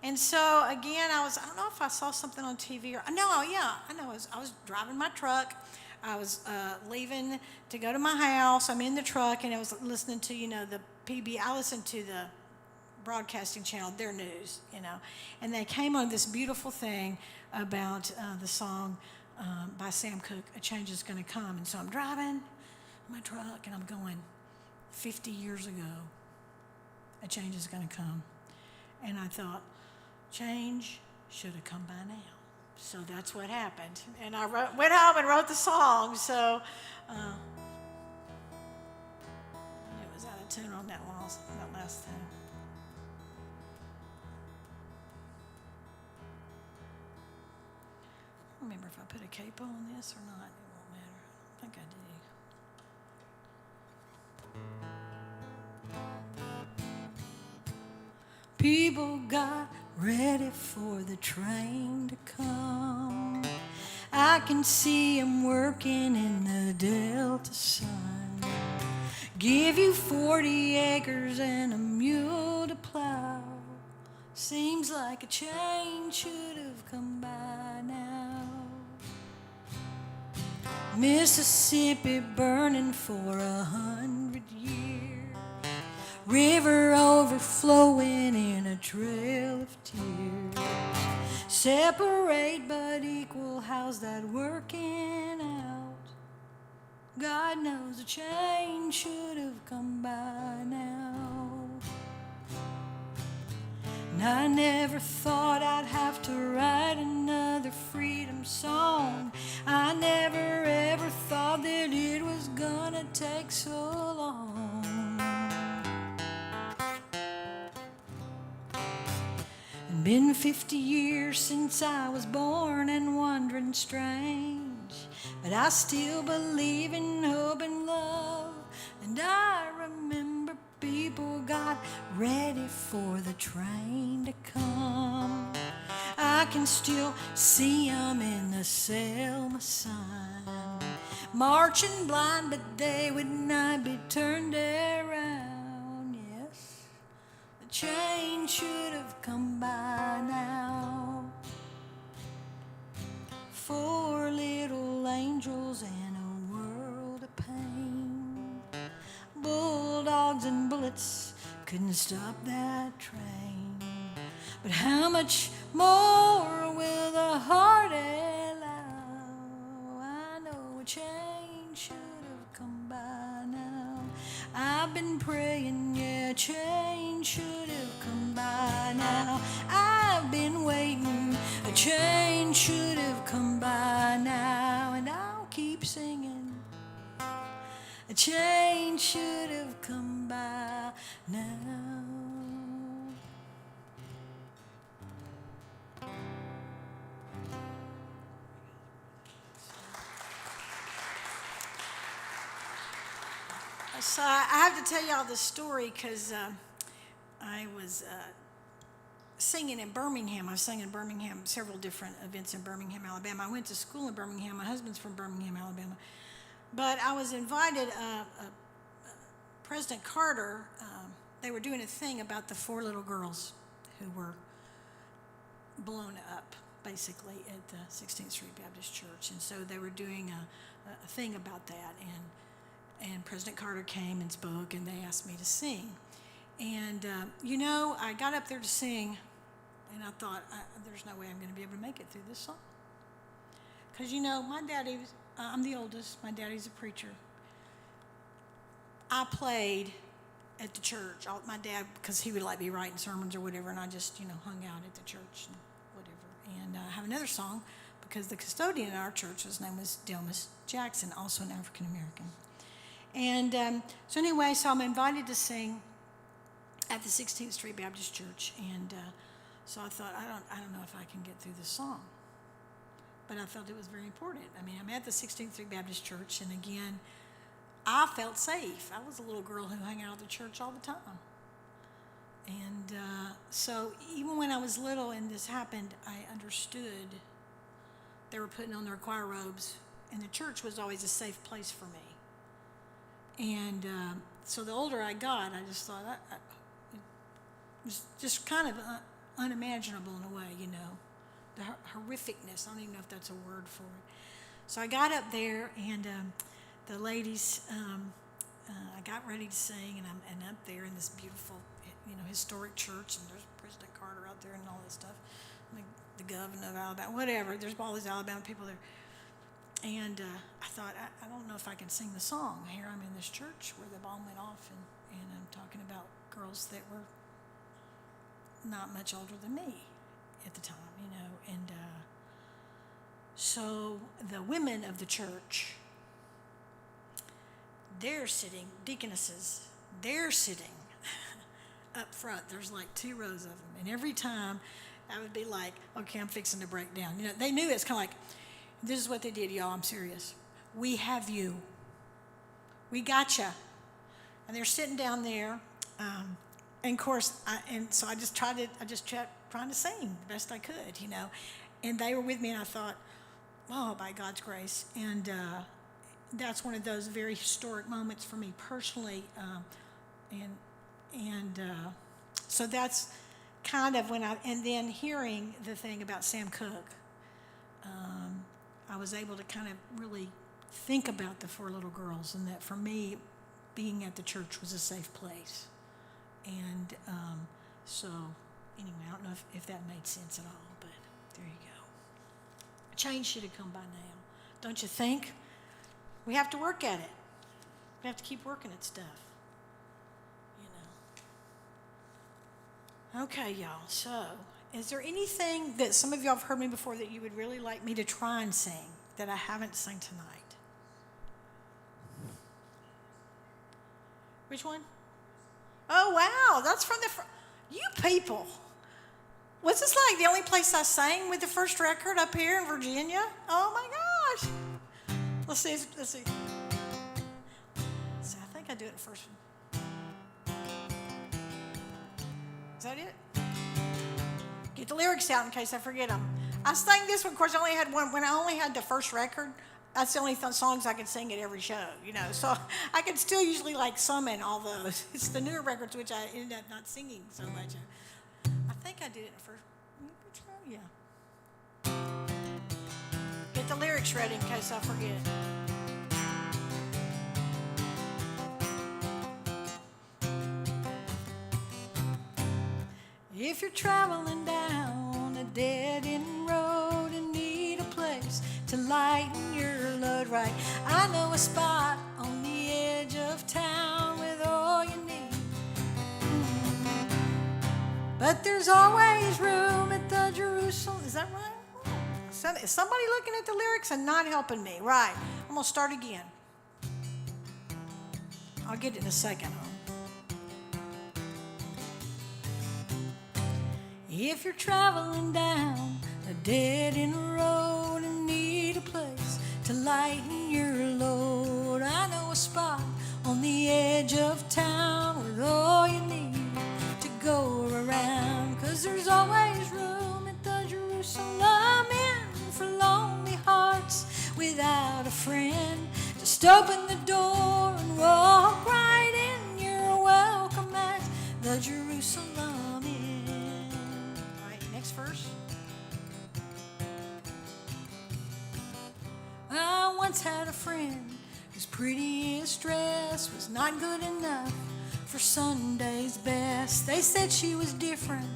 And so again, I don't know if I saw something on TV or, no, yeah, I know. I was driving my truck. I was leaving to go to my house. I'm in the truck, and I was listening to, the PB. I listened to the broadcasting channel, their news, and they came on this beautiful thing about the song by Sam Cooke, A Change Is Gonna Come. And so I'm driving my truck, and I'm going, 50 years ago, a change is gonna come. And I thought, change should have come by now. So that's what happened. And I went home and wrote the song. So it was out of tune on that last thing. I don't remember if I put a capo on this or not. It won't matter. I think I did. People got ready for the train to come. I can see 'em working in the Delta sun. Give you 40 acres and a mule to plow. Seems like a change should have come by now. Mississippi burning for 100 years. River overflowing in a trail of tears. Separate but equal, how's that working out? God knows a change should have come by now. And I never thought I'd have to write another a freedom song. I never ever thought that it was gonna take so long. And been 50 years since I was born and wondering strange, but I still believe in hope and love. And I remember people got ready for the train to come. I can still see 'em in the Selma sign, marching blind, but they would not be turned around. Yes, the train should have come by now. 4 little angels and a world of pain. Bulldogs and bullets couldn't stop that train. But how much more will the heart allow? I know a change should have come by now. I've been praying, yeah, a change should have come by now. I've been waiting, a change should have come by now. And I'll keep singing, a change should have come by now. So I have to tell y'all this story because I was singing in Birmingham. I was singing in Birmingham, several different events in Birmingham, Alabama. I went to school in Birmingham. My husband's from Birmingham, Alabama. But I was invited, President Carter, they were doing a thing about the 4 little girls who were blown up, basically, at the 16th Street Baptist Church. And so they were doing a thing about that. And President Carter came and spoke, and they asked me to sing. And, I got up there to sing, and I thought, there's no way I'm going to be able to make it through this song. Because, my daddy, I'm the oldest. My daddy's a preacher. I played at the church. My dad, because he would like be writing sermons or whatever, and I just, hung out at the church and whatever. And I have another song, because the custodian in our church, his name was Delmas Jackson, also an African American. And so I'm invited to sing at the 16th Street Baptist Church, and so I thought, I don't know if I can get through this song, but I felt it was very important. I mean, I'm at the 16th Street Baptist Church, and again, I felt safe. I was a little girl who hung out at the church all the time, and so even when I was little and this happened, I understood they were putting on their choir robes, and the church was always a safe place for me. And so the older I got, I just thought, it was just kind of unimaginable in a way, the horrificness. I don't even know if that's a word for it. So I got up there, and the ladies, I got ready to sing, and I'm up there in this beautiful, historic church, and there's President Carter out there and all this stuff, like the governor of Alabama, whatever. There's all these Alabama people there. And I thought, I don't know if I can sing the song. Here I'm in this church where the bomb went off, and I'm talking about girls that were not much older than me at the time, And so the women of the church, they're sitting, deaconesses, they're sitting up front. There's like 2 rows of them. And every time I would be like, okay, I'm fixing to break down. They knew it's kind of like, this is what they did, y'all. I'm serious. We have you. We gotcha. And they're sitting down there, and of course, so I just kept trying to sing the best I could, And they were with me, and I thought, oh, by God's grace. And that's one of those very historic moments for me personally. So that's kind of when and then hearing the thing about Sam Cooke. I was able to kind of really think about the 4 little girls, and that for me, being at the church was a safe place. And so, anyway, I don't know if that made sense at all, but there you go. Change should have come by now. Don't you think? We have to work at it. We have to keep working at stuff. Okay, y'all. So, Is there anything that some of y'all have heard me before that you would really like me to try and sing that I haven't sung tonight? Which one? Oh, wow. That's from the... You people. Was this like the only place I sang with the first record up here in Virginia? Oh, my gosh. Let's see. So I think I do it first. Is that it? Get the lyrics out in case I forget them. I sang this one. Of course, I only had one. When I only had the first record, that's the only songs I could sing at every show, you know. So I could still usually like summon all those. It's the newer records which I ended up not singing so much. I think I did it first. Yeah. Get the lyrics ready in case I forget. If you're traveling down a dead-end road and need a place to lighten your load, right, I know a spot on the edge of town with all you need. But there's always room at the Jerusalem. Is that right? Is somebody looking at the lyrics and not helping me? Right. I'm going to start again. I'll get it in a second. If you're traveling down a dead-end road and need a place to lighten your load, I know a spot on the edge of town with all you need to go around. 'Cause there's always room at the Jerusalem Inn for lonely hearts without a friend. Just open the door and walk right in. You're welcome at the Jerusalem Inn. All right, next verse. I once had a friend whose prettiest dress was not good enough for Sunday's best. They said she was different,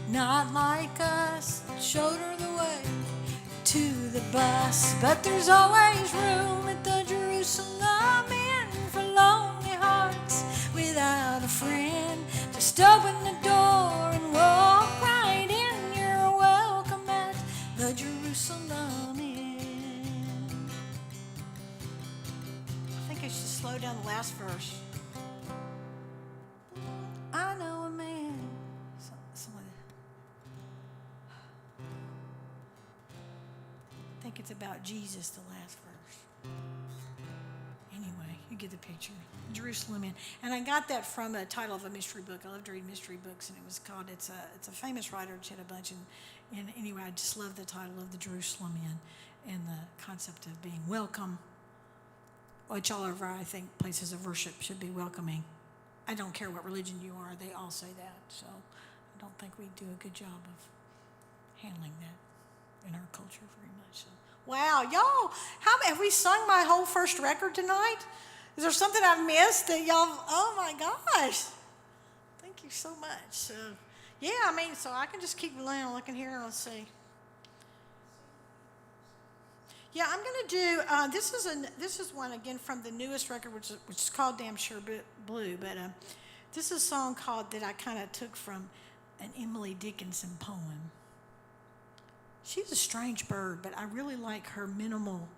not like us. Showed her the way to the bus. But there's always room at the Jerusalem Inn for lonely hearts without a friend. Just open the door and walk right in. You're welcome at the Jerusalem Inn. I think I should slow down the last verse. I know a man. I think it's about Jesus, the last verse. Anyway, you get the picture. Jerusalem Inn. And I got that from the title of a mystery book. I love to read mystery books, and it was called, it's a famous writer, she had a bunch, and anyway, I just love the title of the Jerusalem Inn and the concept of being welcome, which all over, I think, places of worship should be welcoming. I don't care what religion you are, they all say that. So I don't think we do a good job of handling that in our culture very much. So. Wow, y'all, have we sung my whole first record tonight? Is there something I've missed that y'all, oh my gosh. Thank you so much. So, yeah, I mean, so I can just keep relying on looking here. Let's see. Yeah, I'm going to do, this is one, again, from the newest record, which is called Damn Sure Blue, but this is a song called, that I kind of took from an Emily Dickinson poem. She's a strange bird, but I really like her minimal,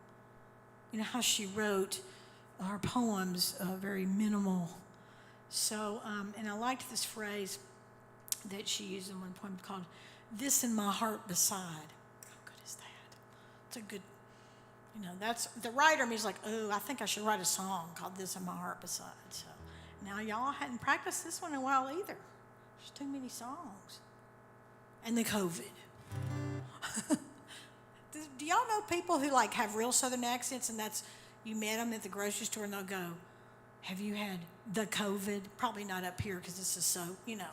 you know, how she wrote her poems, very minimal. So, and I liked this phrase that she used in one poem called, "This in my heart beside." How good is that? It's a good, you know, that's, the writer in me is like, oh, I think I should write a song called "This in My Heart Beside." So now y'all hadn't practiced this one in a while either. There's too many songs. And the COVID. Do y'all know people who like have real Southern accents, and that's, you met them at the grocery store and they'll go, "Have you had the COVID?" Probably not up here because this is so, you know,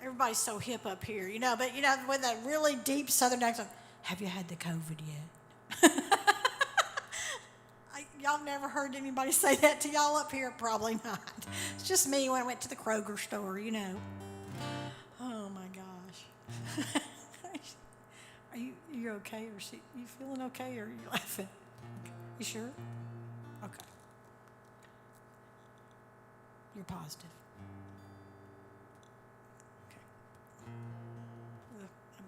everybody's so hip up here, you know, but you know, with that really deep Southern accent, "Have you had the COVID yet?" Y'all never heard anybody say that to y'all up here? Probably not. It's just me when I went to the Kroger store, you know. Oh my gosh. Are you okay, or you feeling okay, or are you laughing? You sure? Okay. You're positive. Okay. I'm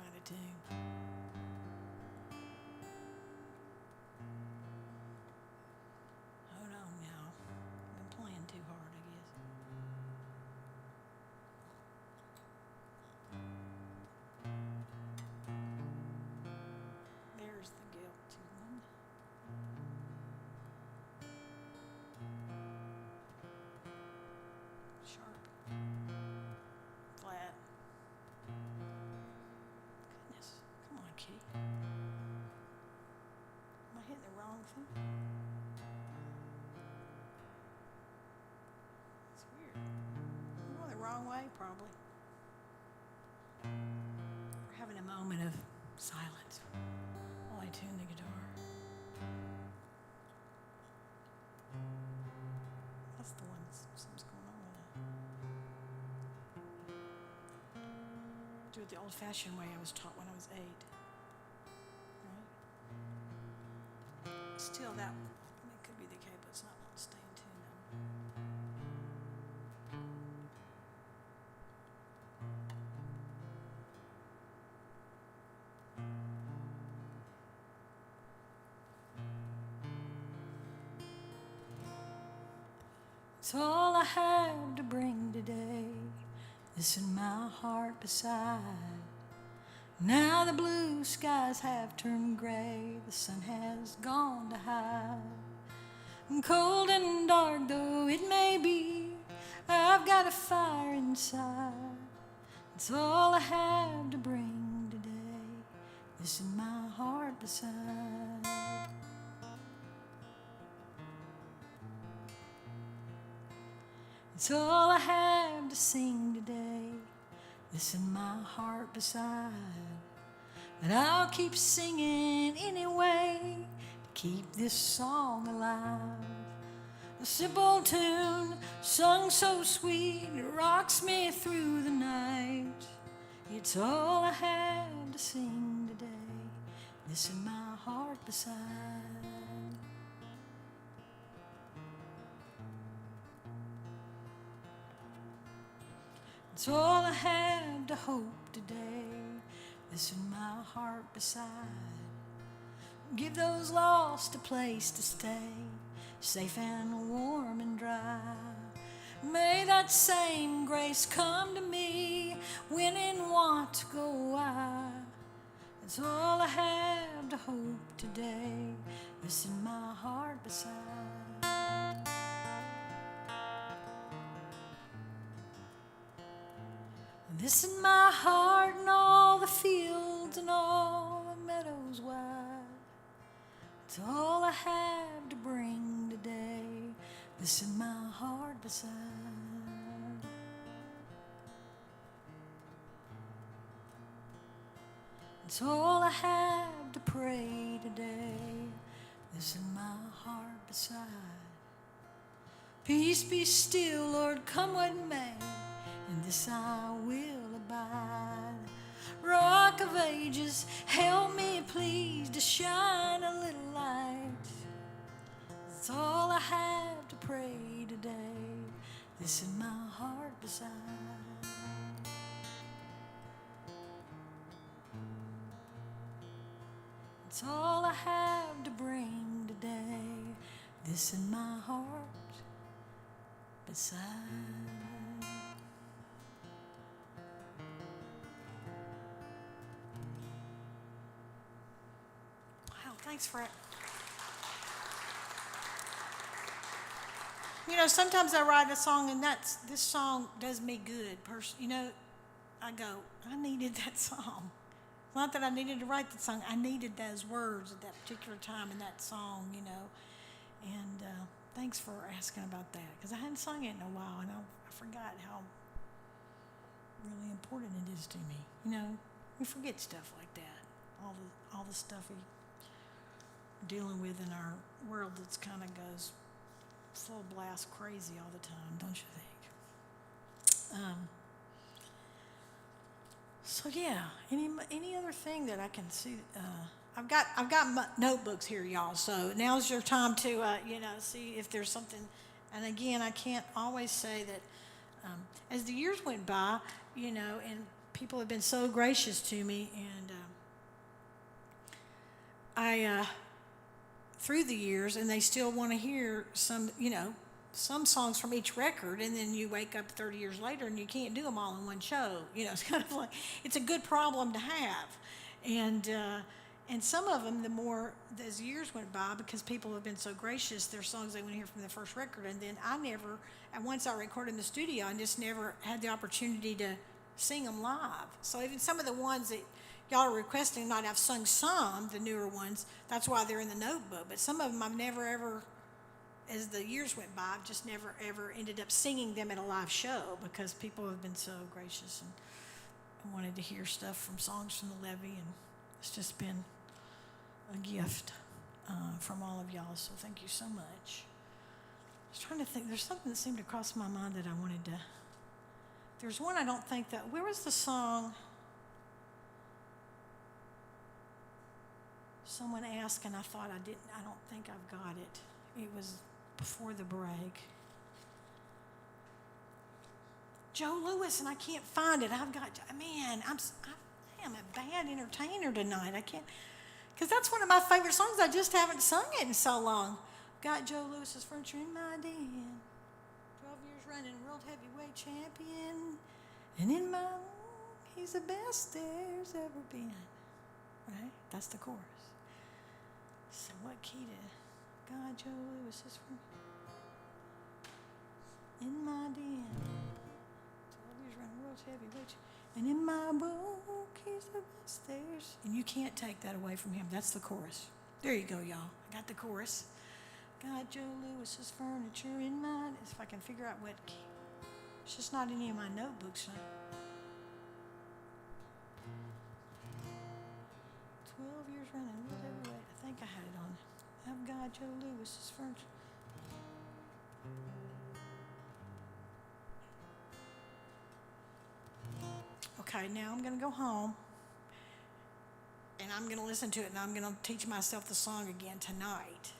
probably. We're having a moment of silence while I tune the guitar. That's the one that's something's going on with it. Do it the old-fashioned way I was taught when I was 8. Right? Still, that it could be the K, but it's not wanting to stay in tune now. It's all I have to bring today, this in my heart beside. Now the blue skies have turned gray, the sun has gone to hide. And cold and dark though it may be, I've got a fire inside. It's all I have to bring today, this in my heart beside. It's all I have to sing today, this in my heart beside. But I'll keep singing anyway to keep this song alive. A simple tune sung so sweet, it rocks me through the night. It's all I have to sing today, this in my heart beside. It's all I have to hope today, this in my heart beside. Give those lost a place to stay, safe and warm and dry. May that same grace come to me, when in want go I. It's all I have to hope today, this in my heart beside. This in my heart and all the fields and all the meadows wide. It's all I have to bring today, this in my heart beside. It's all I have to pray today, this in my heart beside. Peace be still, Lord, come what may, in this I will abide. Rock of ages, help me please to shine a little light. It's all I have to pray today, this in my heart beside. It's all I have to bring today, this in my heart beside. Thanks for it. You know, sometimes I write a song and this song does me good. You know, I go, I needed that song. It's not that I needed to write that song. I needed those words at that particular time in that song, you know. And thanks for asking about that, because I hadn't sung it in a while, and I forgot how really important it is to me. You know, we forget stuff like that. All the stuff we dealing with in our world that's kind of goes full blast crazy all the time, don't you think? So yeah, any other thing that I can see? I've got my notebooks here, y'all. So now's your time to you know, see if there's something. And again, I can't always say that. As the years went by, you know, and people have been so gracious to me, and I. Through the years, and they still want to hear some, you know, some songs from each record, and then you wake up 30 years later and you can't do them all in one show. You know, it's kind of like, it's a good problem to have. And some of them, as years went by, because people have been so gracious, there's songs they want to hear from the first record, and then and once I recorded in the studio, I just never had the opportunity to sing them live. So even some of the ones that y'all are requesting tonight, I've sung some, the newer ones. That's why they're in the notebook. But some of them I've never ever as the years went by, I've just never ever ended up singing them at a live show because people have been so gracious and wanted to hear stuff from songs from the levee, and it's just been a gift from all of y'all. So thank you so much. I was trying to think. There's something that seemed to cross my mind that I wanted to. There's one I don't think that. Where was the song? Someone asked, and I thought I didn't. I don't think I've got it. It was before the break. Joe Lewis, and I can't find it. I've got, man, I am a bad entertainer tonight. I can't, because that's one of my favorite songs. I just haven't sung it in so long. Got Joe Lewis's Furniture in my den. 12 years running, world heavyweight champion. And in my, he's the best there's ever been. Right? That's the chorus. So what key to God, Joe Lewis is from in my den. 12 years running, world's heavyweight. And in my book, he's the best there's. And you can't take that away from him. That's the chorus. There you go, y'all. I got the chorus. God, Joe Lewis's furniture in my. If I can figure out what key. It's just not any of my notebooks. 12 years running, world heavyweight. I think I had it on. I've got Joe Lewis's furniture. Okay, now I'm going to go home and I'm going to listen to it and I'm going to teach myself the song again tonight.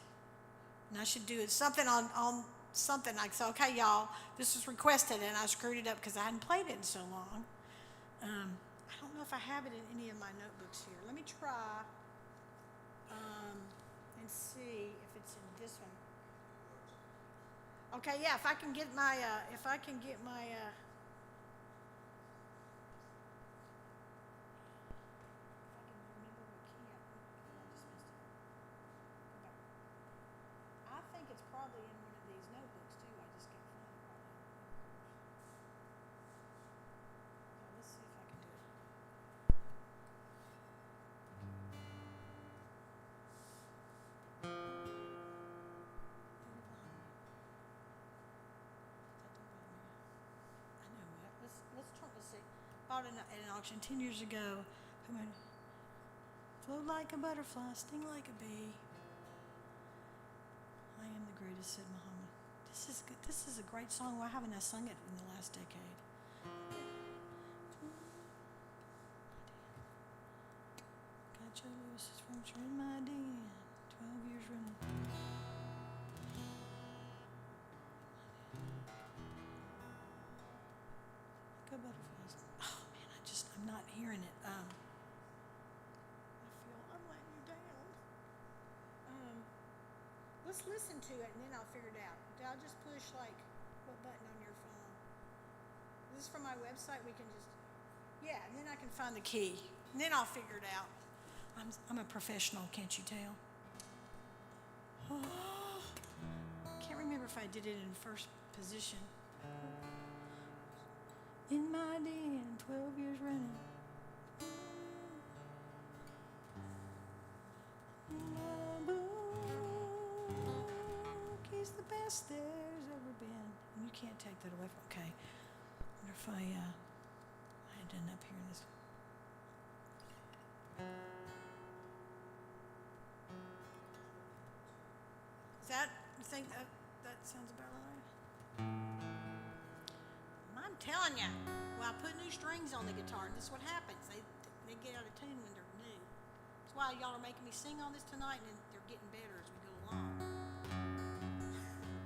And I should do it something on something like, so, okay, y'all, this was requested and I screwed it up because I hadn't played it in so long. I don't know if I have it in any of my notebooks here. Let me try and see if it's in this one. Okay, yeah, if I can get my, I think it's probably in one of these notebooks too. I just can't find it right now. Okay, let's see if I can do it. I know it. Let's try to see. Bought it at an auction 10 years ago. Float like a butterfly, sting like a bee. I am the greatest, said Muhammad. This is good. This is a great song. Why haven't I sung it in the last decade? Got Joe Lewis's furniture in my den. 12 years running. Go butterflies. Oh man, I'm not hearing it. I feel I'm letting you down. Let's listen to it and then I'll figure it out. I'll just push like what button on your phone? This is from my website. We can just, yeah, and then I can find the key. And then I'll figure it out. I'm a professional, can't you tell? Oh, can't remember if I did it in first position. In my den, 12 years running. My book is the best there's ever been. And you can't take that away from. Okay. I wonder if I had done up here in this. Is that, you think that sounds about right? I'm telling you, well, I put new strings on the guitar, and this is what happens. They get out of tune when they're new. That's why y'all are making me sing on this tonight, and they're getting better as we go along.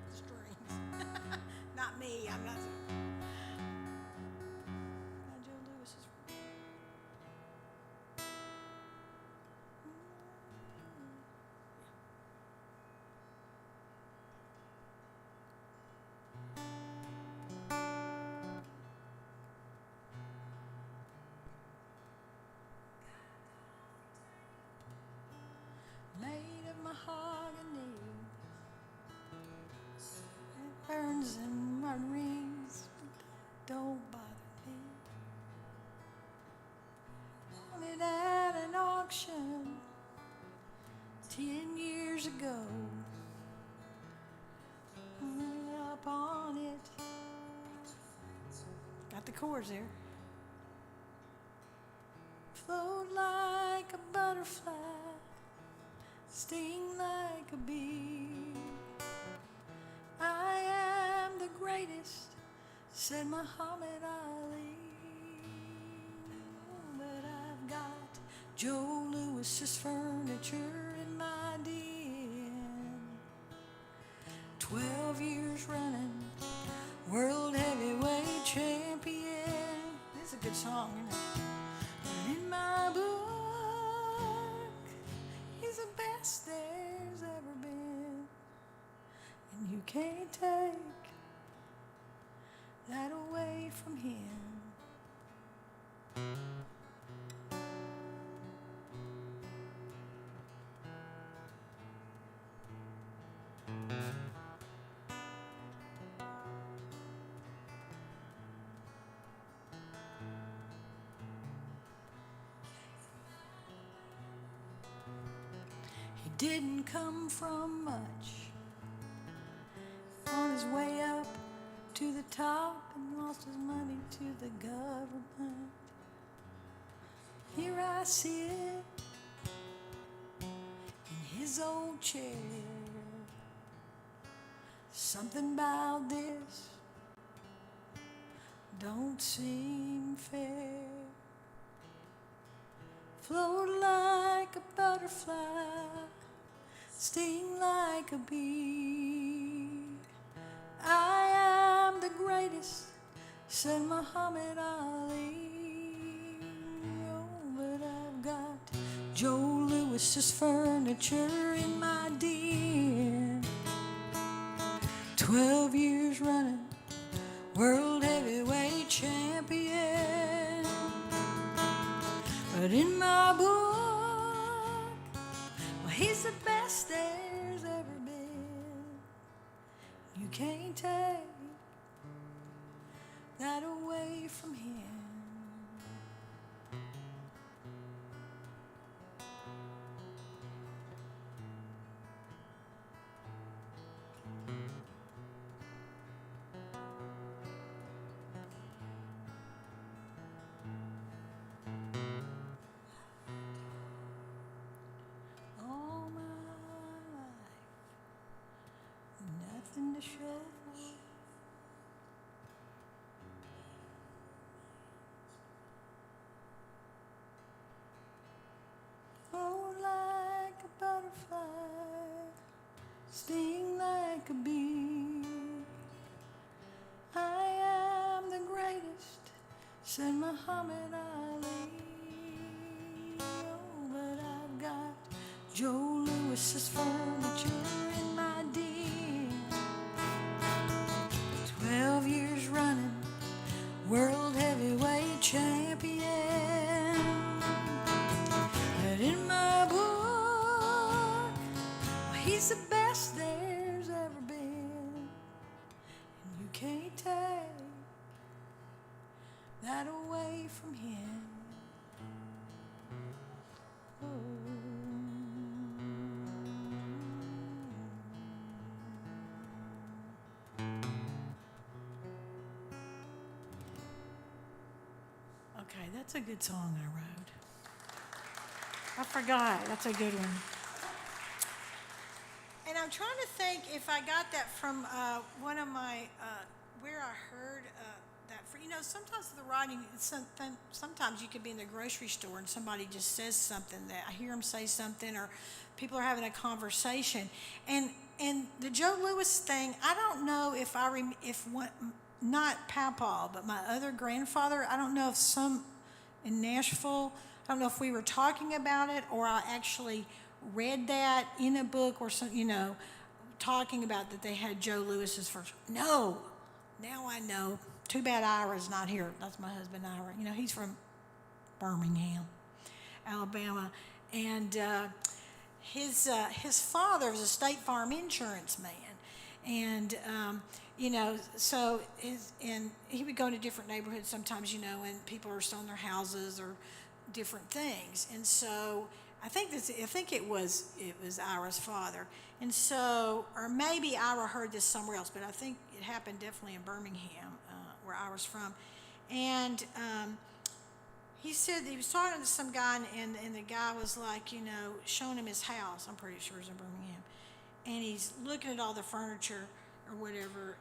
The strings. Not me, I'm not. Joe Lewis is. Made of mahogany, it burns in my rings, don't bother me. Bought it at an auction 10 years ago. chords there. Float like a butterfly, sting like a bee. I am the greatest, said Muhammad Ali. But I've got Joe Louis's furniture in my den. 12 years running, world heavyweight champion. This is a good song, isn't it? But in my book, he's the best there's ever been. And you can't take that away from him. He didn't come from much. On his way up to the top and lost his money to the government. Here I sit in his old chair. Something about this don't seem fair. Float like a butterfly, sting like a bee. I am the greatest, said Muhammad Ali. Oh, but I've got Joe Louis's furniture in my den. 12 years running, world heavyweight champion. But in my book, well, he's the best there's ever been. You can't take that away from him. All my life, nothing to show for it. Oh, like a butterfly, sting like a bee. I am the greatest, said Muhammad Ali. Oh, but I've got Joe Louis's furniture in my den. 12 years running, world heavyweight champion. But in my book, well, he's the best there's ever been. And you can't take that away from him. Okay, that's a good song I wrote. I forgot. That's a good one. And I'm trying to think if I got that from one of my, where I heard that. Sometimes the writing, sometimes you could be in the grocery store and somebody just says something that I hear them say something, or people are having a conversation. And the Joe Louis thing, I don't know if not Papa, but my other grandfather, I don't know if some in Nashville, I don't know if we were talking about it or I actually read that in a book or some, talking about that they had Joe Louis's first. No, now I know. Too bad Ira's not here. That's my husband, Ira. He's from Birmingham, Alabama, and his father was a State Farm insurance man, and so and he would go to different neighborhoods sometimes, and people are selling their houses or different things, and so I think it was Ira's father, and so, or maybe Ira heard this somewhere else, but I think it happened definitely in Birmingham, where Ira's from, And he said he was talking to some guy, and the guy was like, showing him his house. I'm pretty sure it's in Birmingham. And he's looking at all the furniture or whatever.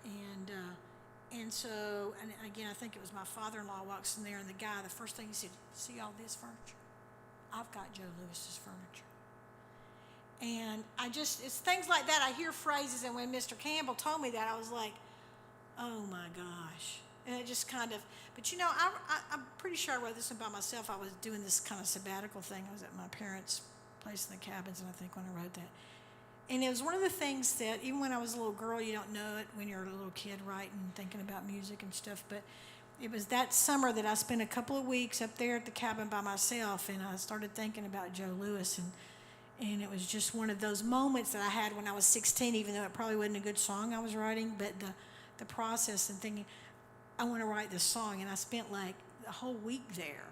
And so, and again, I think it was my father-in-law walks in there, and the guy, the first thing he said, "See all this furniture? I've got Joe Lewis's furniture." And it's things like that. I hear phrases, and when Mr. Campbell told me that, I was like, oh my gosh. And it just kind of, but I'm pretty sure I wrote this one by myself. I was doing this kind of sabbatical thing. I was at my parents' place in the cabins, and I think when I wrote that. And it was one of the things that, even when I was a little girl, you don't know it when you're a little kid writing, thinking about music and stuff, but it was that summer that I spent a couple of weeks up there at the cabin by myself, and I started thinking about Joe Lewis, and it was just one of those moments that I had when I was 16, even though it probably wasn't a good song I was writing, but the process and thinking, I want to write this song, and I spent like the whole week there.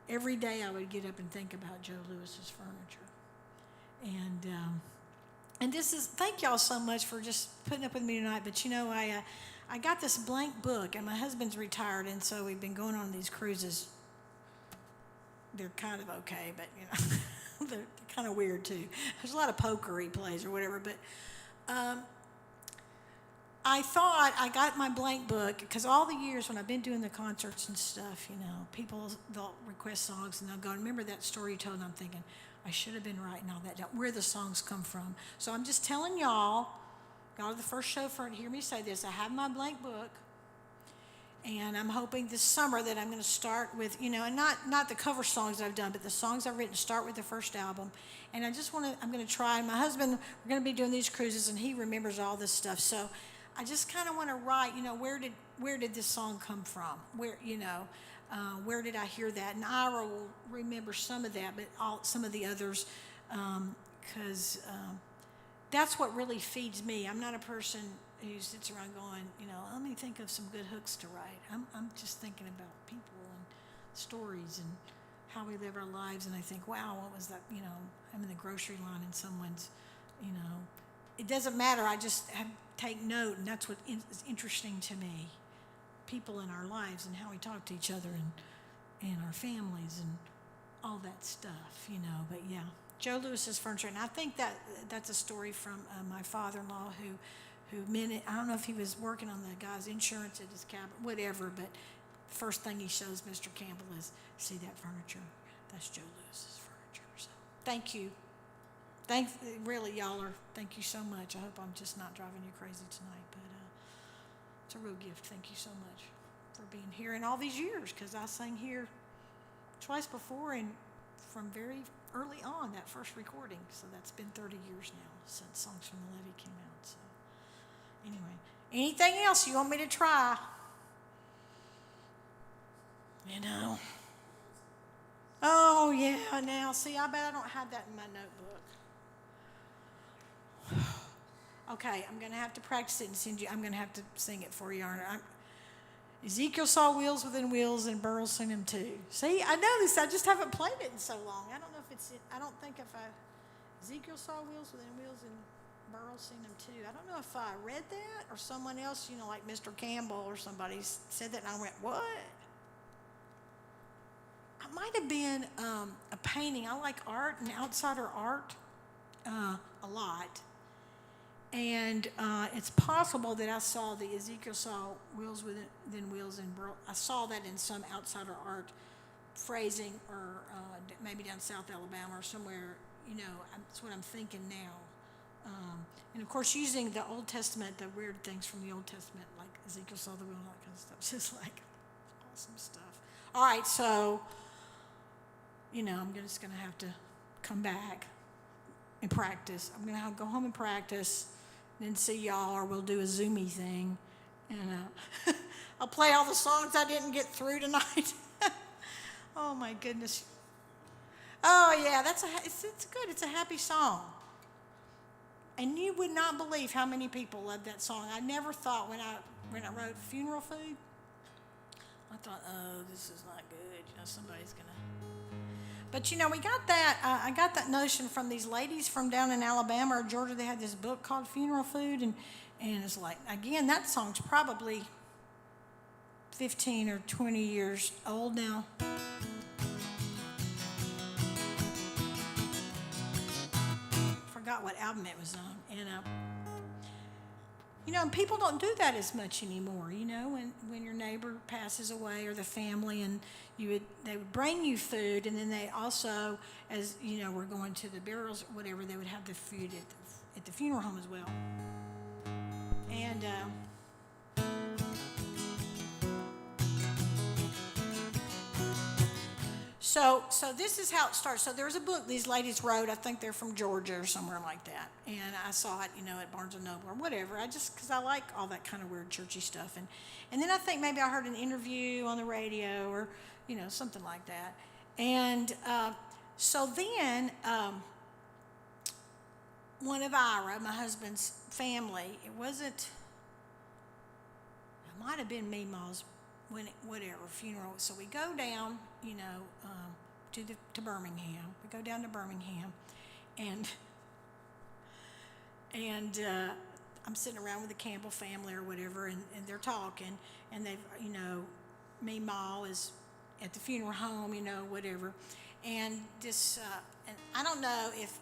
Every day I would get up and think about Joe Lewis's furniture. And this is, thank y'all so much for just putting up with me tonight, but I got this blank book, and my husband's retired, and so we've been going on these cruises. They're kind of okay, but they're kind of weird too. There's a lot of poker he plays or whatever, but I thought I got my blank book because all the years when I've been doing the concerts and stuff, people, they'll request songs and they'll go, remember that story you told? And I'm thinking, I should have been writing all that down, where the songs come from. So I'm just telling y'all are the first show for it. Hear me say this. I have my blank book, and I'm hoping this summer that I'm going to start with, and not the cover songs that I've done, but the songs I've written, start with the first album. And I'm going to try, and my husband, we're going to be doing these cruises, and he remembers all this stuff. So I just kind of want to write, where did this song come from? Where did I hear that? And Ira will remember some of that, but some of the others, because that's what really feeds me. I'm not a person who sits around going, let me think of some good hooks to write. I'm just thinking about people and stories and how we live our lives, and I think, wow, what was that? I'm in the grocery line and someone's, it doesn't matter. I just take note, and that's what is interesting to me. People in our lives and how we talk to each other and our families and all that stuff, But yeah, Joe Lewis's furniture, and I think that's a story from my father-in-law who I don't know if he was working on the guy's insurance at his cabin, whatever, but the first thing he shows Mr. Campbell is, see that furniture? That's Joe Lewis's furniture. So thank you. Really, y'all thank you so much. I hope I'm just not driving you crazy tonight, but it's a real gift. Thank you so much for being here in all these years, because I sang here twice before and from very early on, that first recording. So that's been 30 years now since Songs from the Levee came out. So anyway, anything else you want me to try? Oh, yeah, now, see, I bet I don't have that in my notebook. Okay, I'm going to have to practice it and send you. I'm going to have to sing it for you, aren't I? Ezekiel saw wheels within wheels, and Burl seen them too. See, I know this. I just haven't played it in so long. I don't know if it's. I don't think if I. Ezekiel saw wheels within wheels, and Burl seen them too. I don't know if I read that or someone else, like Mr. Campbell or somebody said that, and I went, what? It might have been a painting. I like art and outsider art a lot. And it's possible that I saw the Ezekiel saw wheels within wheels, and I saw that in some outsider art phrasing, or maybe down South Alabama or somewhere. That's what I'm thinking now. And of course, using the Old Testament, the weird things from the Old Testament, like Ezekiel saw the wheel and all that kind of stuff. It's just like awesome stuff. All right, so I'm just going to have to come back and practice. I'm going to go home and practice, then see y'all, or we'll do a Zoomy thing. And I'll play all the songs I didn't get through tonight. Oh, my goodness. Oh, yeah, it's good. It's a happy song. And you would not believe how many people love that song. I never thought when I wrote Funeral Food, I thought, oh, this is not good. Somebody's going to. But, we got that. I got that notion from these ladies from down in Alabama or Georgia. They had this book called Funeral Food. And it's like, again, that song's probably 15 or 20 years old now. Forgot what album it was on. And, and people don't do that as much anymore, when your neighbor passes away or the family, and they would bring you food, and then they also, as, we're going to the burials or whatever, they would have the food at the funeral home as well. And, So this is how it starts. So there's a book these ladies wrote. I think they're from Georgia or somewhere like that. And I saw it, at Barnes & Noble or whatever. Because I like all that kind of weird churchy stuff. And then I think maybe I heard an interview on the radio or, something like that. And so then one of Ira, my husband's family, it might have been Meemaw's funeral. So we go down, to Birmingham. We go down to Birmingham, and I'm sitting around with the Campbell family or whatever, and they're talking, and they've, Meemaw is at the funeral home, whatever, and this, and I don't know if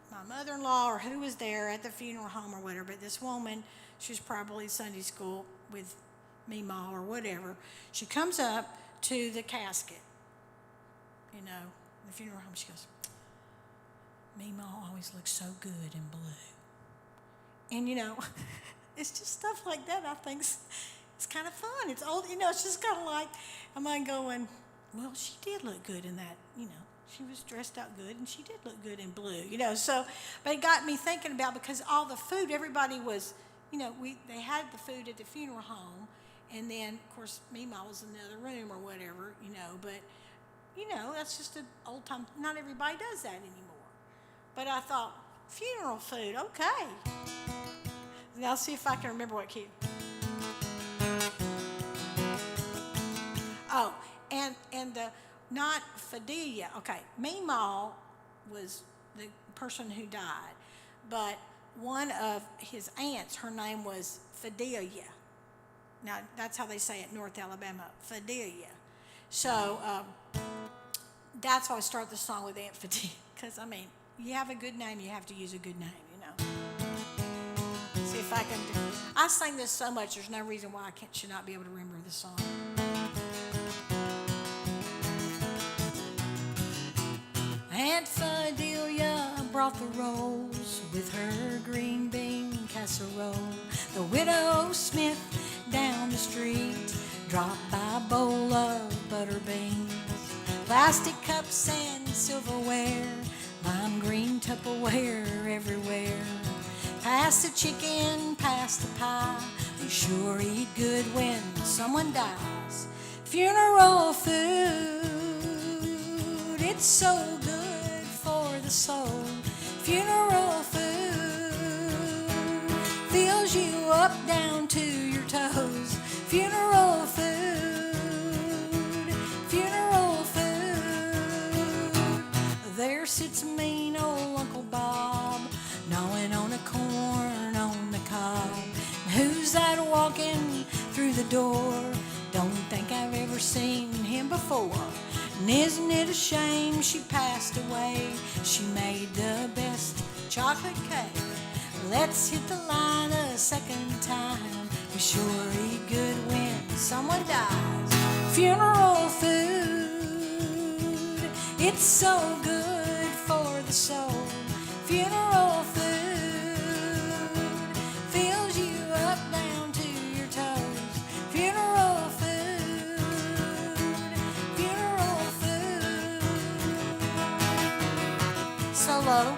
my mother-in-law or who was there at the funeral home or whatever, but this woman, she was probably Sunday school with Meemaw or whatever. She comes up to the casket, the funeral home. She goes, Meemaw always looks so good in blue. And, it's just stuff like that I think it's kind of fun. It's old, it's just kind of like, am I going, well, she did look good in that, she was dressed out good and she did look good in blue, So, but it got me thinking about, because all the food, everybody was, they had the food at the funeral home. And then, of course, Meemaw was in the other room or whatever, but, that's just an old time. Not everybody does that anymore. But I thought, funeral food, okay. Now, see if I can remember what key. Oh, and not Fidelia. Okay, Meemaw was the person who died. But one of his aunts, her name was Fidelia. Now, that's how they say it in North Alabama, Fidelia. So that's why I start the song with Aunt Fidelia. Because, you have a good name, you have to use a good name, See if I can do. I sing this so much, there's no reason why I should not be able to remember the song. Aunt Fidelia brought the rolls with her green bean casserole. The widow Smith down the street dropped by a bowl of butter beans, plastic cups and silverware, lime green Tupperware everywhere. Pass the chicken, pass the pie, we sure eat good when someone dies. Funeral food, it's so good for the soul. Funeral food fills you up down to your toes. Funeral food, funeral food. There sits mean old Uncle Bob, gnawing on a corn on the cob. Who's that walking through the door? Don't think I've ever seen him before. And isn't it a shame she passed away? She made the best chocolate cake. Let's hit the line a second time. We sure eat good when someone dies. Funeral food, it's so good for the soul. Funeral food fills you up down to your toes. Funeral food, funeral food. Solo.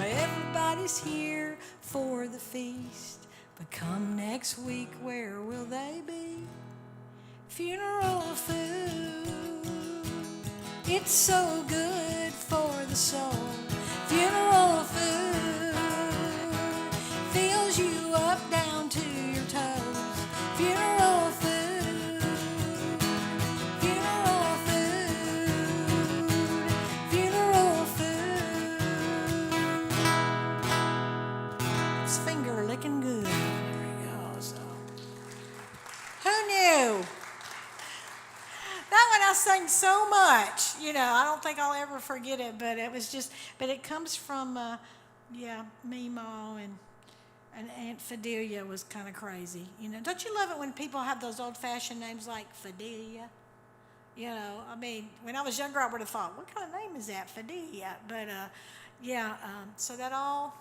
Everybody's here for the feast, but come next week, where will they be? Funeral food, it's so good for the soul. Funeral food fills you up down to your toes. Funeral food, funeral food, funeral food. It's finger licking good. There he goes. I sang so much. I don't think I'll ever forget it, but it comes from, Meemaw and Aunt Fidelia was kind of crazy. Don't you love it when people have those old-fashioned names like Fidelia? When I was younger, I would have thought, what kind of name is that, Fidelia? But, so that all,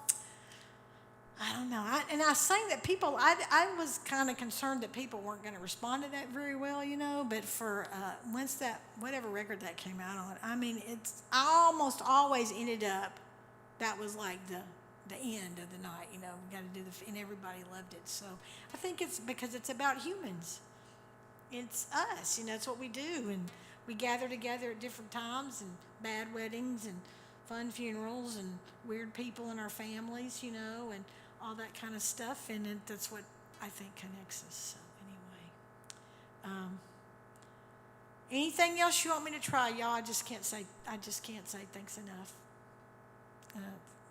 I don't know. I sang that people, I was kind of concerned that people weren't going to respond to that very well, but for, once that, whatever record that came out on, I almost always ended up, that was like the end of the night, we got to do and everybody loved it. So I think it's because it's about humans. It's us, it's what we do, and we gather together at different times, and bad weddings, and fun funerals, and weird people in our families, and all that kind of stuff, and that's what I think connects us. So anyway, anything else you want me to try, y'all? I just can't say thanks enough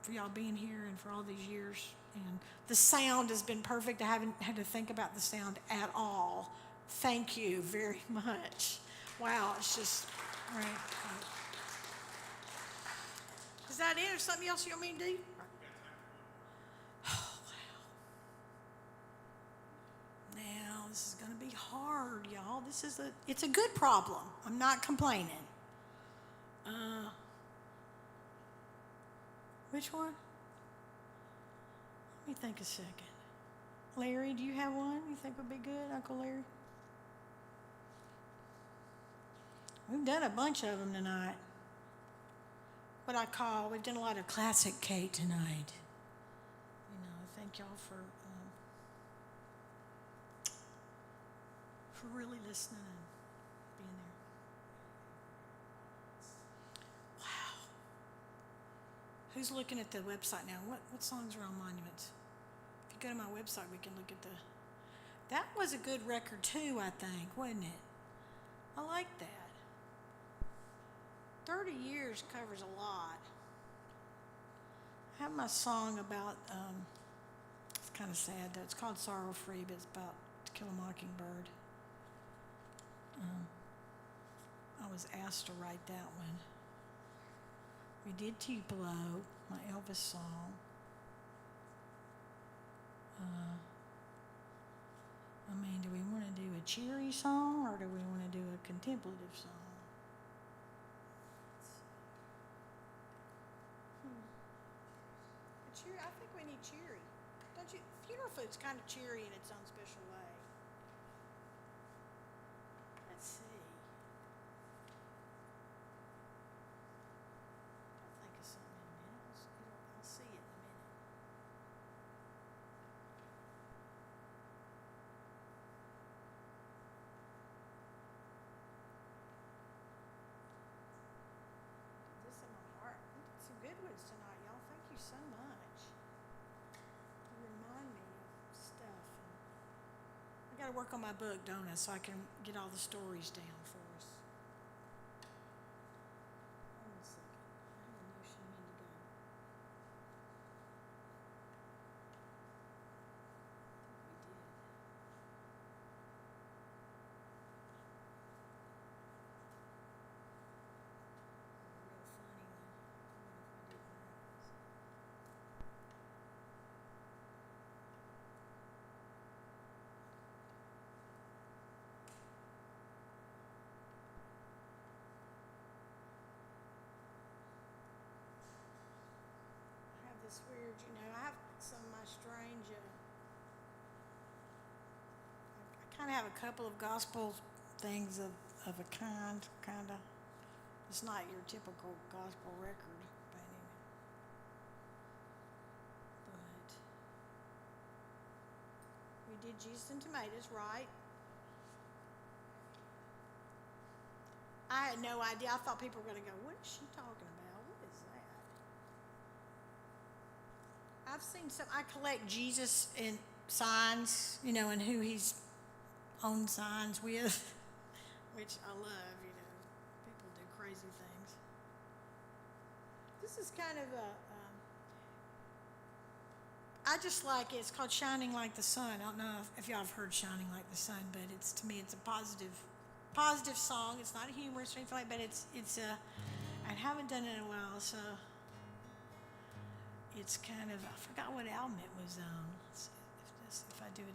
for y'all being here and for all these years. And the sound has been perfect. I haven't had to think about the sound at all. Thank you very much. Wow, it's just right. Is that it, or something else you want me to do? Oh, wow. Now, this is going to be hard, y'all. It's a good problem. I'm not complaining. Which one? Let me think a second. Larry, do you have one you think would be good, Uncle Larry? We've done a bunch of them tonight. We've done a lot of classic Kate tonight. Thank y'all for really listening and being there. Wow. Who's looking at the website now? What songs are on Monuments? If you go to my website, we can look at that was a good record too, I think, wasn't it? I like that. 30 years covers a lot. I have my song about, it's kind of sad though, it's called Sorrow Free, but it's about To Kill a Mockingbird. I was asked to write that one. We did Tupelo, my Elvis song. Do we want to do a cheery song or do we want to do a contemplative song? I think we need cheery. Don't you? Funeral food's kind of cheery in its own special way. Let's see. I'll think of something in a minute. I'll see it in a minute. This in my heart. We did some good ones tonight, y'all. Thank you so much. You remind me of stuff. I got to work on my book, don't I, so I can get all the stories down for us. Hold on a second. I have a notion you need to go. I think we did. A real funny one. I don't know if I did that. I have this weird, I have some of my strange, I kind of have a couple of gospel things of a kind of. It's not your typical gospel record by any means. But we did Jesus and Tomatoes, right? I had no idea. I thought people were going to go, what is she talking about? What is that? I've seen I collect Jesus in signs, and who he's on signs with, which I love, People do crazy things. This is kind of I just like it. It's called Shining Like the Sun. I don't know if y'all have heard Shining Like the Sun, but to me, it's a positive positive song. It's not humorous or anything like that, but I haven't done it in a while, so it's kind of, I forgot what album it was on. Let's see if I do it in.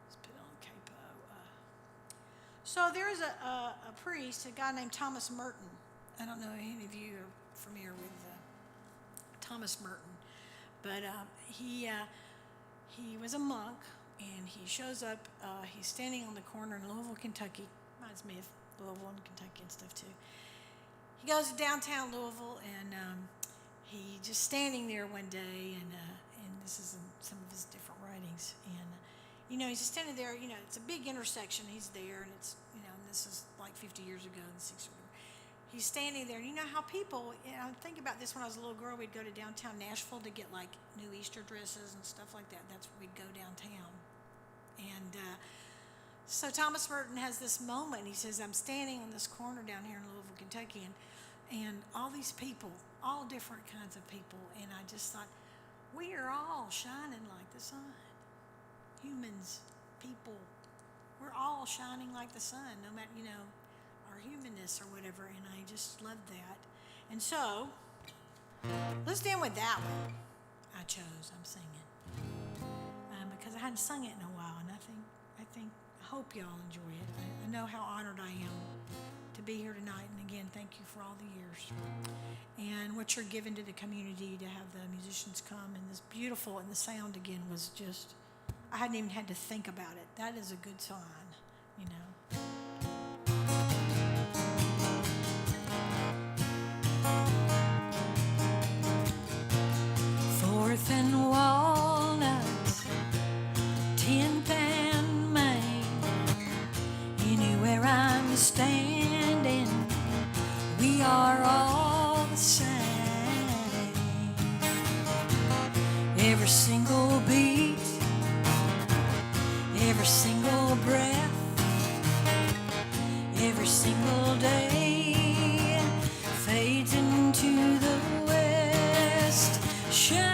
Let's put it on capo. So there's a priest, a guy named Thomas Merton. I don't know if any of you are familiar with Thomas Merton, but he was a monk, and he shows up. He's standing on the corner in Louisville, Kentucky. Reminds me of Louisville and Kentucky and stuff too. He goes to downtown Louisville, and he just standing there one day, and this is in some of his different writings, and he's just standing there. It's a big intersection. He's there, and it's and this is like 50 years ago in the 60s. He's standing there, and you know how people, I think about this when I was a little girl, we'd go to downtown Nashville to get like new Easter dresses and stuff like that. That's where we'd go downtown. And so Thomas Merton has this moment. He says, I'm standing on this corner down here in Louisville, Kentucky, and all these people, all different kinds of people, and I just thought, we are all shining like the sun. Humans, people, we're all shining like the sun, no matter, our humanness or whatever, and I just loved that. And so, let's end with that one I singing. Because I hadn't sung it in a while, and I hope y'all enjoy it. I know how honored I am to be here tonight, and again, thank you for all the years. And what you're giving to the community, to have the musicians come, and this beautiful, and the sound again was just, I hadn't even had to think about it. That is a good sign, Fourth and Walnuts, 10th and Main. Anywhere I'm standing, we are all the same. Every single beat, every single breath, every single day fades into the west, shining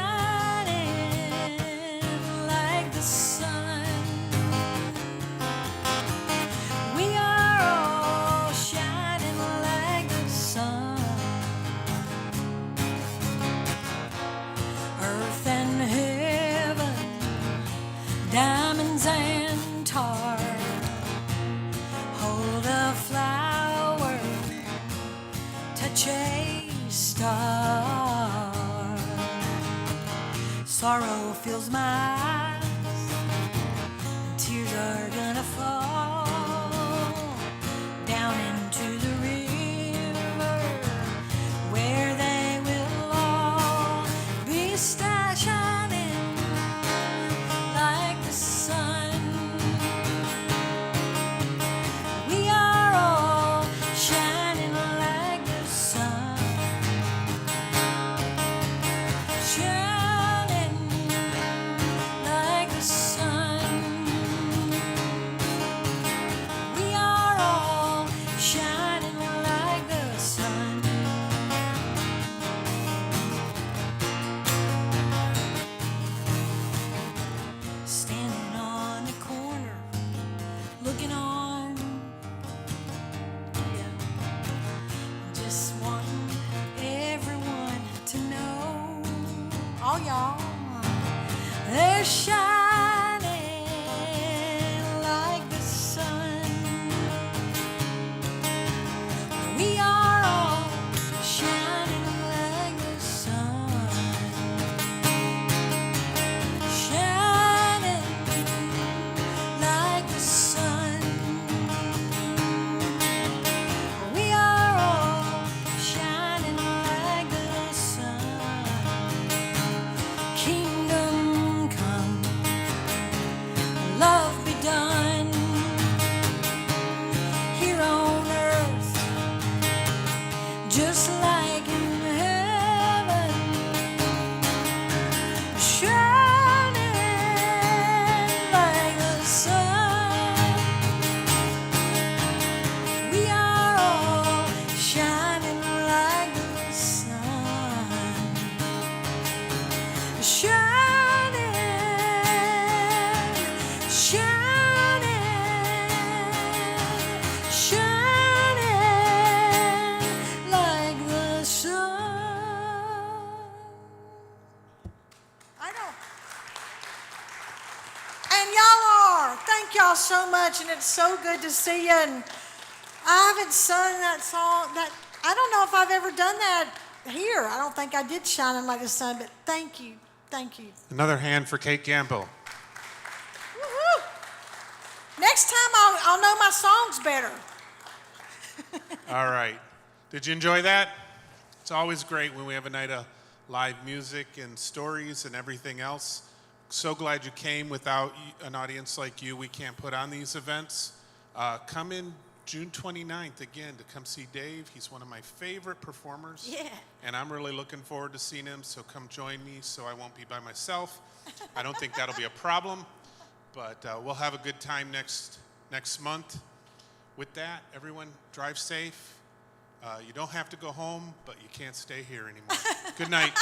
like the sun. We are all shining like the sun. Earth and heaven, diamonds and tar, hold a flower, touch a star. Sorrow fills my eyes, tears are gonna fall down into the river, where they will all be shining like the sun. We are all shining like the sun, shining like the sun. We are all shining like the sun. Standing on the corner, looking on, yeah, just wanting everyone to know, all y'all, they're shining like the sun. We are all shining like the sun, shining like the sun. We are all shining like the sun. Kingdom come, Thank y'all so much, and it's so good to see you. And I haven't sung that song. I don't know if I've ever done that here. I don't think I did Shining Like the Sun, but thank you. Thank you. Another hand for Kate Campbell. Woo-hoo. Next time I'll know my songs better. All right. Did you enjoy that? It's always great when we have a night of live music and stories and everything else. So glad you came. Without an audience like you, we can't put on these events. Come in June 29th again to come see Dave. He's one of my favorite performers. Yeah. And I'm really looking forward to seeing him, so come join me so I won't be by myself. I don't think that'll be a problem, but we'll have a good time next month. With that, everyone drive safe. You don't have to go home, but you can't stay here anymore. Good night.